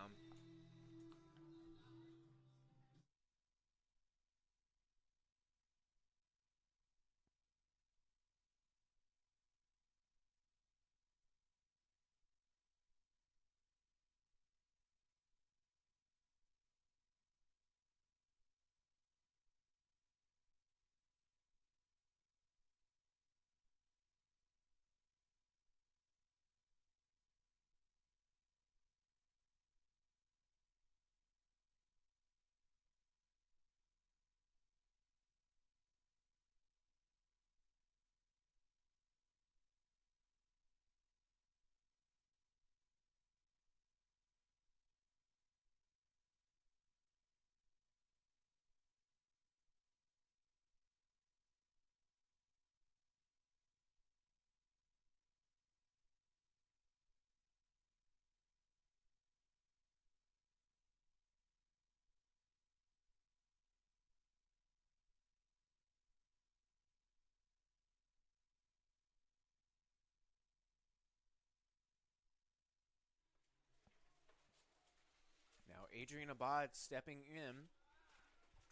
Now Adrian Abad stepping in,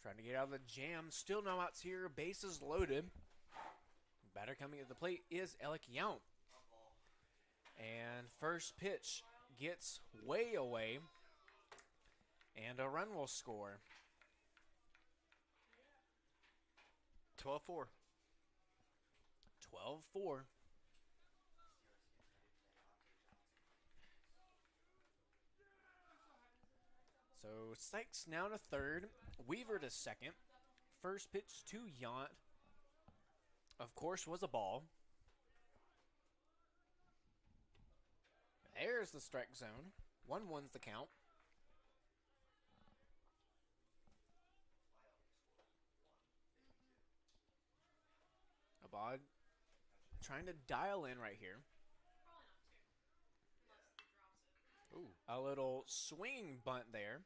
trying to get out of the jam. Still no outs here, bases loaded. Batter coming at the plate is Alec Yount. And first pitch gets way away, and a run will score. 12-4. 12-4. So Sykes now to third, Weaver to second. First pitch to Yount, of course, was a ball. There's the strike zone. 1-1's the count. Abad trying to dial in right here. Ooh, a little swing bunt there.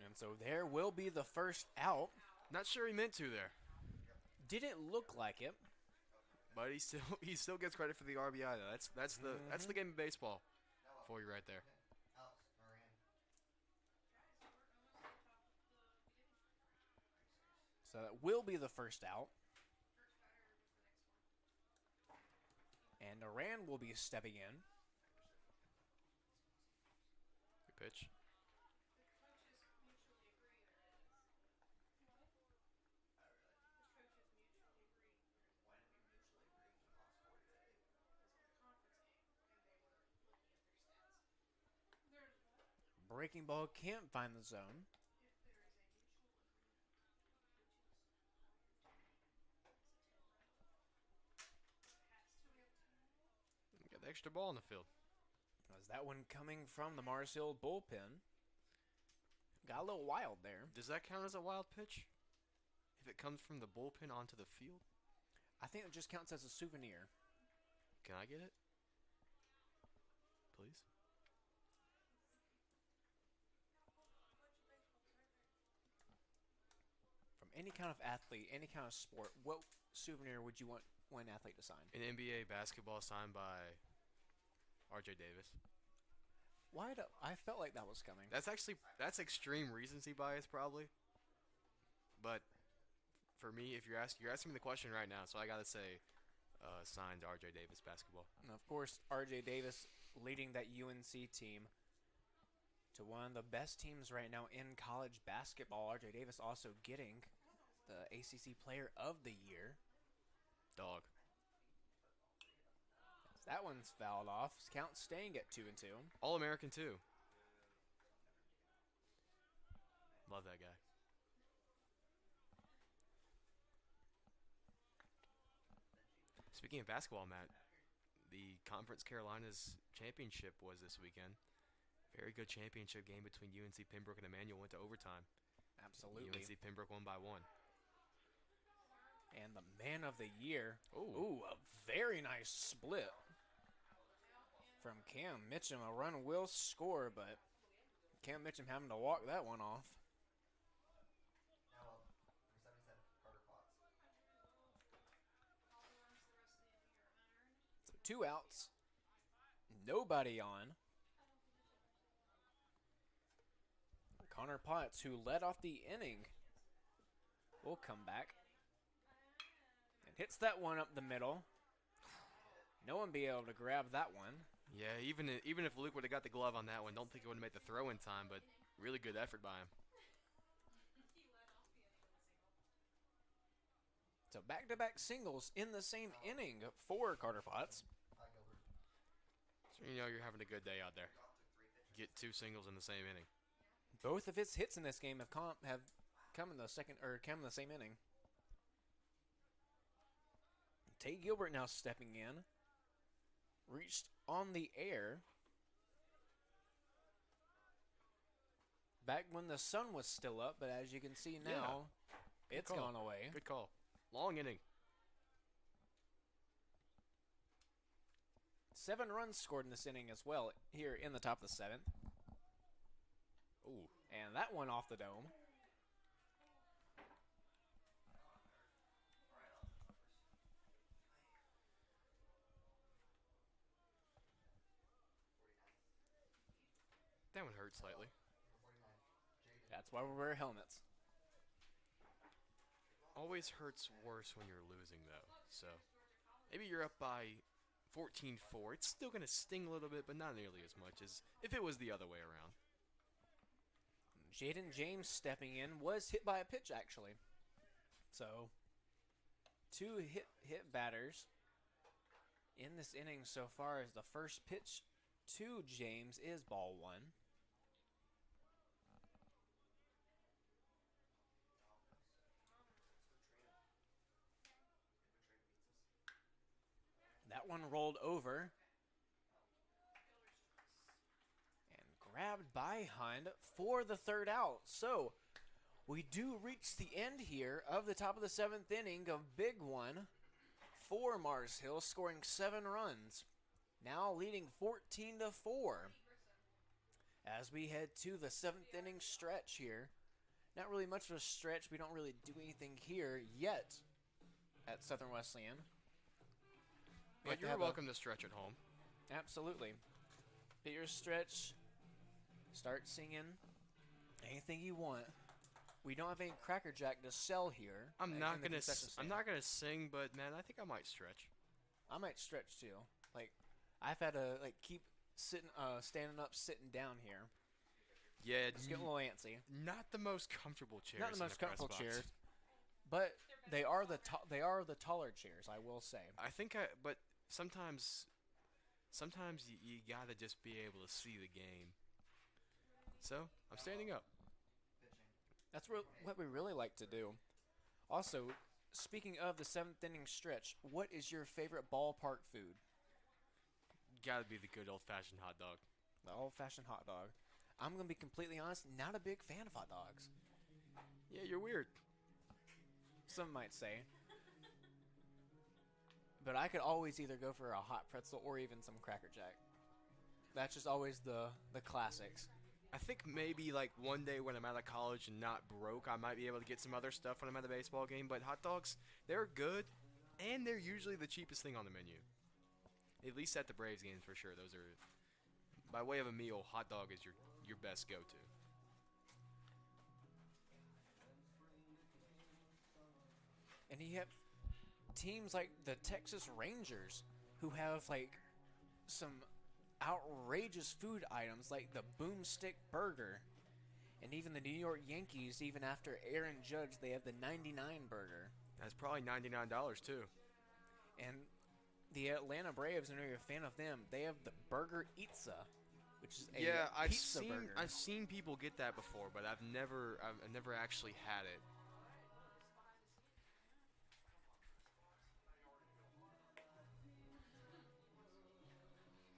And so there will be the first out. Not sure he meant to there, Didn't look like it. but he still gets credit for the RBI though. That's the game of baseball for you right there. So that will be the first out. And Aran will be stepping in. Good pitch. Breaking ball can't find the zone. Got the extra ball in the field. Was that one coming from the Mars Hill bullpen? Got a little wild there. Does that count as a wild pitch? If it comes from the bullpen onto the field? I think it just counts as a souvenir. Can I get it? Please? From any kind of athlete, any kind of sport, what souvenir would you want one athlete to sign? An NBA basketball signed by RJ Davis. I felt like that was coming. That's extreme recency bias probably. But for me, if you're asking me the question right now, so I gotta say signed RJ Davis basketball. And of course, RJ Davis leading that UNC team to one of the best teams right now in college basketball. RJ Davis also getting the ACC Player of the Year. Dog. That one's fouled off. Count staying at 2-2. All-American too. Love that guy. Speaking of basketball, Matt, the Conference Carolinas championship was this weekend. Very good championship game between UNC Pembroke and Emmanuel. Went to overtime. Absolutely. UNC Pembroke won by 1. And the man of the year. Ooh. A very nice split from Cam Mitchum. A run will score, but Cam Mitchum having to walk that one off. Now, number 77, Carter Potts. All the runs the rest of the inning are unearned. So 2 outs. Nobody on. Connor Potts, who led off the inning, will come back and hits that one up the middle. No one be able to grab that one. Yeah, even if Luke would have got the glove on that one, don't think it would have made the throw in time, but really good effort by him. So back-to-back singles in the same inning for Carter Potts. Gilbert. So you know you're having a good day out there. Get 2 singles in the same inning. Both of his hits in this game have come in the same inning. Tay Gilbert now stepping in. Reached on the air. Back when the sun was still up, but as you can see now, it's call. gone away. Good call. Long inning. 7 runs scored in this inning as well, here in the top of the 7th. Ooh. And that one off the dome. That one hurt slightly. That's why we wear helmets. Always hurts worse when you're losing, though. So maybe you're up by 14-4. It's still going to sting a little bit, but not nearly as much as if it was the other way around. Jaden James stepping in was hit by a pitch, actually. So 2 hit batters in this inning so far, as the first pitch to James is ball 1. That one rolled over and grabbed by Hunt for the 3rd out. So we do reach the end here of the top of the 7th inning of Big One for Mars Hill, scoring 7 runs. Now leading 14-4 as we head to the 7th inning stretch here. Not really much of a stretch. We don't really do anything here yet at Southern Wesleyan. But you're welcome to stretch at home. Absolutely. Hit your stretch. Start singing anything you want. We don't have any Cracker Jack to sell here. I'm not gonna sing, but man, I think I might stretch. I might stretch too. Like, I've had to keep sitting, standing up, sitting down here. Yeah, Just getting a little antsy. Not the most comfortable chairs. Not the most comfortable press box. chairs, but they are the taller chairs, I will say. But sometimes you gotta just be able to see the game. So I'm standing up. That's what we really like to do. Also, speaking of the 7th inning stretch, what is your favorite ballpark food? Gotta be the good old-fashioned hot dog. The old-fashioned hot dog. I'm going to be completely honest, not a big fan of hot dogs. Yeah, you're weird. Some might say. But I could always either go for a hot pretzel or even some Cracker Jack. That's just always the classics. I think maybe one day when I'm out of college and not broke, I might be able to get some other stuff when I'm at a baseball game. But hot dogs, they're good, and they're usually the cheapest thing on the menu. At least at the Braves games for sure. Those are, by way of a meal, hot dog is your best go-to. And you have teams like the Texas Rangers who have some outrageous food items like the Boomstick Burger. And even the New York Yankees, even after Aaron Judge, they have the 99 Burger. That's probably $99 too. And the Atlanta Braves, I know you're a fan of them, they have the Burger Pizza, which is a Yeah, pizza burger. I've seen people get that before, but I've never actually had it.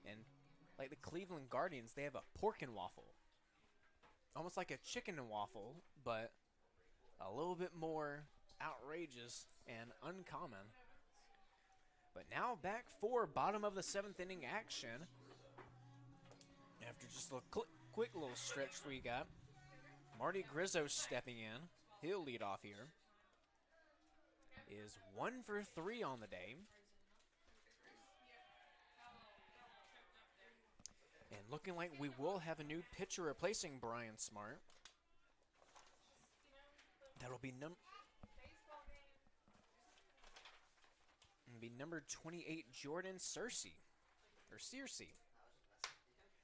And like the Cleveland Guardians, they have a pork and waffle. Almost like a chicken and waffle, but a little bit more outrageous and uncommon. But now back for bottom of the 7th inning action. After just a quick little stretch we got. Marty Grizzo stepping in. He'll lead off here. Is 1 for 3 on the day. And looking like we will have a new pitcher replacing Brian Smart. That'll be number 28, Jordan Searcy.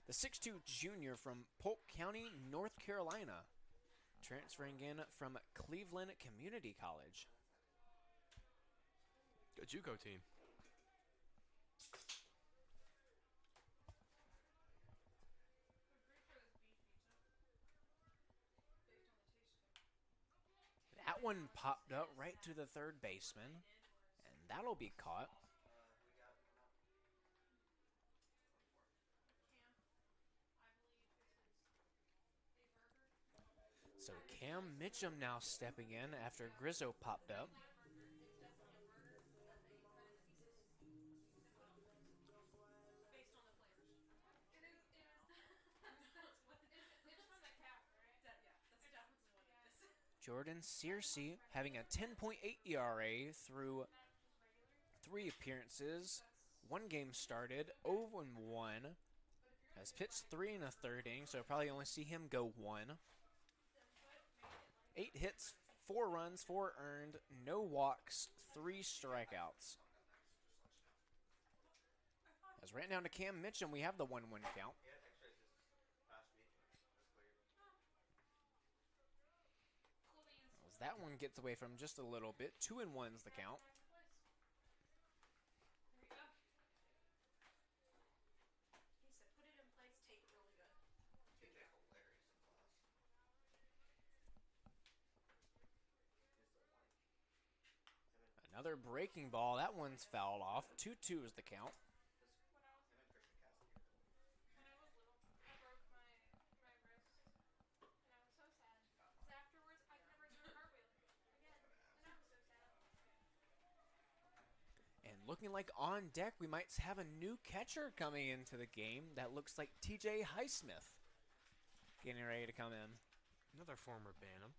The 6'2 junior from Polk County, North Carolina. Transferring in from Cleveland Community College. Good JUCO team. That one popped up right to the third baseman, and that'll be caught. So Cam Mitchum now stepping in after Grizzo popped up. Jordan Searcy having a 10.8 ERA through 3 appearances. 1 game started, 0-1. Has pitched 3 1/3 innings, so probably only see him go 1. 8 hits, 4 runs, 4 earned, no walks, 3 strikeouts. As right now to Cam Mitchum, we have the 1-1 count. As that one gets away from just a little bit. 2-1's the count. Another breaking ball. That one's fouled off. 2-2 is the count. When I was little, I broke my wrist, and I was so sad. Because afterwards, I could never do a cartwheel again, and I was so sad. And looking like on deck, we might have a new catcher coming into the game. That looks like TJ Highsmith getting ready to come in. Another former Bantam.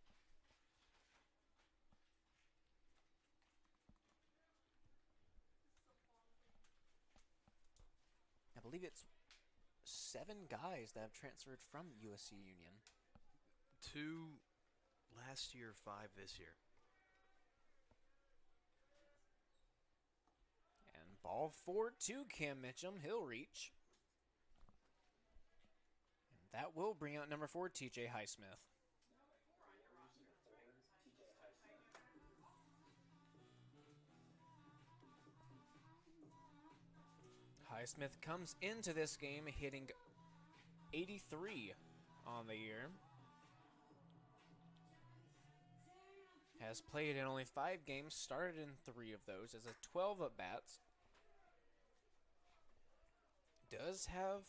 I believe it's 7 guys that have transferred from USC Union. 2 last year, 5 this year. And ball 4-2, Cam Mitchum. He'll reach. And that will bring out number 4, TJ Highsmith. Highsmith comes into this game hitting 83 on the year. Has played in only 5 games, started in 3 of those, has a 12 at-bats. Does have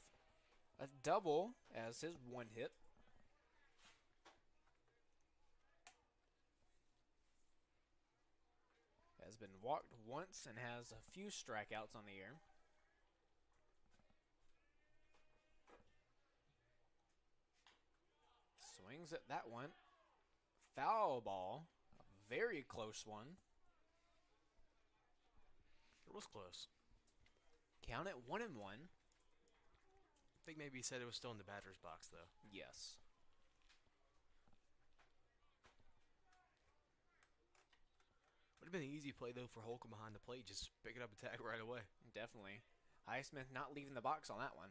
a double as his 1 hit. Has been walked once and has a few strikeouts on the year. Swings at that one. Foul ball. A very close one. It was close. Count it 1-1. I think maybe he said it was still in the batter's box, though. Yes. Would have been an easy play, though, for Holcomb behind the plate. Just pick it up and tag right away. Definitely. Highsmith not leaving the box on that one.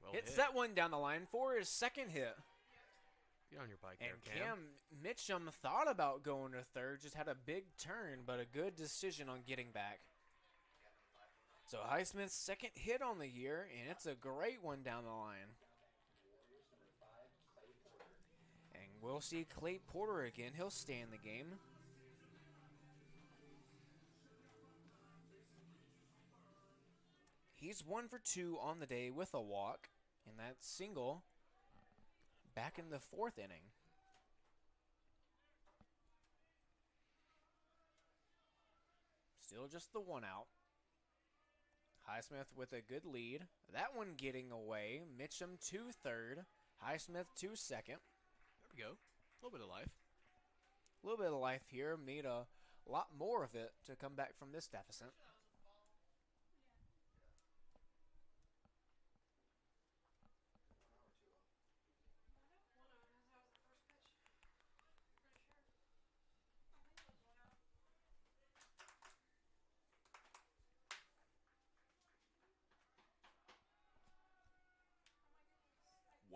Well Hits hit. that one down the line for his 2nd hit. Get on your bike there, And Cam. Cam Mitchum thought about going to third, just had a big turn, but a good decision on getting back. So Highsmith's second hit on the year, and it's a great one down the line. And we'll see Clay Porter again. He'll stay in the game. He's 1 for 2 on the day with a walk, and that single back in the 4th inning. Still just the 1 out. Highsmith with a good lead. That one getting away. Mitchum to third. Highsmith to second. There we go. A little bit of life. A little bit of life here. Need a lot more of it to come back from this deficit.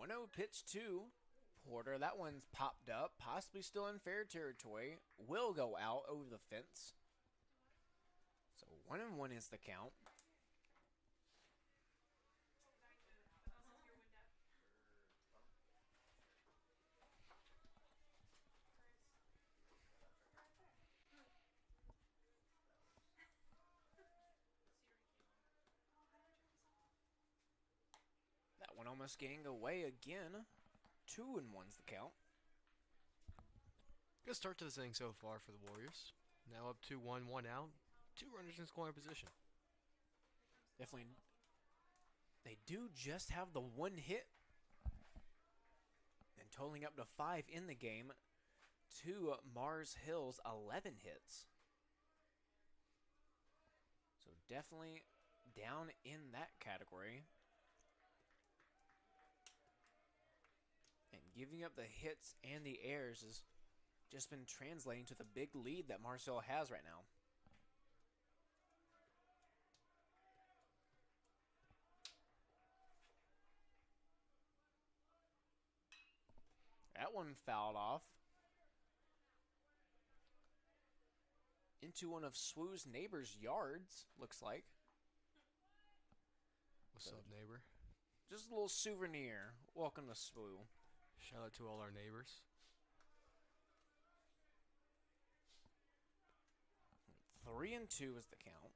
Oh my goodness. 1-0 pitch to Porter. That one's popped up, possibly still in fair territory. Will go out over the fence. So 1-1 is the count. That one almost getting away again. 2-1's the count. Good start to this inning so far for the Warriors. Now up 2-1, 1 out. 2 runners in scoring position. Definitely. They do just have the 1 hit. And totaling up to 5 in the game to Mars Hill's 11 hits. So definitely down in that category. And giving up the hits and the errors has just been translating to the big lead that Marcel has right now. That one fouled off into one of SWU's neighbor's yards, looks like. What's up, neighbor? Just a little souvenir. Welcome to SWU. Shout out to all our neighbors. 3-2 is the count.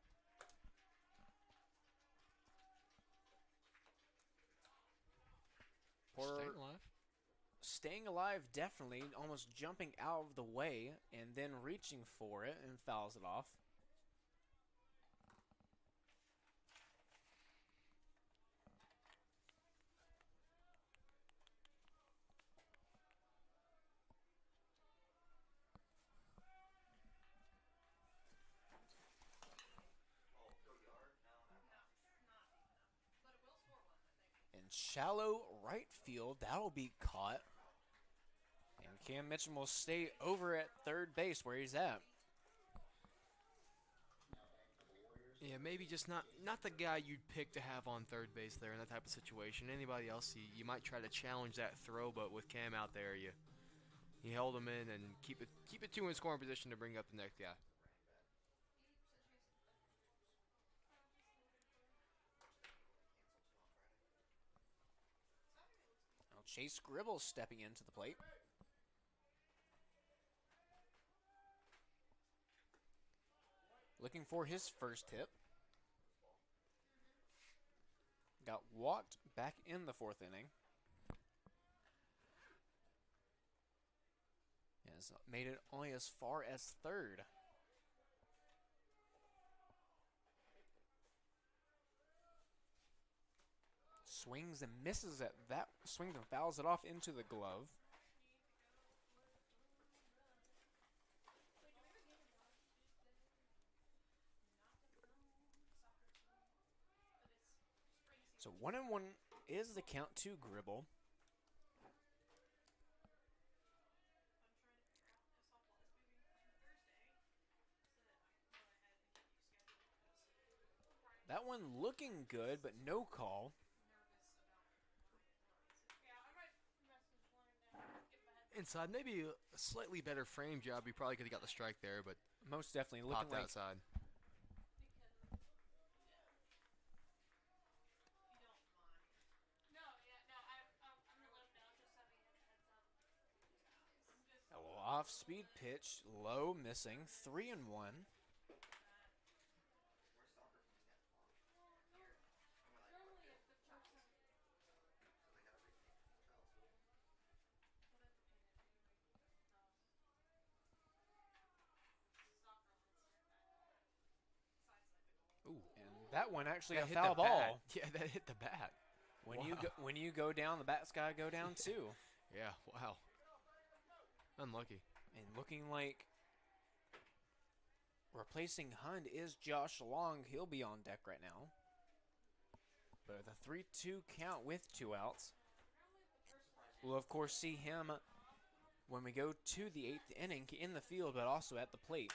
Staying alive. Staying alive, definitely. Almost jumping out of the way and then reaching for it and fouls it off. In shallow right field, that'll be caught. And Cam Mitchum will stay over at third base where he's at. Yeah, maybe just not the guy you'd pick to have on third base there in that type of situation. Anybody else, you might try to challenge that throw, but with Cam out there, you held him in and keep it 2 in scoring position to bring up the next guy. Now Chase Gribble stepping into the plate. Looking for his first hit. Got walked back in the 4th inning. Has made it only as far as 3rd. Swings and misses at that. Swings and fouls it off into the glove. So 1-1 is the count to Gribble. That one looking good, but no call. Inside, maybe a slightly better frame job. He probably could have got the strike there, but Most definitely looking popped like outside. off-speed pitch, low, missing, 3-1. Ooh, and that one actually That a hit foul the bat. ball. Yeah, that hit the bat. When you go down, the bat's gotta go down too. Yeah, wow. Unlucky. And looking like replacing Hund is Josh Long. He'll be on deck right now. But with a 3-2 count with 2 outs. We'll, of course, see him when we go to the 8th inning in the field, but also at the plate.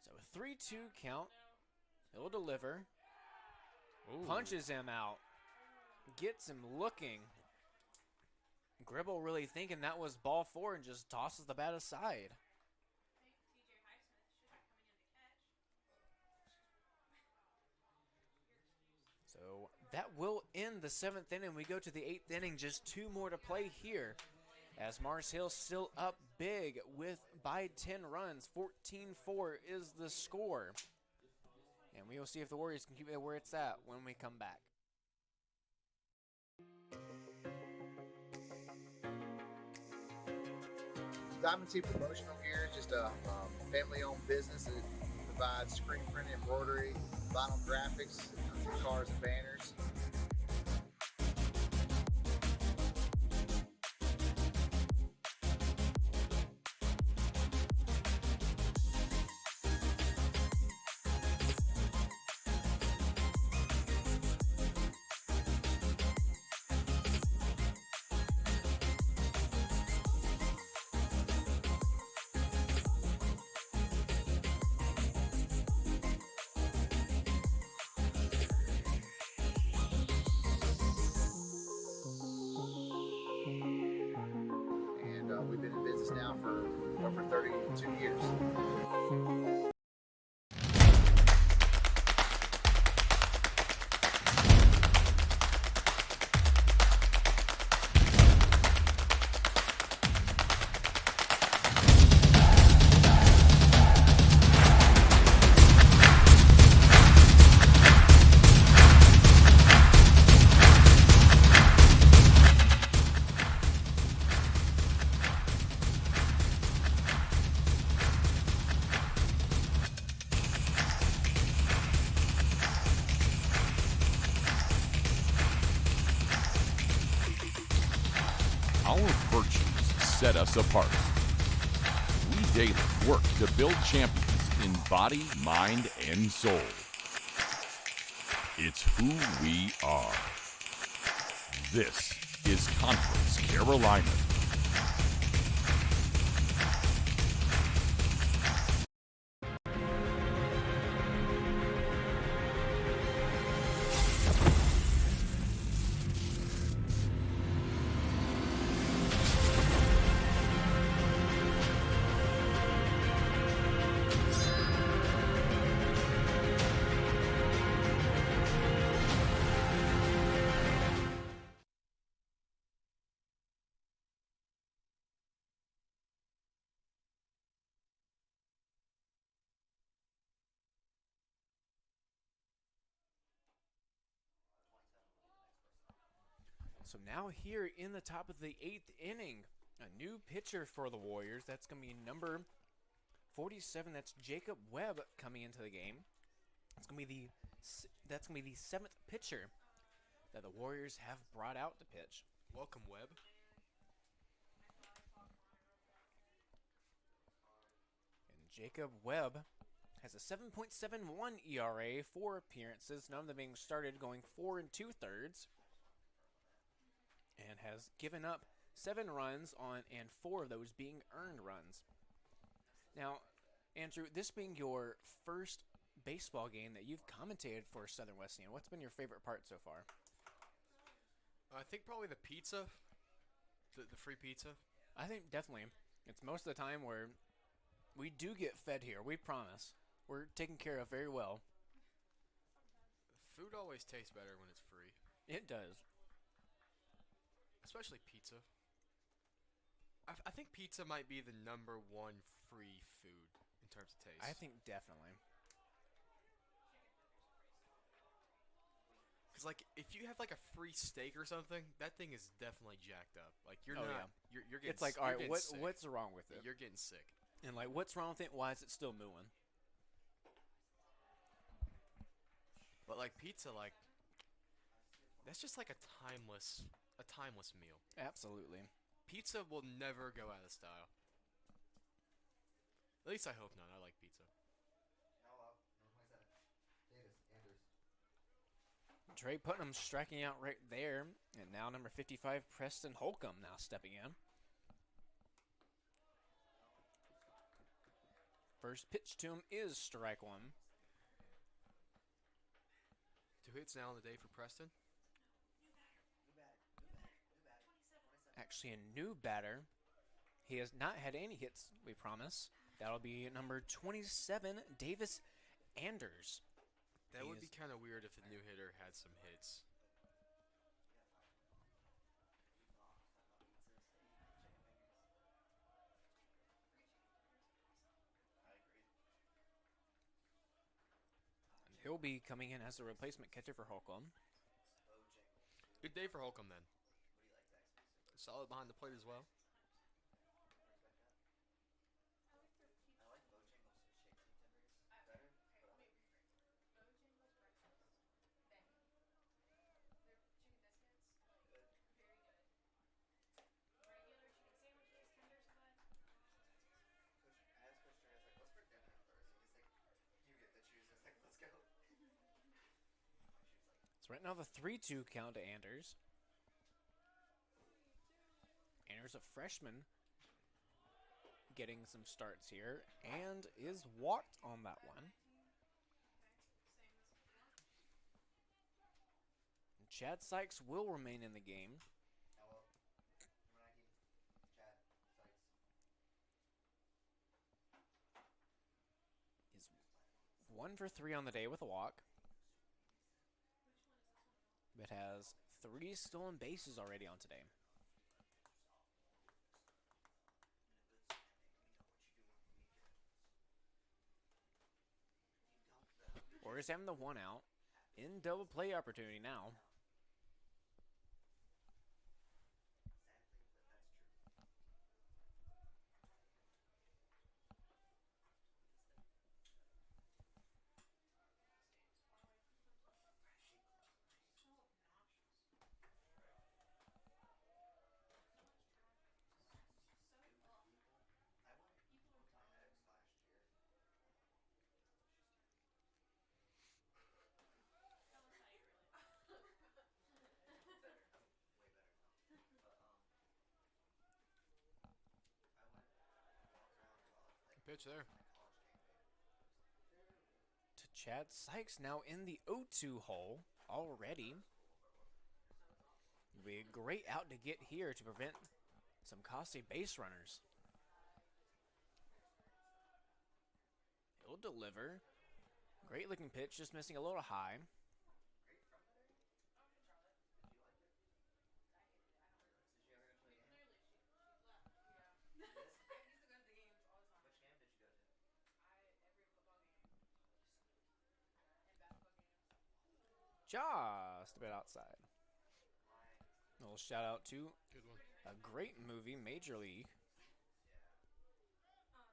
So a 3-2 count. He'll deliver. Ooh. Punches him out. Gets him looking. Gribble really thinking that was ball 4 and just tosses the bat aside. So that will end the 7th inning. We go to the 8th inning. Just 2 more to play here. As Mars Hill still up big by 10 runs. 14-4 is the score. And we will see if the Warriors can keep it where it's at when we come back. Diamond T Promotional Gear is just a family-owned business that provides screen print, embroidery, vinyl graphics for cars and banners. We've been in business now for over 32 years. Our virtues set us apart. We daily work to build champions in body, mind, and soul. It's who we are. This is Conference Carolina. So now here in the top of the 8th inning, a new pitcher for the Warriors. That's going to be number 47. That's Jacob Webb coming into the game. That's going to be the 7th pitcher that the Warriors have brought out to pitch. Welcome, Webb. And Jacob Webb has a 7.71 ERA, 4 appearances, none of them being started, going 4 2/3. And has given up 7 runs and 4 of those being earned runs. Now, Andrew, this being your first baseball game that you've commentated for Southern Wesleyan, what's been your favorite part so far? I think probably the pizza, the free pizza. I think definitely. It's most of the time where we do get fed here, we promise. We're taken care of very well. Food always tastes better when it's free, It does. especially pizza. I think pizza might be the #1 free food in terms of taste. I think definitely. Because, like, if you have, like, a free steak or something, that thing is definitely jacked up. Like, you're Oh, not... yeah. You're getting It's like, you're all right, getting sick. what's wrong with it? You're getting sick. And like, what's wrong with it? Why is it still mooing? But, like, pizza, like... That's just, like, a timeless meal. Absolutely. Pizza will never go out of style. At least I hope not. I like pizza. Hello, number 27. Davis, Anders. Trey Putnam striking out right there. And now number 55, Preston Holcomb, now stepping in. First pitch to him is strike one. 2 hits now on the day for Preston. New batter. 27. Actually, a new batter. He has not had any hits, we promise. That'll be number 27, Davis Anders. That would be kind of weird if the new hitter had some hits. And he'll be coming in as the replacement catcher for Holcomb. Good day for Holcomb, then. Solid behind the plate as well. I like Bojangles shake tenders better, but I like Bojangles breakfast, banging. Their chicken biscuits, like, good. very good. Regular chicken sandwiches, tenders, but Coach, I asked Coach Trey, I was like, what's for dinner on Thursday? He's like, you get to choose. I was like, let's go. She was like, So right now the 3-2 count to Anders. Anders, a freshman, getting some starts here, and is walked on that one. same as before. And Chad Sykes will remain in the game. hello. Number 19, Chad Sykes. Is 1 for 3 on the day with a walk, but has 3 stolen bases already on today. Warriors having the 1 out. In double play opportunity now. Sadly, but that's true. I went with my ex last year. Tell us how you really Better. I'm way better now. But I went and walked around while like Good pitch there. my college game day. It was terrible. To Chad Sykes now in the 0-2 hole already. It'll be a great out to get here to prevent some costly base runners. He'll deliver. Great looking pitch, just missing a little high. Great from today. Did you like it? Did you ever go to a game? clearly she left. You did? I used to go to the games all the time. Which game did you go to? Every football game and basketball games. Just a bit outside. My A little shout out to Good one. a great movie, Major League. Do you mind?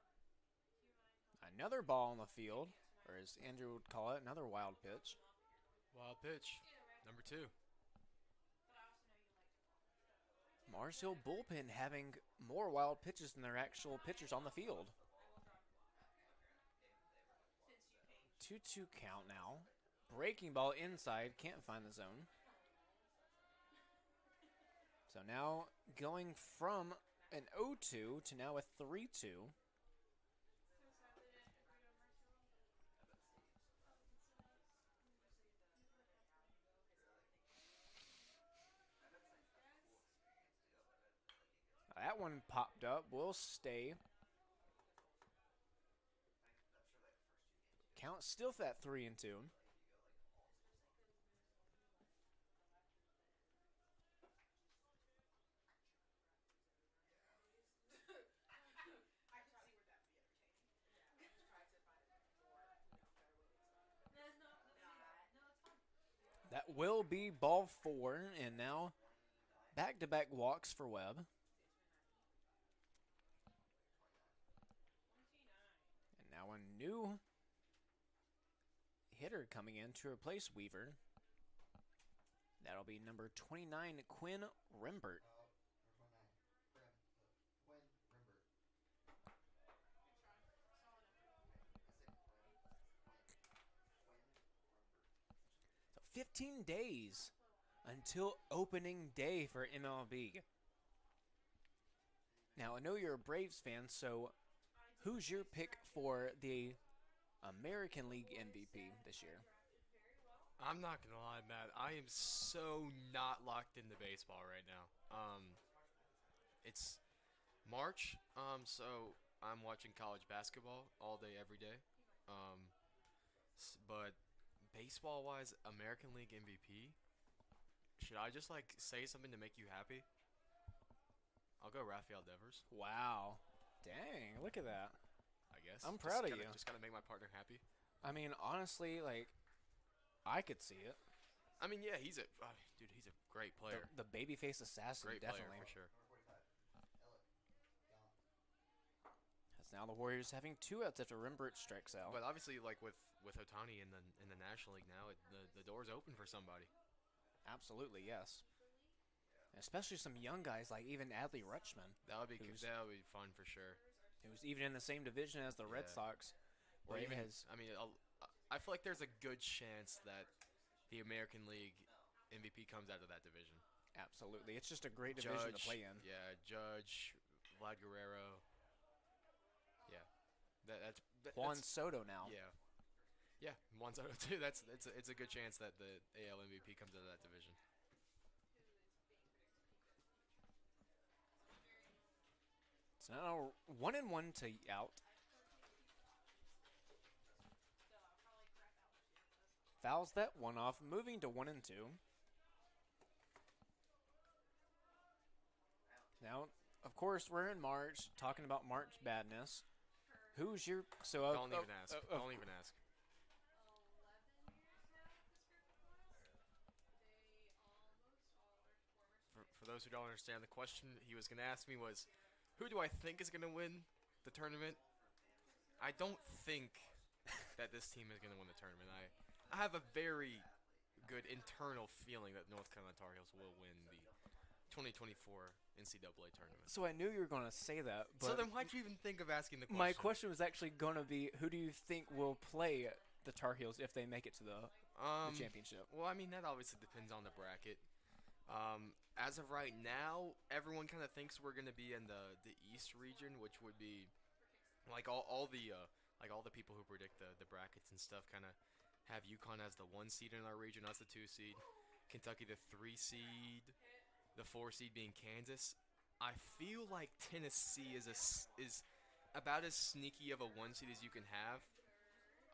Another ball on the field, or as Andrew would call it, another wild pitch. Wild pitch. Number 2. But I also know you like to walk. Mars Hill bullpen having more wild pitches than their actual pitchers on the field. Since you came. 2-2 count now. Breaking ball inside, can't find the zone. So now going from an 0-2 to now a 3-2. So sad they didn't agree on Marshall. That one popped up. Will stay. I'm sure like the first 2 games count. Still at 3-2. That will be ball 4, and now back-to-back walks for Webb. And now a new hitter coming in to replace Weaver. That'll be number 29, Quinn Rembert. Number 29. Quinn Rimbert. I said Quinn Rimbert. So 15 days until opening day for MLB. Now, I know you're a Braves fan, so who's your pick for the American League MVP this year? I'm not gonna lie, Matt. I am so not locked into baseball right now. It's March, so I'm watching college basketball all day, every day. But baseball-wise, American League MVP. Should I just like say something to make you happy? I'll go Rafael Devers. Wow. Dang, look at that. I guess. I'm proud of gotta, you. Just gotta make my partner happy. I mean, honestly, like, I could see it. I mean, yeah, he's a he's a great player. The babyface assassin, Great definitely. player for sure. Number 45. Elliot. As now the Warriors having 2 outs after Rembert strikes out. But obviously, like with Otani in the National League now, the door's open for somebody. Absolutely, yes. Especially some young guys like even Adley Rutschman. That would be fun for sure. Who's even in the same division as the Red Sox. Or even I feel like there's a good chance that the American League MVP comes out of that division. Absolutely. It's just a great division to play in. Yeah, Judge, Vlad Guerrero. Yeah. That's Juan Soto now. Yeah. Yeah, Juan Soto too. It's a good chance that the AL MVP comes out of that division. So now 1-1 to out. Fouls that one off, moving to 1-2. Now, of course, we're in March, talking about March badness. Who's your Don't even ask. Don't even ask. 11 years now at this group of us. They almost all are former For those who don't understand, the question he was going to ask me was, who do I think is going to win the tournament? I don't think that this team is going to win the tournament. I have a very good internal feeling that North Carolina Tar Heels will win the 2024 NCAA tournament. So I knew you were going to say that. But so then why'd you even think of asking the question? My question was actually going to be, who do you think will play the Tar Heels if they make it to the championship? Well, I mean, that obviously depends on the bracket. As of right now, everyone kind of thinks we're going to be in the East region, which would be like all the people who predict the brackets and stuff kind of have UConn as the 1 seed in our region, us the 2 seed, Kentucky the 3 seed, the 4 seed being Kansas. I feel like Tennessee is about as sneaky of a 1 seed as you can have.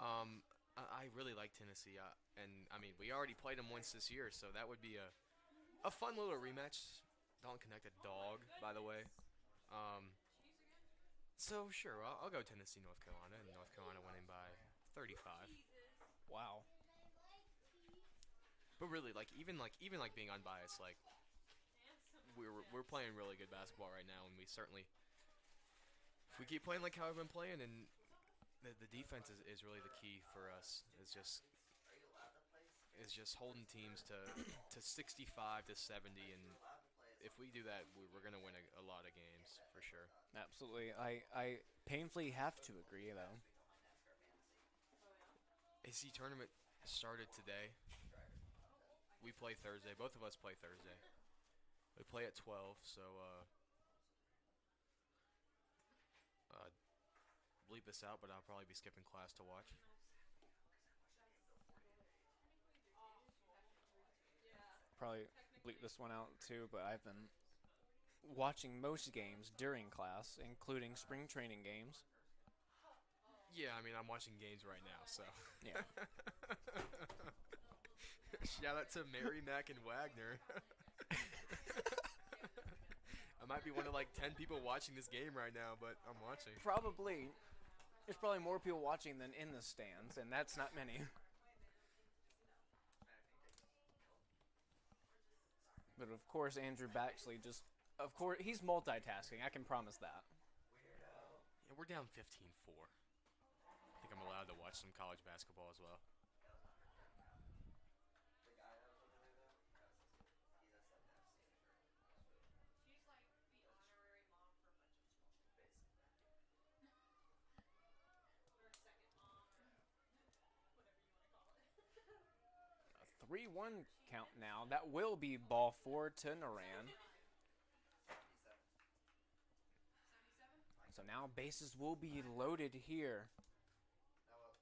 I really like Tennessee, and I mean we already played them once this year, so that would be a fun little rematch. Don't connect a dog, by the way. So sure, I'll go Tennessee, North Carolina, and North Carolina winning by 35. Wow. But really, even being unbiased, like we're playing really good basketball right now, and we certainly, if we keep playing like how we've been playing, and the defense is really the key for us. It's just holding teams to 65 to 70, and if we do that, we're gonna win a lot of games for sure. Absolutely. I painfully have to agree, though. AC tournament started today. We play Thursday. Both of us play Thursday. We play at 12, so bleep this out, but I'll probably be skipping class to watch. Probably bleep this one out too, but I've been watching most games during class, including spring training games. Yeah, I mean, I'm watching games right now, so. Yeah. Shout out to Mary, Mack, and Wagner. I might be one of like 10 people watching this game right now, but I'm watching. Probably. There's probably more people watching than in the stands, and that's not many. But of course, Andrew Baxley of course, he's multitasking. I can promise that. Yeah, we're down 15-4. I think I'm allowed to watch some college basketball as well. The guy that was over there, though, he's a 7FC intern. She's like the honorary mom for a bunch of schools. Basically. Or second mom, or whatever you want to call it. A 3-1 count now. That will be ball 4 to Naran. 77? So now bases will be loaded here. Now,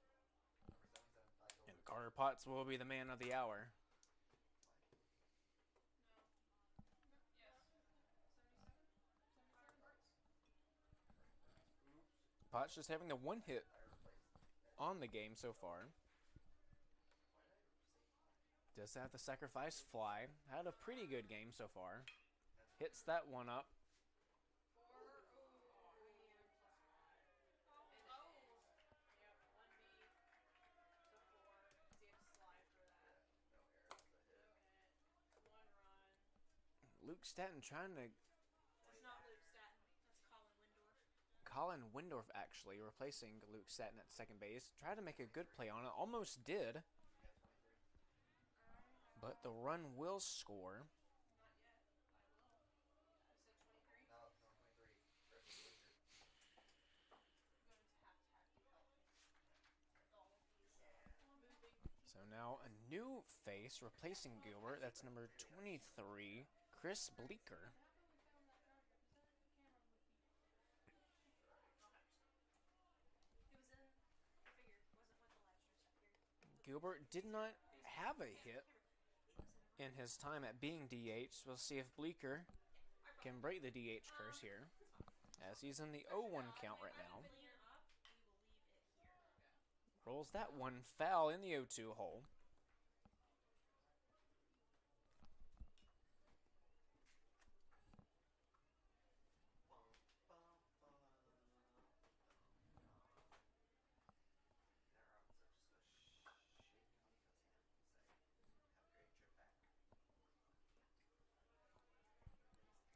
number 77, And Carter Potts will be the man of the hour. Yes. 77? 77? Potts just having the one hit on the game so far. Does have the sacrifice fly. Had a pretty good game so far. Hits that one up. Luke Staton trying to... That's not Luke Staton. That's Colin Windorf. Colin Windorf actually replacing Luke Staton at second base. Tried to make a good play on it. Almost did. But the run will score. Not yet. I will. You said 23? No, 23. Versus Bleacher. I'm going to have to help me with all of these moving. So now a new face replacing Gilbert. That's number 23, Chris Bleeker. It was in, I figured, it wasn't with the live stream stuff here. Gilbert did not have a hit in his time at being DH. We'll see if Bleeker can break the DH curse here, as he's in the 0-1 count right now. Rolls that one foul in the 0-2 hole.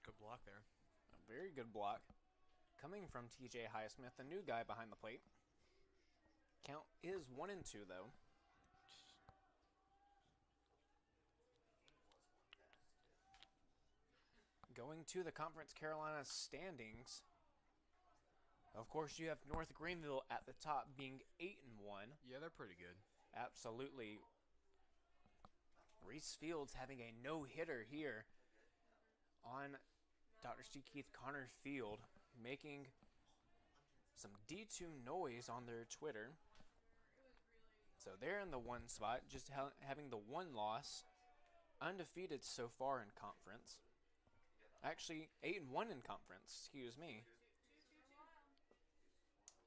Good block there. A very good block. Coming from TJ Highsmith, the new guy behind the plate. Count is 1-2 though. Going to the Conference Carolina standings. Of course, you have North Greenville at the top being 8-1. Yeah, they're pretty good. Absolutely. Reese Fields having a no-hitter here on Dr. C. Keith Connor Field, making some D2 noise on their Twitter. So they're in the 1 spot, just having the 1 loss, undefeated so far in conference. Actually, 8-1 in conference, excuse me.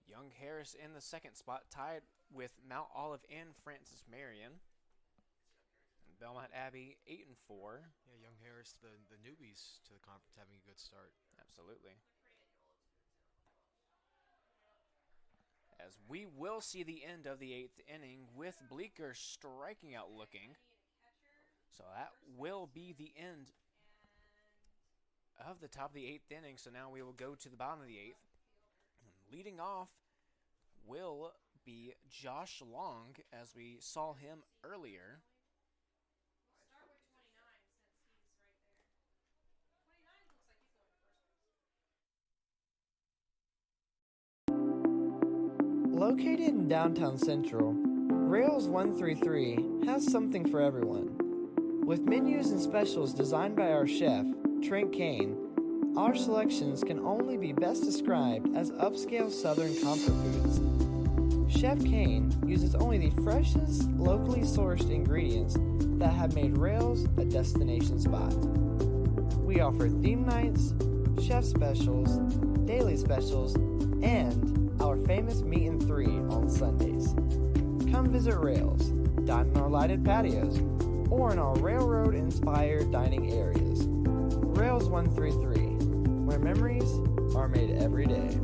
Young Harris in the 2nd spot, tied with Mount Olive and Francis Marion. And Belmont Abbey, 8-4. Yeah, Young Harris, the newbies to the conference, having a good start. Absolutely. As we will see the end of the 8th inning with Bleeker striking out looking. So that will be the end of the top of the 8th inning. So now we will go to the bottom of the 8th. And leading off will be Josh Long, as we saw him earlier. We'll start with 29 since he's right there. 29 looks like he's going to first base. Located in downtown Central, Rails 133 has something for everyone. With menus and specials designed by our chef, Trent Kane, our selections can only be best described as upscale Southern comfort foods. Chef Kane uses only the freshest, locally sourced ingredients that have made Rails a destination spot. We offer theme nights, chef specials, daily specials, and our famous meet and three on Sundays. Come visit Rails, dine in our lighted patios, or in our railroad-inspired dining areas. Rails 133, where memories are made every day.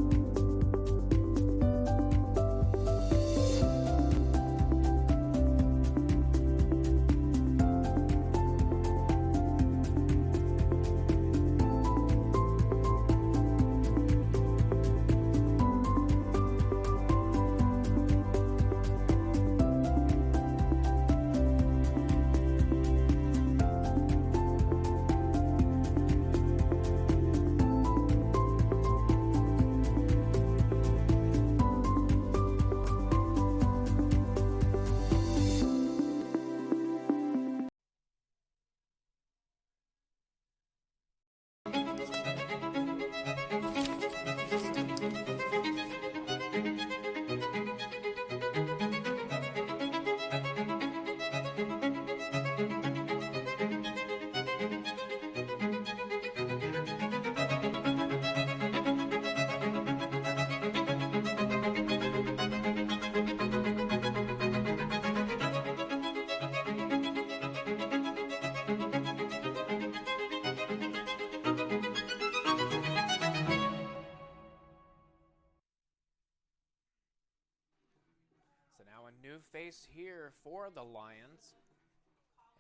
So now a new face here for the Lions.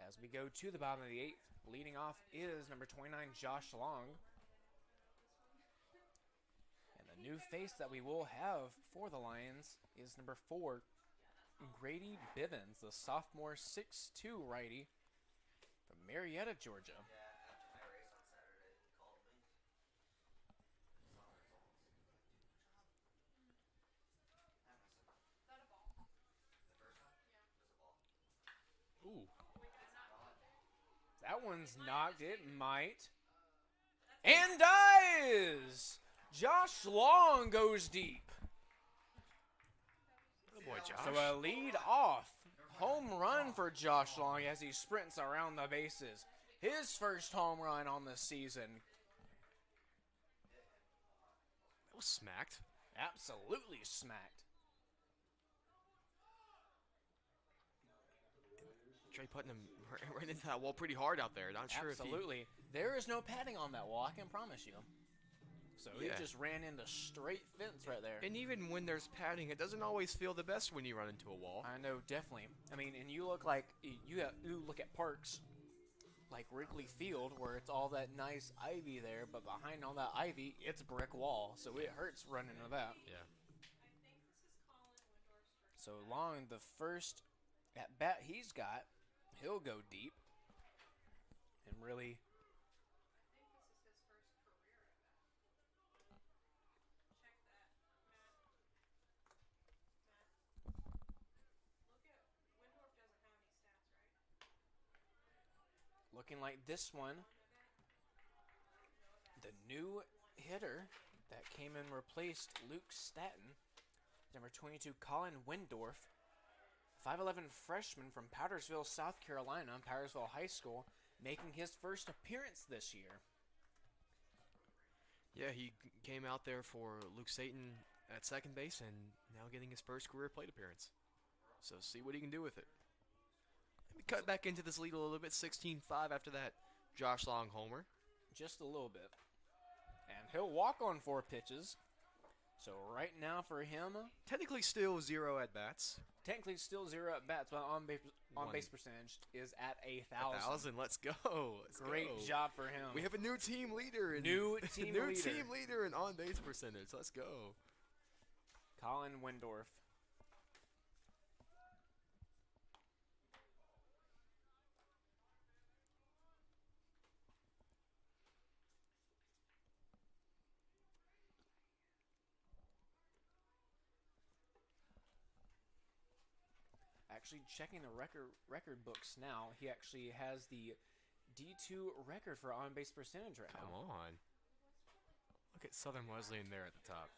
As we go to the bottom of the 8th, leading off is number 29, Josh Long. And the new face that we will have for the Lions is number 4, Grady Bivens, the sophomore 6'2" righty from Marietta, Georgia. Ooh. That one's knocked. It might. And dies! Josh Long goes deep. Good boy, Josh. So a lead off home run for Josh Long as he sprints around the bases. His first home run on the season. That was smacked. Absolutely smacked. Trey putting him right into that wall pretty hard out there. Not sure Absolutely. There is no padding on that wall, I can promise you. So he just ran into straight fence right there. And even when there's padding, it doesn't always feel the best when you run into a wall. I know, definitely. I mean, and you look like you look at parks like Wrigley Field where it's all that nice ivy there, but behind all that ivy, it's brick wall. So it hurts running into that. Yeah. So Long, the first at bat he's got, he'll go deep and really. Looking like this one, the new hitter that came and replaced Luke Staton, number 22, Colin Windorf, 5'11" freshman from Powdersville, South Carolina, Powdersville High School, making his first appearance this year. Yeah, he came out there for Luke Staton at second base and now getting his first career plate appearance. So see what he can do with it. We cut back into this lead a little bit, 16-5 after that Josh Long homer. Just a little bit. And he'll walk on 4 pitches. So right now for him, technically still 0 at-bats. Technically still 0 at-bats, but on-base percentage is at 1,000. 1,000, let's go. Great job for him. We have a new team leader. New team leader in on-base percentage. Let's go. Colin Windorf. Actually checking the record books now, he actually has the D2 record for on-base percentage right now. Come on. Look at Southern Wesleyan there at the top.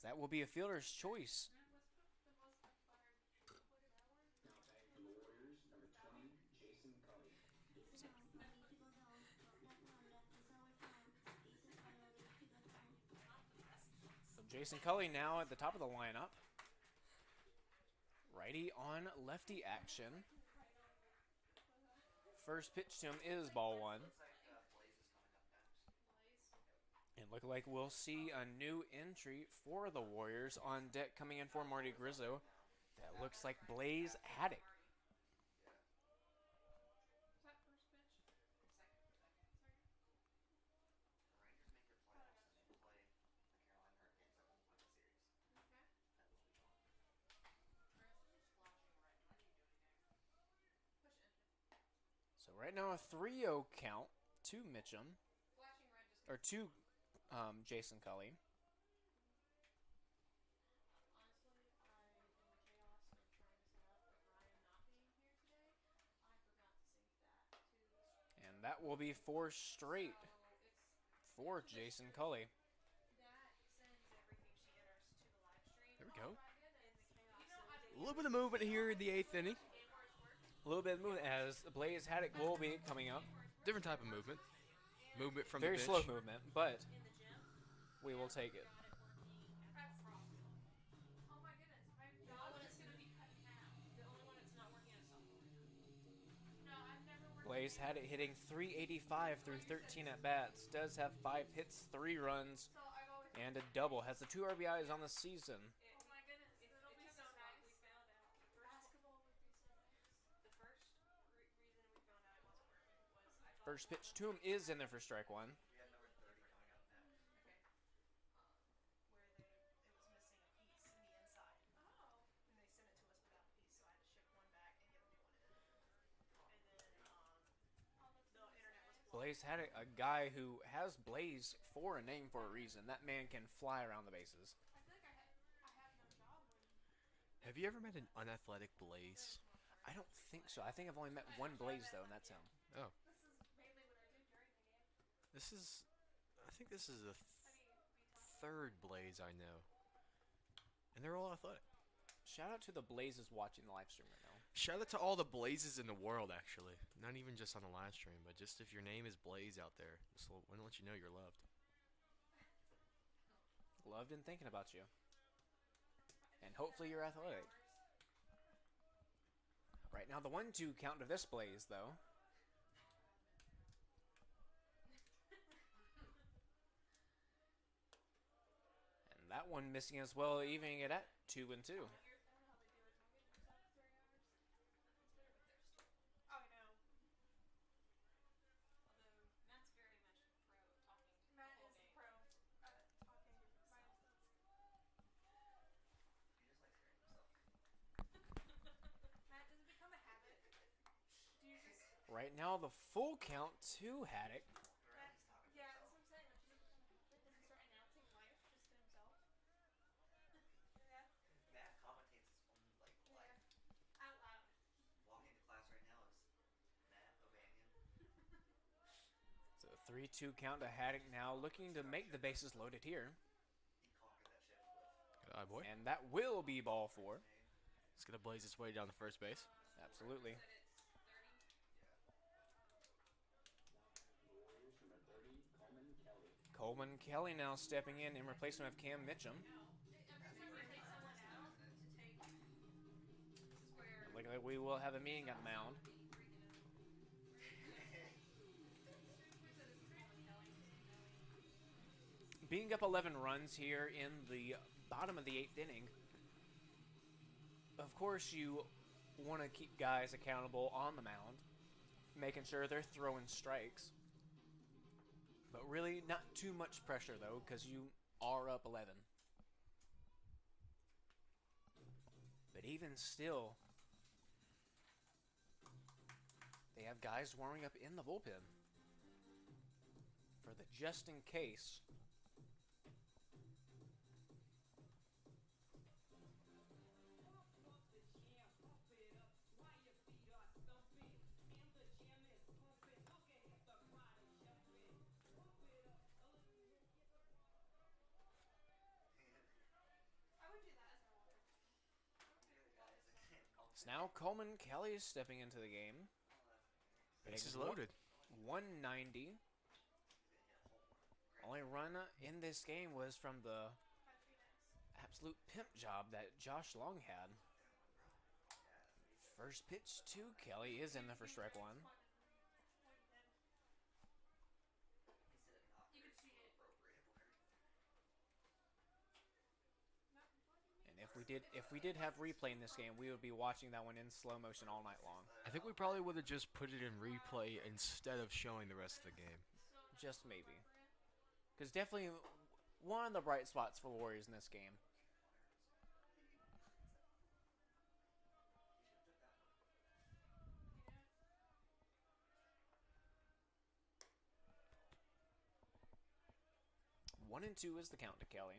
That will be a fielder's choice. Jason Cully now at the top of the lineup. Righty on lefty action. First pitch to him is ball one. Looks like Blaze is coming up next. And look like we'll see a new entry for the Warriors on deck coming in for Marty Grizzo. That looks like Blaze Haddock. Yeah. Was that first pitch? Second. Second? The Rangers make their playoffs and they play the Carolina Hurricanes that won't win the series. Okay. That will be gone. Chris, this is flashing red. Do I need to do anything? Push enter. So right now a 3-0 count to Mitchum, Flashing red just or to Jason Cully. honestly, in the chaos of trying to set up with Ryan not being here today, I forgot to sync that to the And that will be 4 straight so it's for Jason Cully. that sends everything she enters to the live stream. There we go. Oh my goodness. In the chaos. You know, A little bit of movement here in the 8th inning. A little bit of movement as Blaze Haddock will be coming up. Different type of movement. Movement from Very the slow bench. movement, but we will take it. Oh my goodness. The only one that's going to be cut in half. The only one that's not working at software. No, I've never worked. Blaze Haddock hitting 385 through 13 at bats. Does have 5 hits, 3 runs, So I've always. and a double. Has the 2 RBIs on the season. Oh my goodness. It'll be so nice. We found out. Basketball would be so nice. The first reason we found out it wasn't working was I thought. First pitch to him is in there for strike one. We have number 30 coming up next. Okay. Where it was missing a piece in the inside. Oh. And they sent it to us without a piece, so I had to ship one back and get a new one in. And then the internet was blocked. Blaze Haddock, a guy who has Blaze for a name for a reason. That man can fly around the bases. I feel like I have no job when. Have you ever met an unathletic Blaze? I don't think so. I think I've only met one Blaze, though, and that's him. Oh. This is mainly what I do during the game. This is... I think this is the I mean, we talk. third Blaze I know. And they're all athletic. Shout out to the Blazes watching the live stream right now. Shout out to all the Blazes in the world, actually. Not even just on the live stream, but just if your name is Blaze out there, just want to let you know you're loved. Loved and thinking about you. And hopefully you're athletic. Right now, the 1-2 count of this Blaze, though. And that one missing as well, evening it at 2-2. I don't know how they do it. Don't get works out for 3 hours. It's better with their story. Oh, I know. Although Matt's very much pro talking to Matt the whole is game. pro talking by himself. He just likes hearing himself. Matt, does it become a habit? Do you just Right now, the full count to Haddock. Right, he's talking to yeah, that's himself. what I'm saying. Like, does it become a habit? Does he start announcing life just to himself? Yeah. Matt commentates his own like life. Out loud. Walking to class right now is Matt O'Banion. So 3-2 count to Haddock now, looking to make the bases loaded here. He conquered that shift with Good eye, boy. And that will be ball 4. It's going to blaze its way down the first base. Absolutely. Said it's 30. Coleman Kelly now stepping in replacement of Cam Mitchum. Every time you take someone out to take. This is where. Look like we will have a meeting at the mound. Being up 11 runs here in the bottom of the 8th inning. Of course, you want to keep guys accountable on the mound, making sure they're throwing strikes. But really, not too much pressure, though, because you are up 11. But even still, they have guys warming up in the bullpen for the just in case. I would do that as a water. So now Coleman Kelly is stepping into the game. Base is loaded. 190. Only run in this game was from the absolute pimp job that Josh Long had. First pitch to Kelly is in there for strike one. You could see it. And if we did have replay in this game, we would be watching that one in slow motion all night long. I think we probably would have just put it in replay instead of showing the rest of the game. Just maybe. Because definitely one of the bright spots for the Warriors in this game. One and two is the count to Kelly.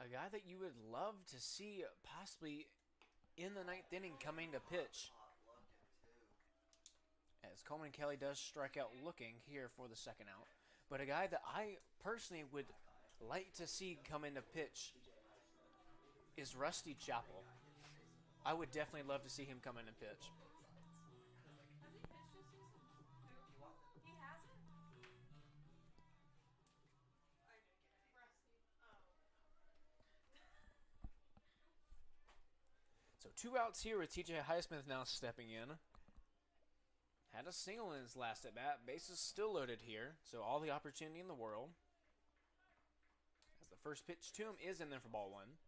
A guy that you would love to see possibly in the ninth inning coming to pitch. As Coleman Kelly does strike out looking here for the second out. But a guy that I personally would like to see come into pitch is Rusty Chappell. I would definitely love to see him come in and pitch. Has he pitched this season? He hasn't? Rusty. Oh. So 2 outs here with TJ Highsmith now stepping in. Had a single in his last at bat. Bases still loaded here, so all the opportunity in the world. As the first pitch to him is in there for ball one.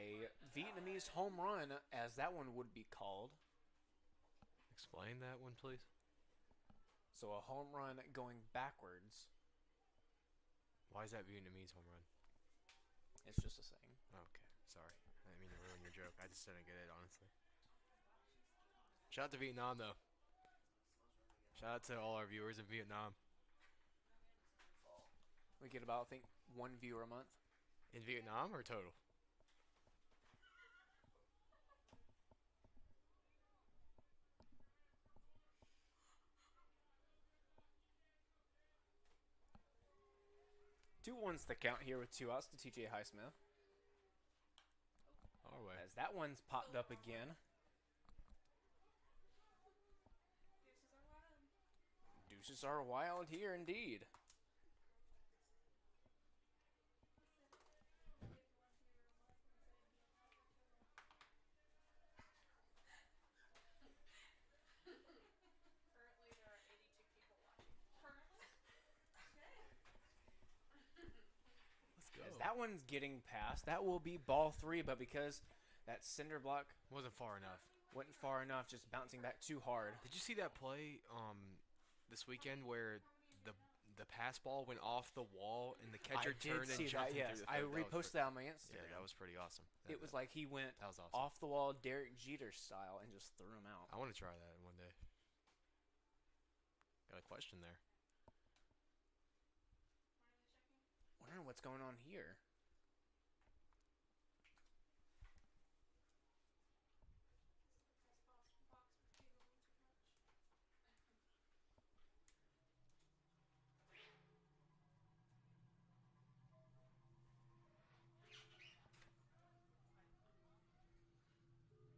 A Vietnamese home run, as that one would be called. Explain that one, please. So a home run going backwards. Why is that Vietnamese home run? It's just a saying. Okay, sorry. I didn't mean to ruin your joke. I just didn't get it, honestly. Shout out to Vietnam, though. Shout out to all our viewers in Vietnam. We get about, I think, 1 viewer a month. In Vietnam or total? Two ones the count here with 2 outs to TJ Highsmith. Our way. As that one's popped up again. Deuces are wild. Deuces are wild here indeed. Currently, there are 82 people watching. Currently? Let's go. As that one's getting past, that will be ball 3, but because that cinder block Wasn't far enough. wasn't far enough, just bouncing back too hard. Did you see that play this weekend where the pass ball went off the wall and the catcher I did turned see and that, jumped yes. through the I third? reposted that on my Instagram. Yeah, that was pretty awesome. It was like he went that was awesome. off the wall Derek Jeter style and just threw him out. I want to try that one day. Got a question there. Wondering what's going on here.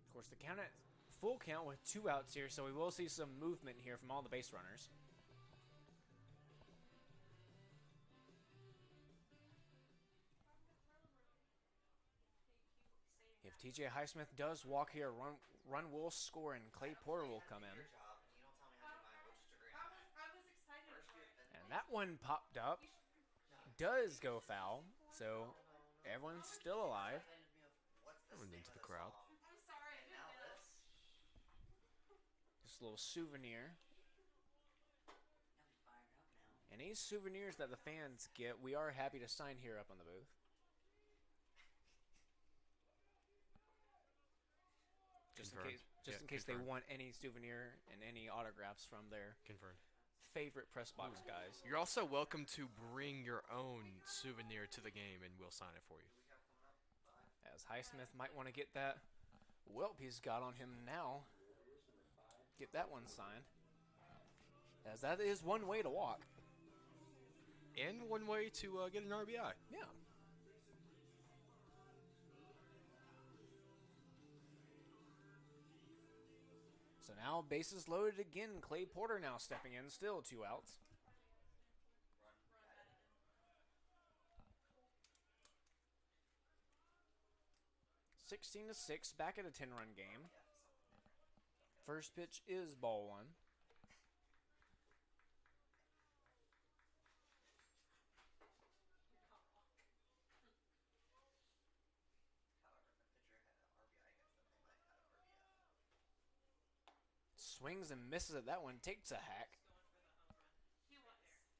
Of course, the count at full count with 2 outs here, so we will see some movement here from all the base runners. If TJ Highsmith does walk here, run will score and Clay Porter will come in. I was excited for it. And that one popped up. Does go foul, so everyone's still alive. Everyone's into the crowd. I'm sorry, I didn't know. Just a little souvenir. Any souvenirs that the fans get, we are happy to sign here up on the booth. Just in case they want any souvenir and any autographs from their Confirmed. favorite press box guys. You're also welcome to bring your own souvenir to the game, and we'll sign it for you. As Highsmith might want to get that whelp he's got on him now. get that one signed. As that is one way to walk. And one way to get an RBI. Yeah. So now bases loaded again. Clay Porter now stepping in, still 2 outs. Run. 16-6, back at a 10-run game. First pitch is ball 1. However, if the pitcher had an RBI against them, they might have RBF. Swings and misses at that one, takes a hack. He went there.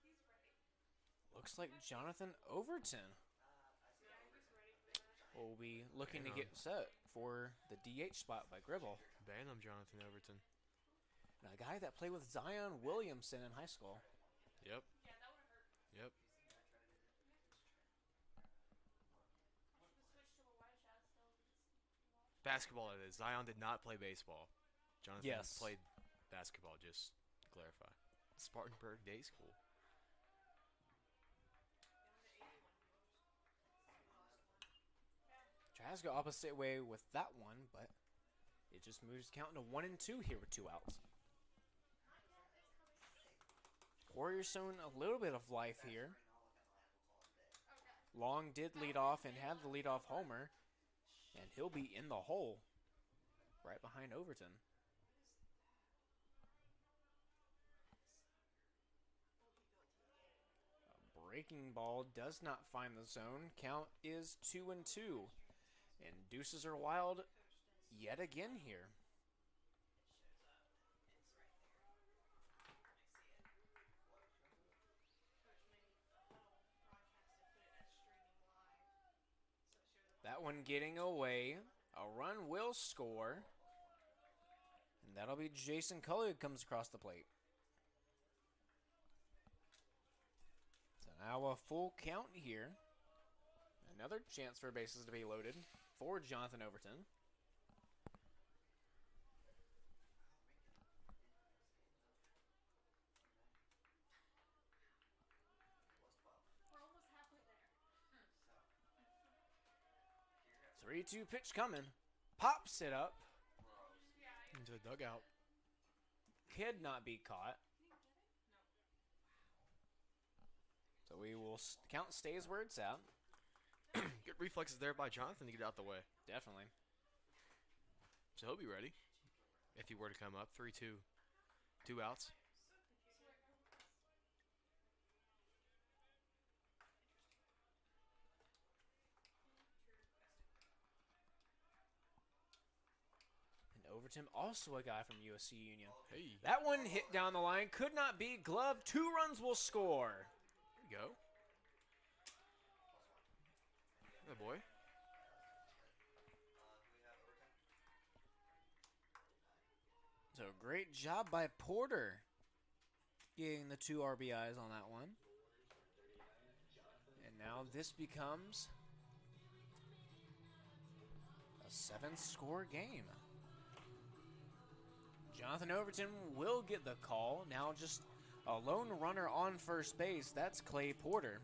He's ready. Looks like Jonathan Overton will be looking to get set for the DH spot by Gribble. Ban him, Jonathan Overton. And a guy that played with Zion Williamson in high school. Yep. Yeah, that would have hurt. Yep. Should switch to a wide shot still. Basketball it is. Zion did not play baseball. Jonathan Yes. played basketball, just to clarify. Spartanburg Day School. Tries to go opposite way with that one, but it just moves count to 1-2 here with 2 outs. Warriors showing a little bit of life here. Long did lead off and have the leadoff homer, and he'll be in the hole right behind Overton. A breaking ball does not find the zone. Count is 2-2. And deuces are wild yet again here. That one getting away. A run will score. And that'll be Jason Cully who comes across the plate. So now a full count here. Another chance for bases to be loaded for Jonathan Overton. We're almost halfway there. 3-2 pitch coming. Pops it up. Into the dugout. Could not be caught. So we will count stays where it's at. Good reflexes there by Jonathan to get out the way. Definitely. So he'll be ready if he were to come up. 3-2. 2 outs. And Overton, also a guy from USC Union. Hey. That one hit down the line. Could not be. Glove. 2 runs will score. There you go. Good boy. So great job by Porter getting the 2 RBIs on that one. And now this becomes a 7-score game. Jonathan Overton will get the call. Now just a lone runner on first base. That's Clay Porter.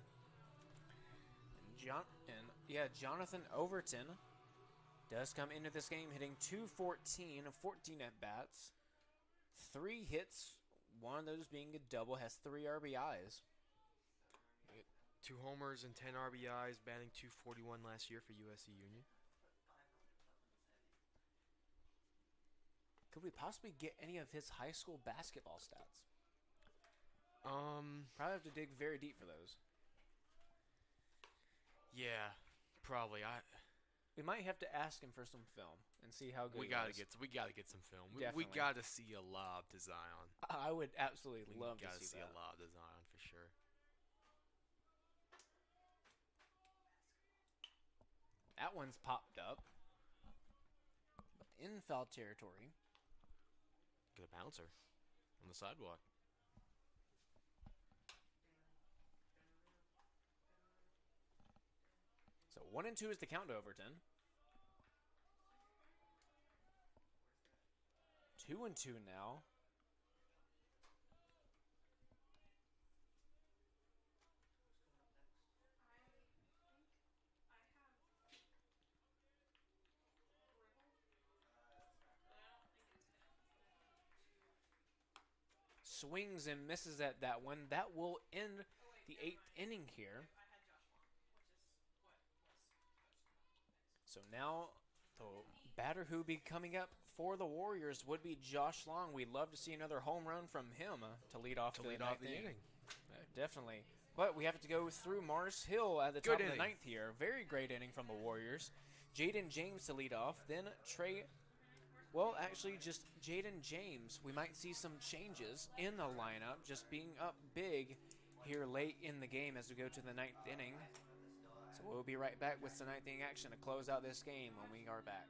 Jonathan Overton does come into this game hitting .214, 14 at-bats, 3 hits, one of those being a double, has 3 RBIs. 2 homers and 10 RBIs, batting .241 last year for USC Union. Could we possibly get any of his high school basketball stats? Probably have to dig very deep for those. Yeah, probably. We might have to ask him for some film and see how good we he gotta is. we gotta get some film. We Definitely. gotta see a lob to Zion. I would absolutely love to gotta see see that. a lob to Zion for sure. That one's popped up. In foul territory. Get a bouncer on the sidewalk. So 1-2 is the count to Overton. 2-2 now. Swings and misses at that one. That will end the 8th inning here. So now the batter who will be coming up for the Warriors would be Josh Long. We'd love to see another home run from him to lead off the inning. Definitely. But we have to go through Mars Hill at the top of the 9th here. Very great inning from the Warriors. Jaden James to lead off. Then Trey, well, actually just Jaden James. We might see some changes in the lineup, just being up big here late in the game as we go to the 9th inning. So we'll be right back with some 9th inning action to close out this game when we are back.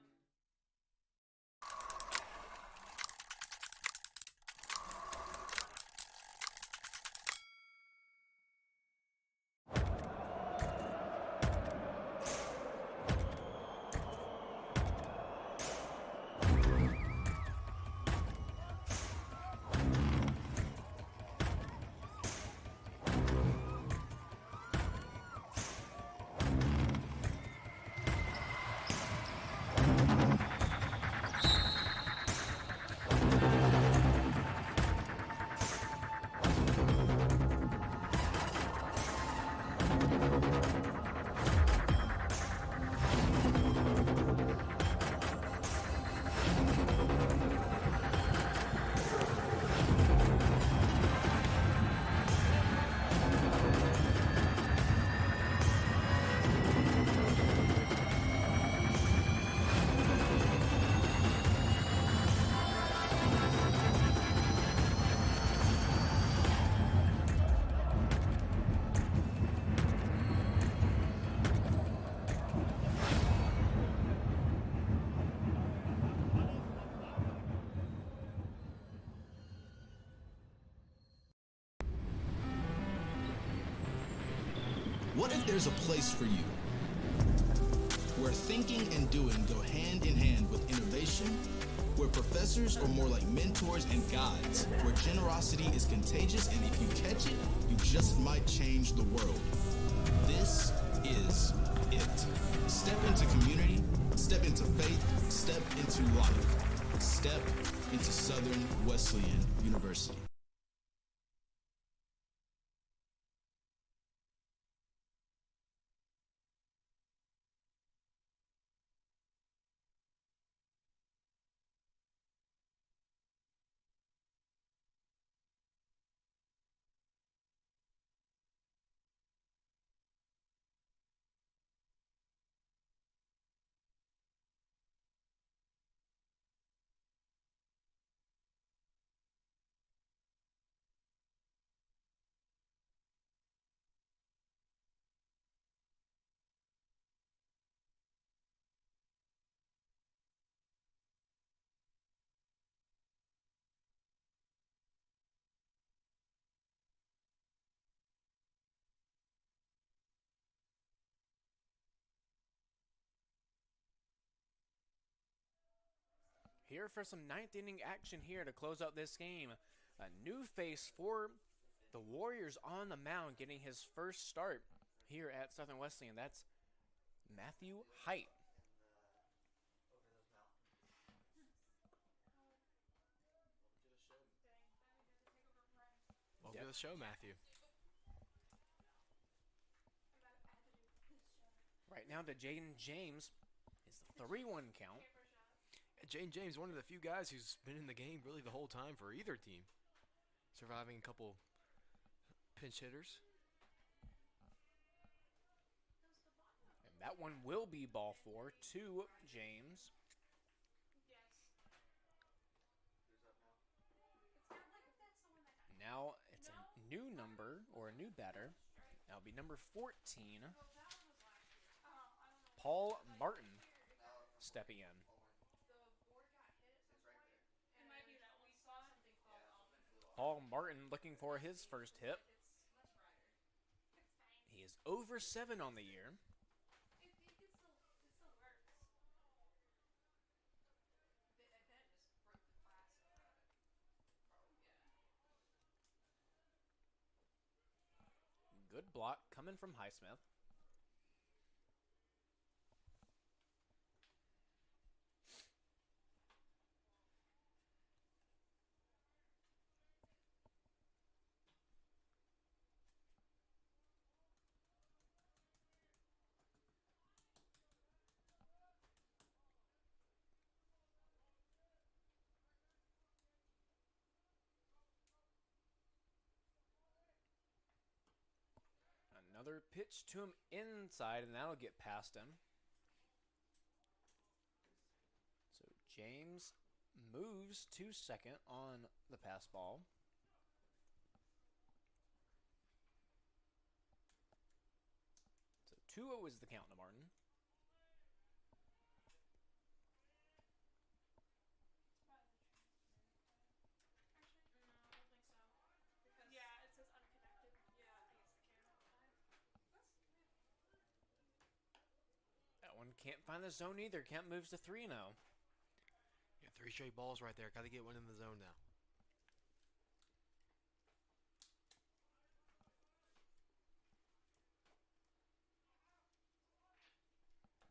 What if there's a place for you where thinking and doing go hand in hand with innovation, where professors are more like mentors and guides, where generosity is contagious and if you catch it, you just might change the world? This is it. Step into community, step into faith, step into life. Step into Southern Wesleyan University. Here for some 9th inning action here to close out this game. A new face for the Warriors on the mound, getting his first start here at Southern Wesleyan. That's Matthew Height. Welcome to the show, Matthew. Right now to Jaden James. It's the 3-1 count. Jaden James, one of the few guys who's been in the game really the whole time for either team. Surviving a couple pinch hitters. And that one will be ball 4 to James. Now it's a new number, or a new batter. That'll be number 14, Paul Martin, stepping in. Paul Martin looking for his first hit. He is over 7 on the year. Good block coming from Highsmith. Another pitch to him inside, and that'll get past him. So James moves to second on the pass ball. So 2-0 is the count to Martin. Actually, no, I don't think so. Because yeah, it says unconnected. Yeah, I guess the camera time. That's weird. That one can't find the zone either. Kemp moves to 3-0. Yeah, 3 straight balls right there. Got to get one in the zone now.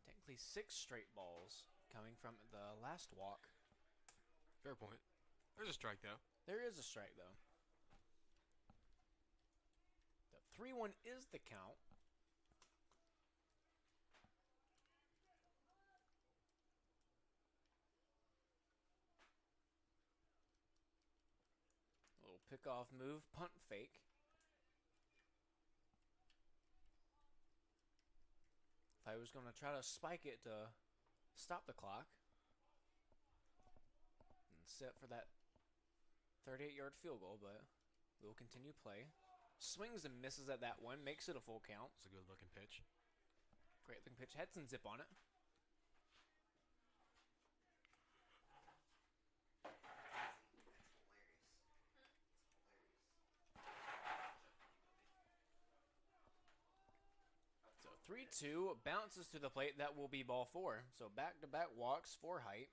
Technically 6 straight balls coming from the last walk. Fair point. There's a strike, though. There is a strike, though. The 3-1 is the count. A little pickoff move, punt fake. If I was going to try to spike it to stop the clock and set for that 38-yard field goal, but we'll continue play. Swings and misses at that one, makes it a full count. It's a good looking pitch. Great looking pitch, had some zip on it. So 3-2, bounces to the plate. That will be ball 4. So back-to-back walks for Height.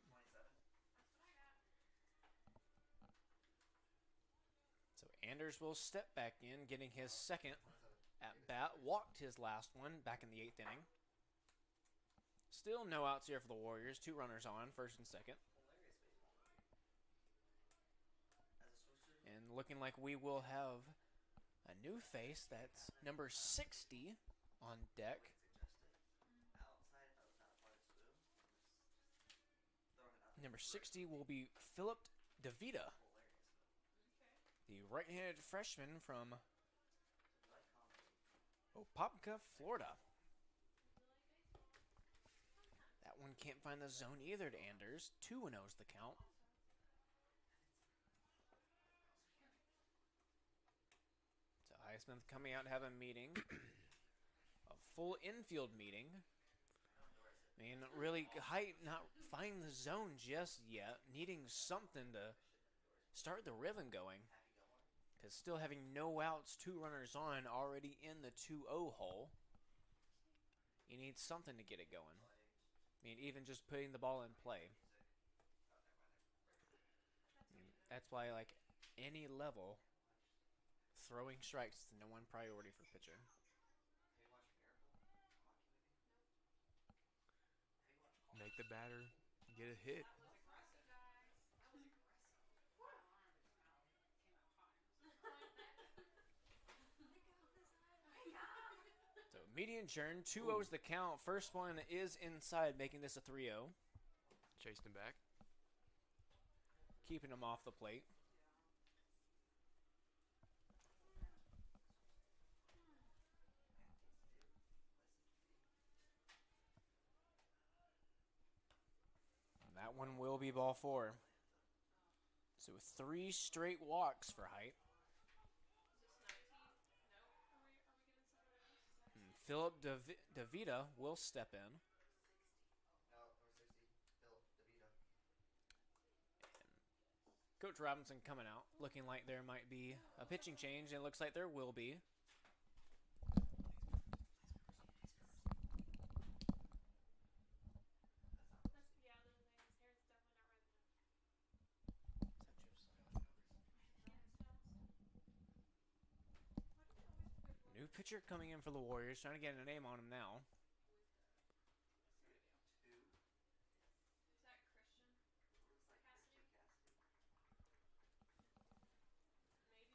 So Anders will step back in, getting his second at bat. Walked his last one back in the 8th inning. Still no outs here for the Warriors. 2 runners on, first and second. And looking like we will have a new face. That's number 60 on deck. Number 60 will be Philip DeVita, the right-handed freshman from Opopka, Florida. That one can't find the zone either to Anders. 2-0 is the count. So Highsmith coming out to have a meeting. A full infield meeting. I mean, really, Height not finding the zone just yet. Needing something to start the rhythm going. Because still having no outs, 2 runners on, already in the 2-0 hole. You need something to get it going. I mean, even just putting the ball in play. I mean, that's why, like, any level, throwing strikes is the #1 priority for pitching. Make the batter get a hit. So median churn, 2-0 is the count. First one is inside, making this a 3-0. Chased him back. Keeping him off the plate. And that one will be ball 4. So 3 straight walks for Height. And Philip DeVita will step in. Coach Robinson coming out, looking like there might be a pitching change, and it looks like there will be. New pitcher coming in for the Warriors, trying to get a name on him now. Is that Christian? Looks like Cassidy? Christian Cassidy. Maybe.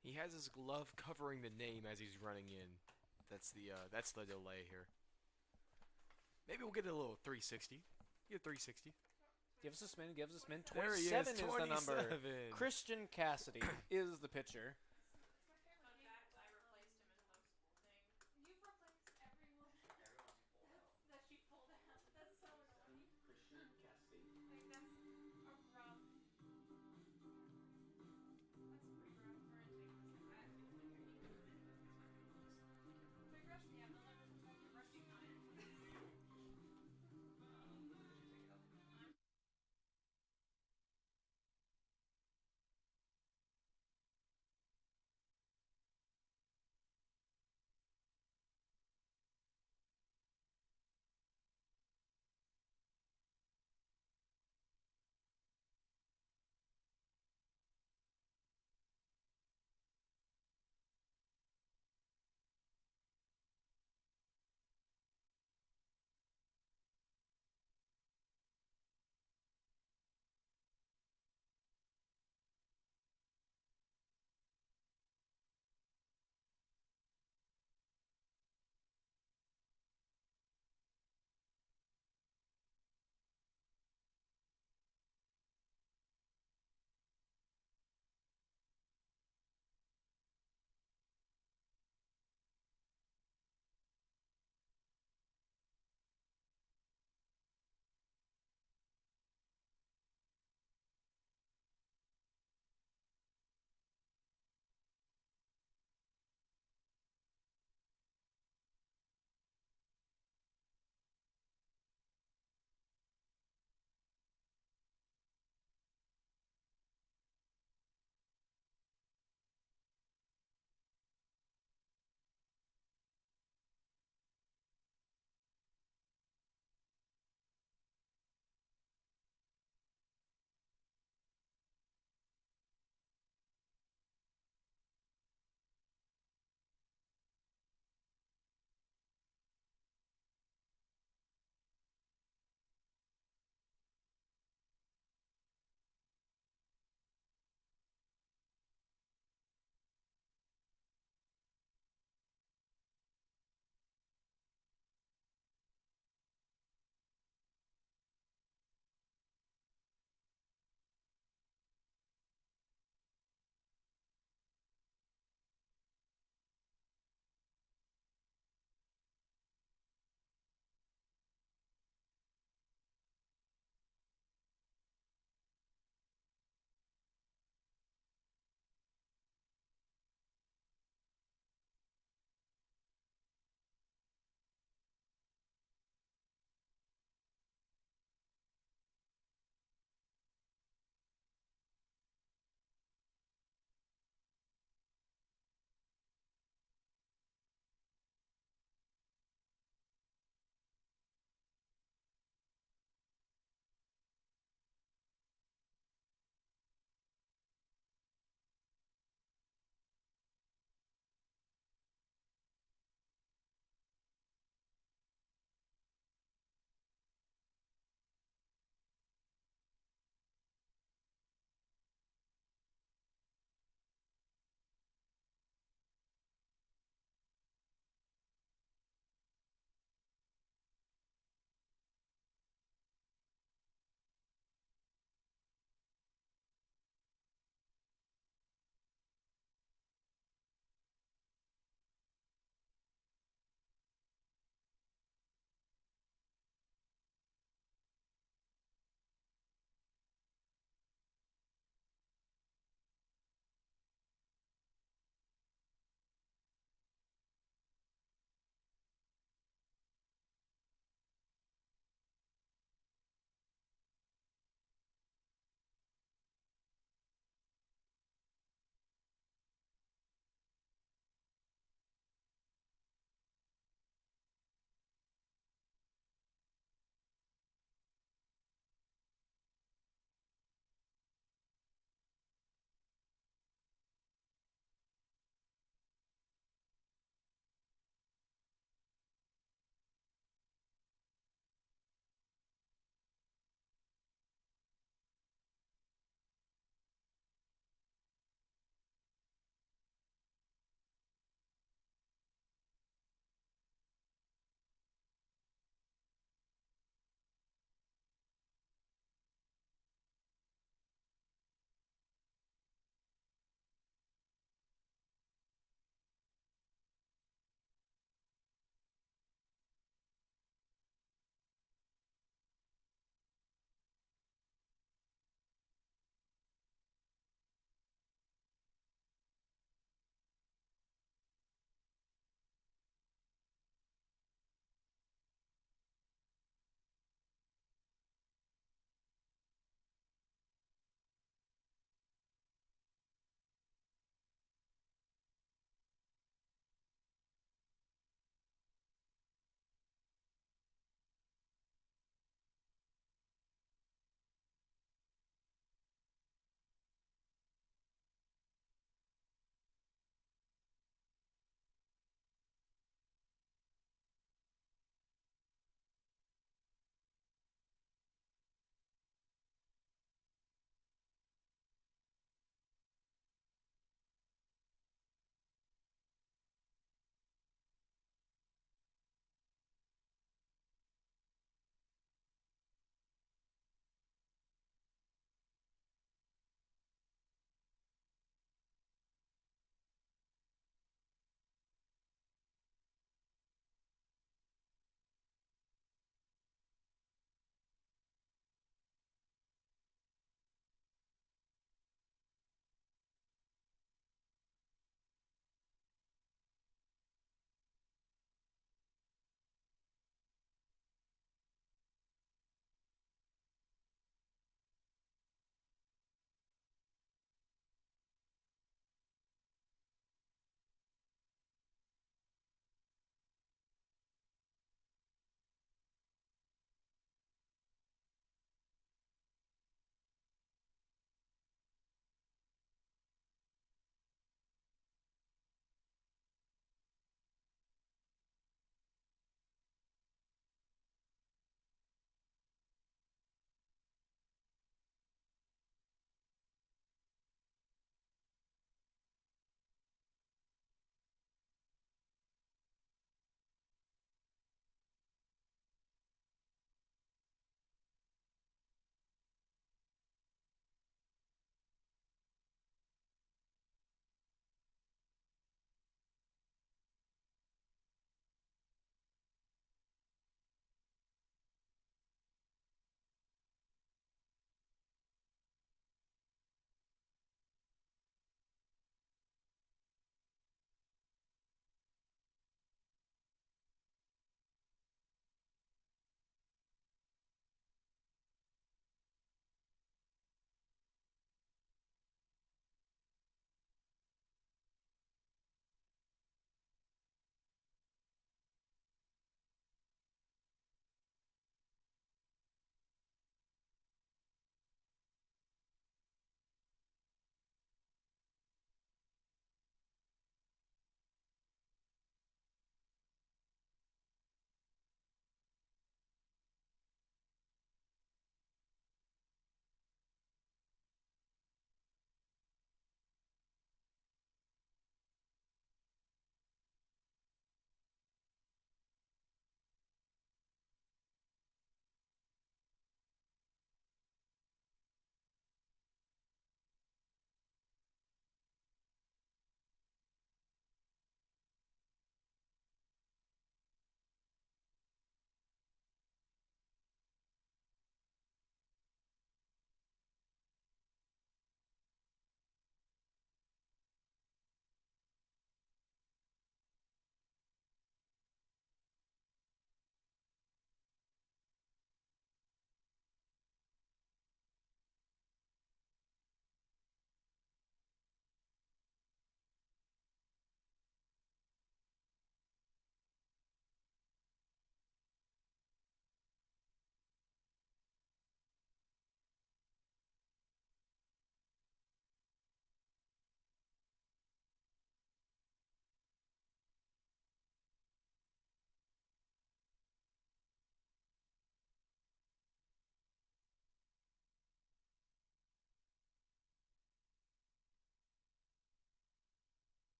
He has his glove covering the name as he's running in. That's the delay here. Maybe we'll get a little 360. Get a 360. Give us a spin. Give us a spin. There he 27 is, is the number. 27. Christian Cassidy is the pitcher. Fun fact, I replaced him in post thing. You've replaced everyone. Everyone you pulled out. That she pulled out. That's so annoying. Christian Cassidy. Like, that's a rough. That's pretty rough for a take this back. Big rush, yeah, they'll never recognize.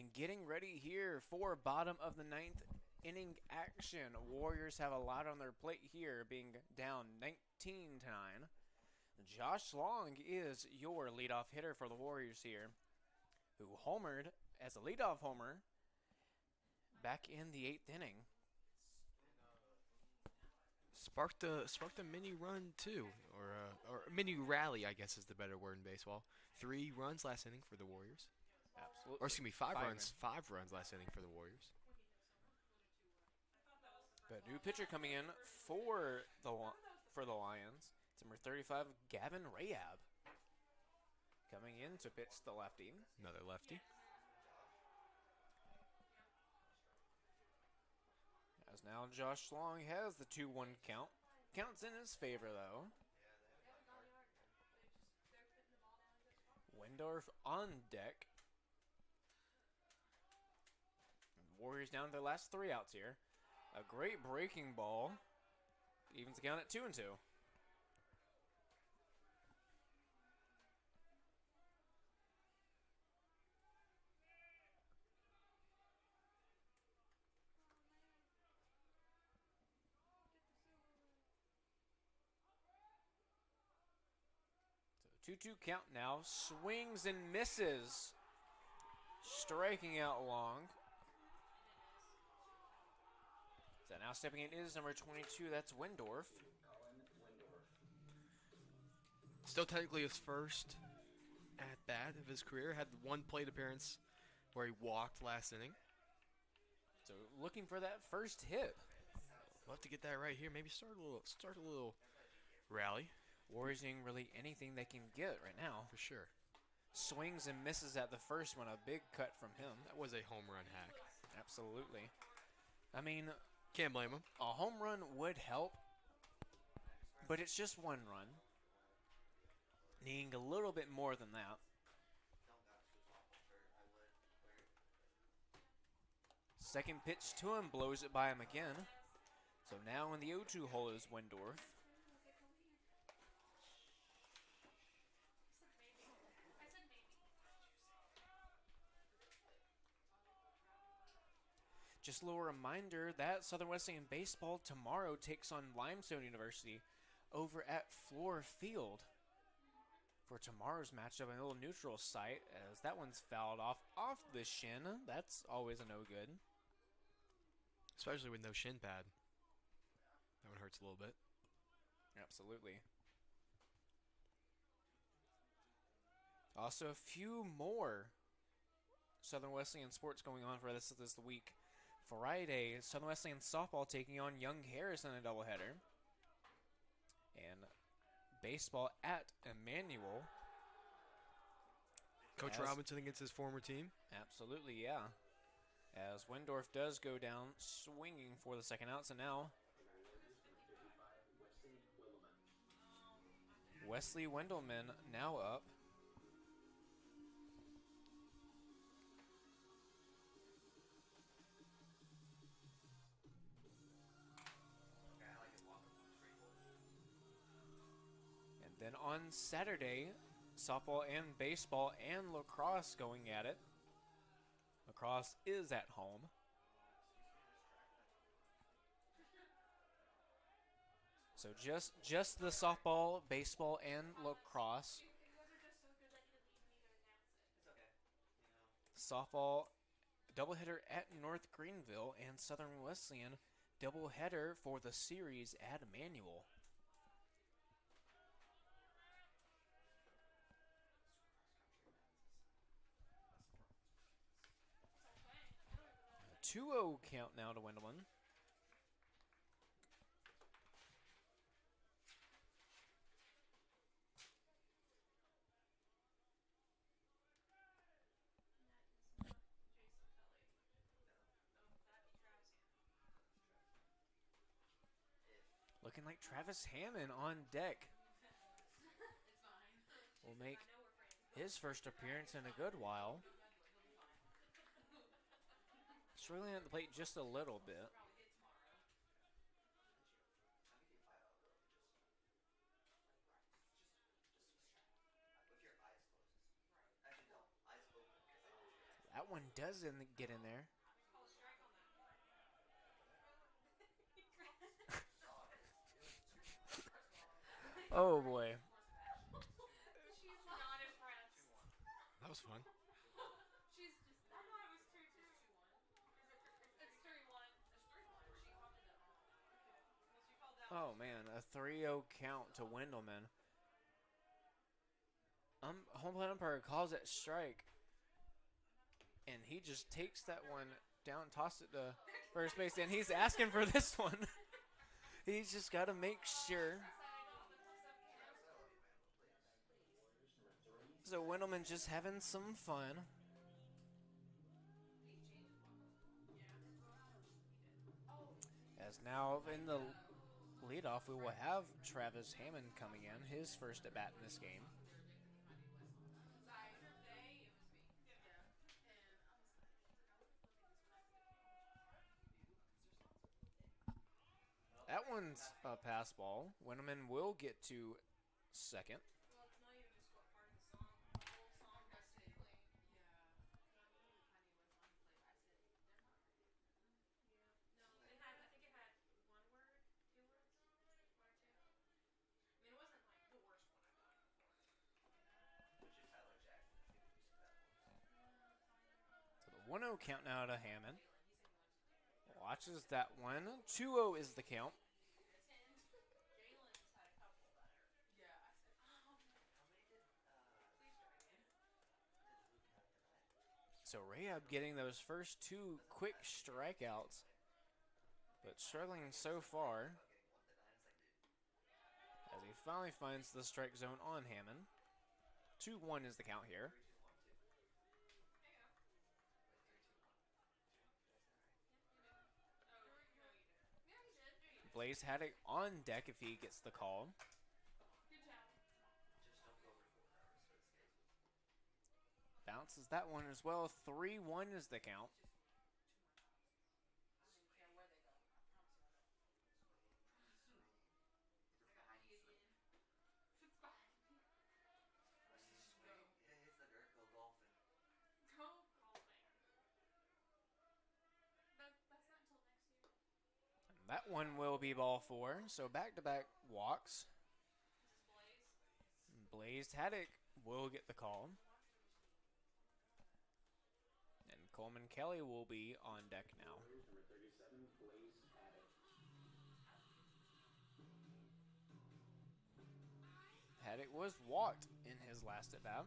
And getting ready here for bottom of the ninth inning action. Warriors have a lot on their plate here, being down 19-9. Josh Long is your leadoff hitter for the Warriors here, who homered as a leadoff homer back in the 8th inning. Sparked a mini run too, or mini rally, I guess is the better word in baseball. 3 runs last inning for the Warriors. Absolutely. Or excuse me, 5 runs. 5 runs last inning for the Warriors. But new pitcher coming in for the Lions. It's number 35, Gavin Rayab. Coming in to pitch the lefty. Another lefty. As now Josh Long has the 2-1 count. Counts in his favor, though. Windorf on deck. Warriors down to their last 3 outs here. A great breaking ball. Evens the count at 2-2. So 2-2 count now. Swings and misses. Striking out Long. So now stepping in is number 22. That's Windorf. Still technically his first at bat of his career. Had 1 plate appearance where he walked last inning. So looking for that first hit. We'll have to get that right here. Maybe start a little rally. Warriors doing really anything they can get right now. For sure. Swings and misses at the first one. A big cut from him. That was a home run hack. Absolutely. I mean, can't blame him. A home run would help, but it's just 1 run. Needing a little bit more than that. Second pitch to him, blows it by him again. So now in the 0-2 hole is Windorf. Just a little reminder that Southern Wesleyan Baseball tomorrow takes on Limestone University over at Floor Field for tomorrow's matchup in a little neutral site, as that one's fouled off the shin. That's always a no good. Especially with no shin pad. That one hurts a little bit. Absolutely. Also, a few more Southern Wesleyan sports going on for this week. Friday, Southern Wesleyan softball taking on Young Harris in a doubleheader. And baseball at Emmanuel. Coach Robinson against his former team. Absolutely, yeah. As Windorf does go down swinging for the second out. So now Wesley Wendelman now up. And then on Saturday, softball and baseball and lacrosse going at it. Lacrosse is at home. So just the softball, baseball, and lacrosse. Softball doubleheader at North Greenville, and Southern Wesleyan doubleheader for the series at Emmanuel. A 2-0 count now to Wendelman. Looking like Travis Hammond on deck. Will make his first appearance in a good while. Struggling at the plate just a little bit. one does get in there. Oh boy. She's not impressed. That was fun. She's just. I thought it was 2-2. It's 3-1. It's 3-1. She called it wrong. Okay. Well, she called out. Oh man, a 3-0 count to Wendelman. Home plate umpire calls it strike. And he just takes that one down, tosses it to first base, and he's asking for this one. He's just got to make sure. So Wendelman just having some fun. As now in the leadoff, we will have Travis Hammond coming in, his first at bat in this game. That one's a pass ball. Wendelman will get to second. Well, it's not even just what part of the song. The whole song has to be played. Yeah. No, it had. I think it had 1 word, 2 words, 1 or 2. I mean, it wasn't like the worst one I've done before. Which is Tyler Jackson. Let's see if we can that one. So the 1-0 count now to Hammond. Watches that one. 2-0 is the count. Jalen's had a couple that are. Yeah, I said, oh, no. How many did Please try again. Luke have tonight? So Rayab getting those first 2 quick strikeouts, but struggling so far as he finally finds the strike zone on Hammond. 2-1 is the count here. Blaze Haddock on deck if he gets the call. Good job. Just don't go over 4 hours for this case. Bounces that one as well. 3-1 is the count. I don't even care where they go. I promise you I don't. It's behind you. It's behind me. Hits the dirt, go golfing. Go golfing. That's not until next year. And that one will be ball 4. So back-to-back walks. This is Blaze. Blaze Haddock will get the call. And Coleman Kelly will be on deck now. Number 37, Blaze Haddock. Haddock was walked in his last at bat.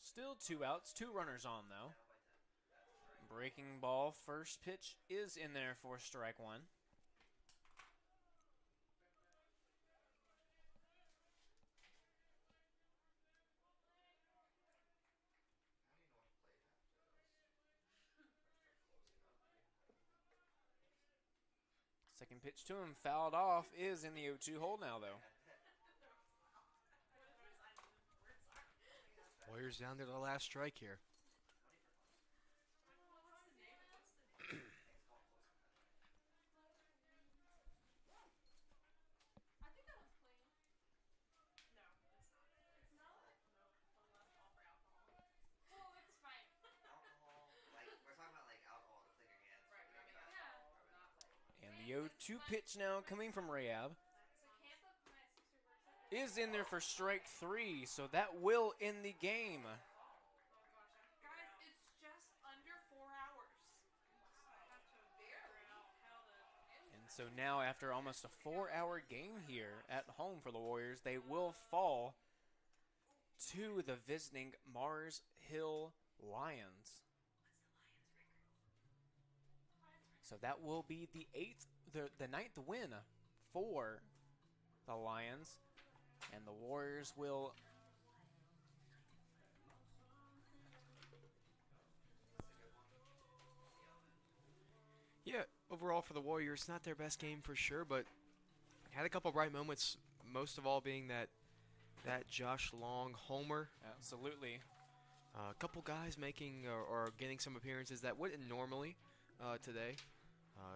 Still 2 outs, 2 runners on though. Breaking ball, first pitch is in there for strike 1. Second pitch to him, fouled off, is in the 0-2 hole now though. Warriors down to their last strike here. I think that one's clean. No, it's not. It's not? No. Don't let them offer alcohol. Well, it's fine. Alcohol, like, we're talking about, like, alcohol to clean your hands. Right, I mean, yeah. Not like. And the 0-2 pitch now coming from Rayab So camp up my sister works at. is in there for strike 3, so that will end the game. Oh gosh, guys, it's just under 4 hours. I have to figure out how to. And so now after almost a 4-hour game here at home for the Warriors, they will fall to the visiting Mars Hill Lions. So that will be the 9th win for the Lions. And the Warriors will Yeah, overall for the Warriors, not their best game for sure, but had a couple bright moments, most of all being that Josh Long homer. Absolutely. A couple guys making or getting some appearances that wouldn't normally today.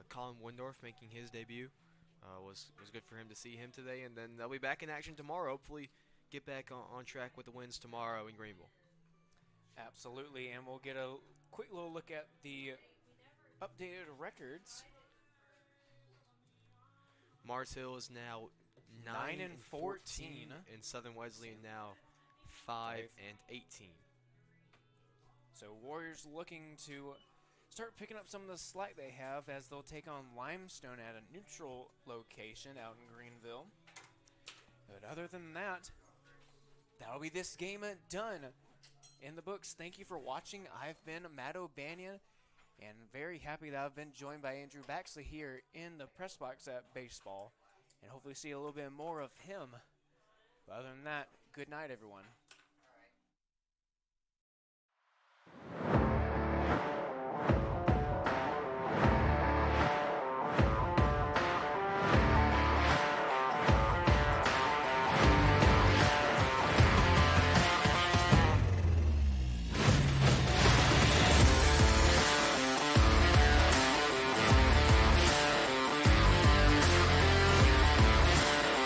Colin Windorf making his debut. Was good for him to see him today, and then they'll be back in action tomorrow. Hopefully, get back on track with the wins tomorrow in Greenville. Absolutely, and we'll get a quick little look at the updated records. Mars Hill is now 9-14, and Southern Wesleyan now 5-18. So Warriors looking to start picking up some of the slack they have as they'll take on Limestone at a neutral location out in Greenville. But other than that, that'll be this game done in the books. Thank you for watching. I've been Matt O'Banion, and very happy that I've been joined by Andrew Baxley here in the press box at baseball, and hopefully see a little bit more of him. But other than that, good night, everyone.